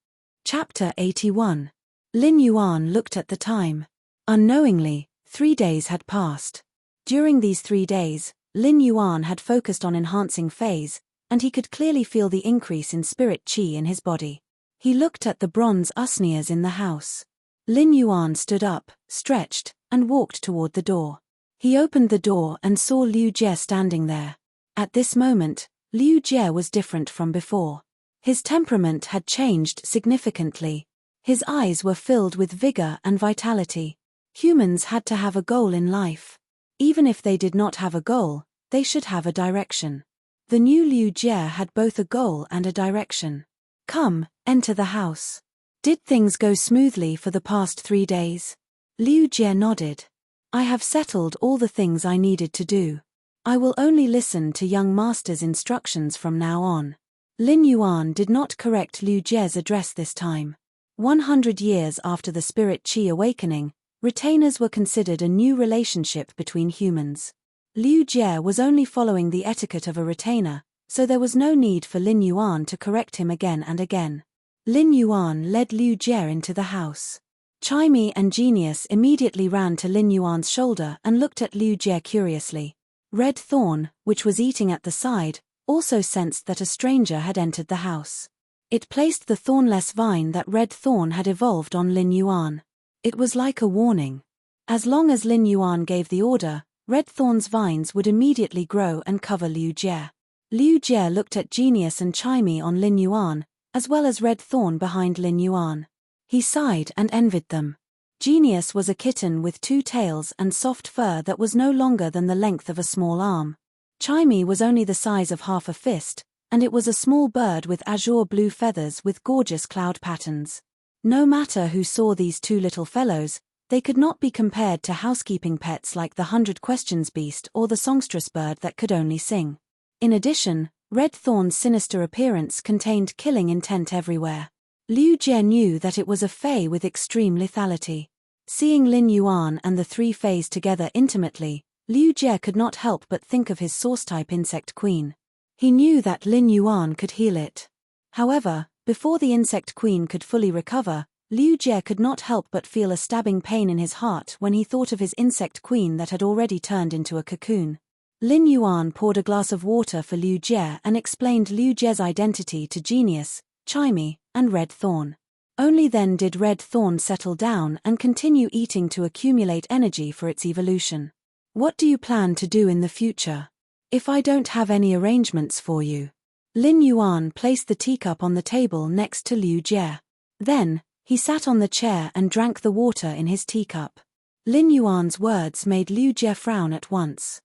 Chapter 81. Lin Yuan looked at the time. Unknowingly, 3 days had passed. During these 3 days, Lin Yuan had focused on enhancing phase, and he could clearly feel the increase in spirit chi in his body. He looked at the bronze usnias in the house. Lin Yuan stood up, stretched, and walked toward the door. He opened the door and saw Liu Jie standing there. At this moment, Liu Jie was different from before. His temperament had changed significantly. His eyes were filled with vigor and vitality. Humans had to have a goal in life. Even if they did not have a goal, they should have a direction. The new Liu Jie had both a goal and a direction. Come, enter the house. Did things go smoothly for the past 3 days? Liu Jie nodded. I have settled all the things I needed to do. I will only listen to young master's instructions from now on. Lin Yuan did not correct Liu Jie's address this time. 100 years after the Spirit Qi awakening, retainers were considered a new relationship between humans. Liu Jie was only following the etiquette of a retainer, so there was no need for Lin Yuan to correct him again and again. Lin Yuan led Liu Jie into the house. Chimey and Genius immediately ran to Lin Yuan's shoulder and looked at Liu Jie curiously. Red Thorn, which was eating at the side, also sensed that a stranger had entered the house. It placed the thornless vine that Red Thorn had evolved on Lin Yuan. It was like a warning. As long as Lin Yuan gave the order, Red Thorn's vines would immediately grow and cover Liu Jie. Liu Jie looked at Genius and Chimey on Lin Yuan, as well as Red Thorn behind Lin Yuan. He sighed and envied them. Genius was a kitten with 2 tails and soft fur that was no longer than the length of a small arm. Chimey was only the size of half a fist, and it was a small bird with azure blue feathers with gorgeous cloud patterns. No matter who saw these 2 little fellows, they could not be compared to housekeeping pets like the 100 Questions beast or the songstress bird that could only sing. In addition, Red Thorn's sinister appearance contained killing intent everywhere. Liu Jie knew that it was a fae with extreme lethality. Seeing Lin Yuan and the 3 fays together intimately, Liu Jie could not help but think of his source-type insect queen. He knew that Lin Yuan could heal it. However, before the insect queen could fully recover, Liu Jie could not help but feel a stabbing pain in his heart when he thought of his insect queen that had already turned into a cocoon. Lin Yuan poured a glass of water for Liu Jie and explained Liu Jie's identity to Genius, Chimey, and Red Thorn. Only then did Red Thorn settle down and continue eating to accumulate energy for its evolution. What do you plan to do in the future? If I don't have any arrangements for you. Lin Yuan placed the teacup on the table next to Liu Jie. Then, he sat on the chair and drank the water in his teacup. Lin Yuan's words made Liu Jie frown at once.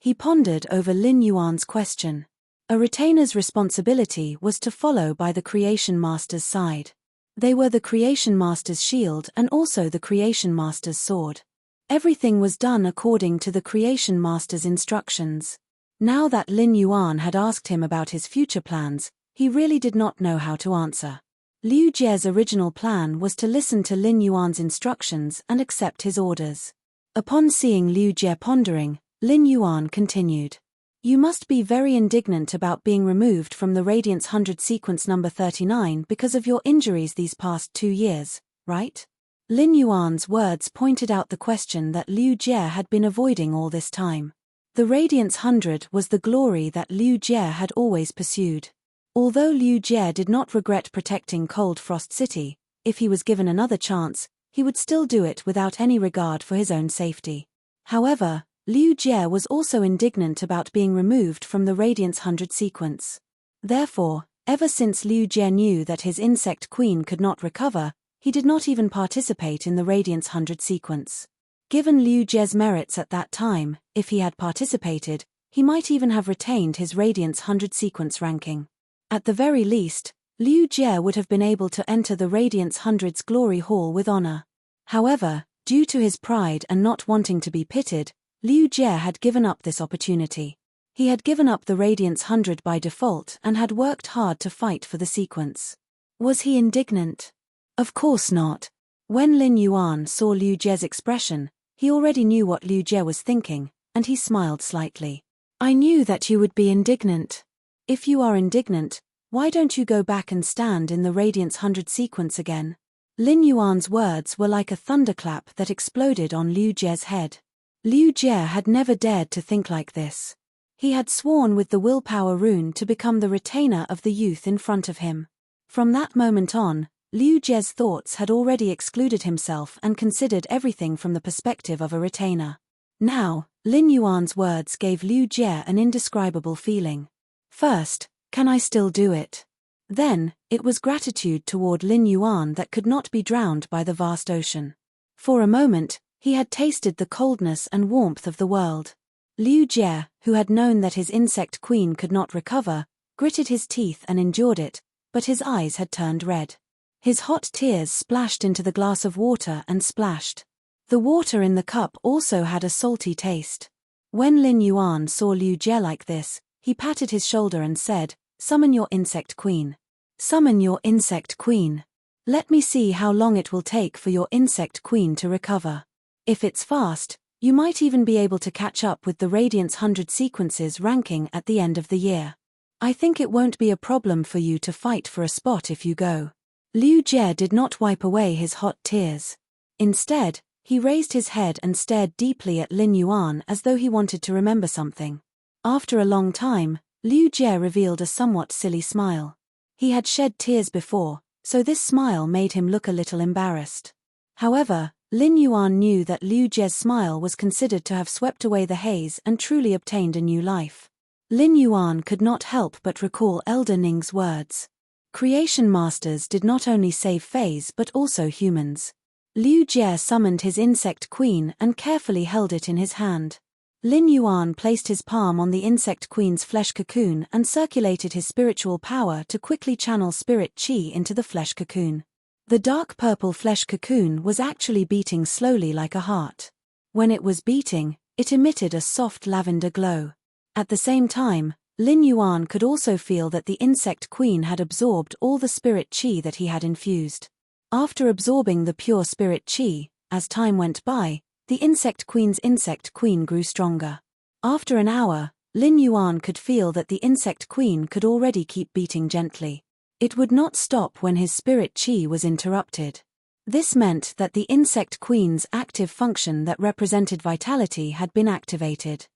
He pondered over Lin Yuan's question. A retainer's responsibility was to follow by the Creation Master's side. They were the Creation Master's shield and also the Creation Master's sword. Everything was done according to the Creation Master's instructions. Now that Lin Yuan had asked him about his future plans, he really did not know how to answer. Liu Jie's original plan was to listen to Lin Yuan's instructions and accept his orders. Upon seeing Liu Jie pondering, Lin Yuan continued. You must be very indignant about being removed from the Radiance 100 sequence number 39 because of your injuries these past 2 years, right? Lin Yuan's words pointed out the question that Liu Jie had been avoiding all this time. The Radiance 100 was the glory that Liu Jie had always pursued. Although Liu Jie did not regret protecting Cold Frost City, if he was given another chance, he would still do it without any regard for his own safety. However, Liu Jie was also indignant about being removed from the Radiance 100 sequence. Therefore, ever since Liu Jie knew that his insect queen could not recover, he did not even participate in the Radiance 100 sequence. Given Liu Jie's merits at that time, if he had participated, he might even have retained his Radiance 100 sequence ranking. At the very least, Liu Jie would have been able to enter the Radiance 100's glory hall with honor. However, due to his pride and not wanting to be pitied, Liu Jie had given up this opportunity. He had given up the Radiance 100 by default and had worked hard to fight for the sequence. Was he indignant? Of course not. When Lin Yuan saw Liu Jie's expression, he already knew what Liu Jie was thinking, and he smiled slightly. I knew that you would be indignant. If you are indignant, why don't you go back and stand in the Radiance 100 sequence again? Lin Yuan's words were like a thunderclap that exploded on Liu Jie's head. Liu Jie had never dared to think like this. He had sworn with the willpower rune to become the retainer of the youth in front of him. From that moment on, Liu Jie's thoughts had already excluded himself and considered everything from the perspective of a retainer. Now, Lin Yuan's words gave Liu Jie an indescribable feeling. First, can I still do it? Then, it was gratitude toward Lin Yuan that could not be drowned by the vast ocean. For a moment, he had tasted the coldness and warmth of the world. Liu Jie, who had known that his insect queen could not recover, gritted his teeth and endured it, but his eyes had turned red. His hot tears splashed into the glass of water and splashed. The water in the cup also had a salty taste. When Lin Yuan saw Liu Jie like this, he patted his shoulder and said, Summon your insect queen. Summon your insect queen. Let me see how long it will take for your insect queen to recover. If it's fast, you might even be able to catch up with the Radiant's 100 sequences ranking at the end of the year. I think it won't be a problem for you to fight for a spot if you go. Liu Jie did not wipe away his hot tears. Instead, he raised his head and stared deeply at Lin Yuan as though he wanted to remember something. After a long time, Liu Jie revealed a somewhat silly smile. He had shed tears before, so this smile made him look a little embarrassed. However, Lin Yuan knew that Liu Jie's smile was considered to have swept away the haze and truly obtained a new life. Lin Yuan could not help but recall Elder Ning's words. Creation masters did not only save Fays but also humans. Liu Jie summoned his insect queen and carefully held it in his hand. Lin Yuan placed his palm on the insect queen's flesh cocoon and circulated his spiritual power to quickly channel spirit chi into the flesh cocoon. The dark purple flesh cocoon was actually beating slowly like a heart. When it was beating, it emitted a soft lavender glow. At the same time, Lin Yuan could also feel that the insect queen had absorbed all the spirit chi that he had infused. After absorbing the pure spirit chi, as time went by, the insect queen grew stronger. After an hour, Lin Yuan could feel that the insect queen could already keep beating gently. It would not stop when his spirit chi was interrupted. This meant that the insect queen's active function that represented vitality had been activated.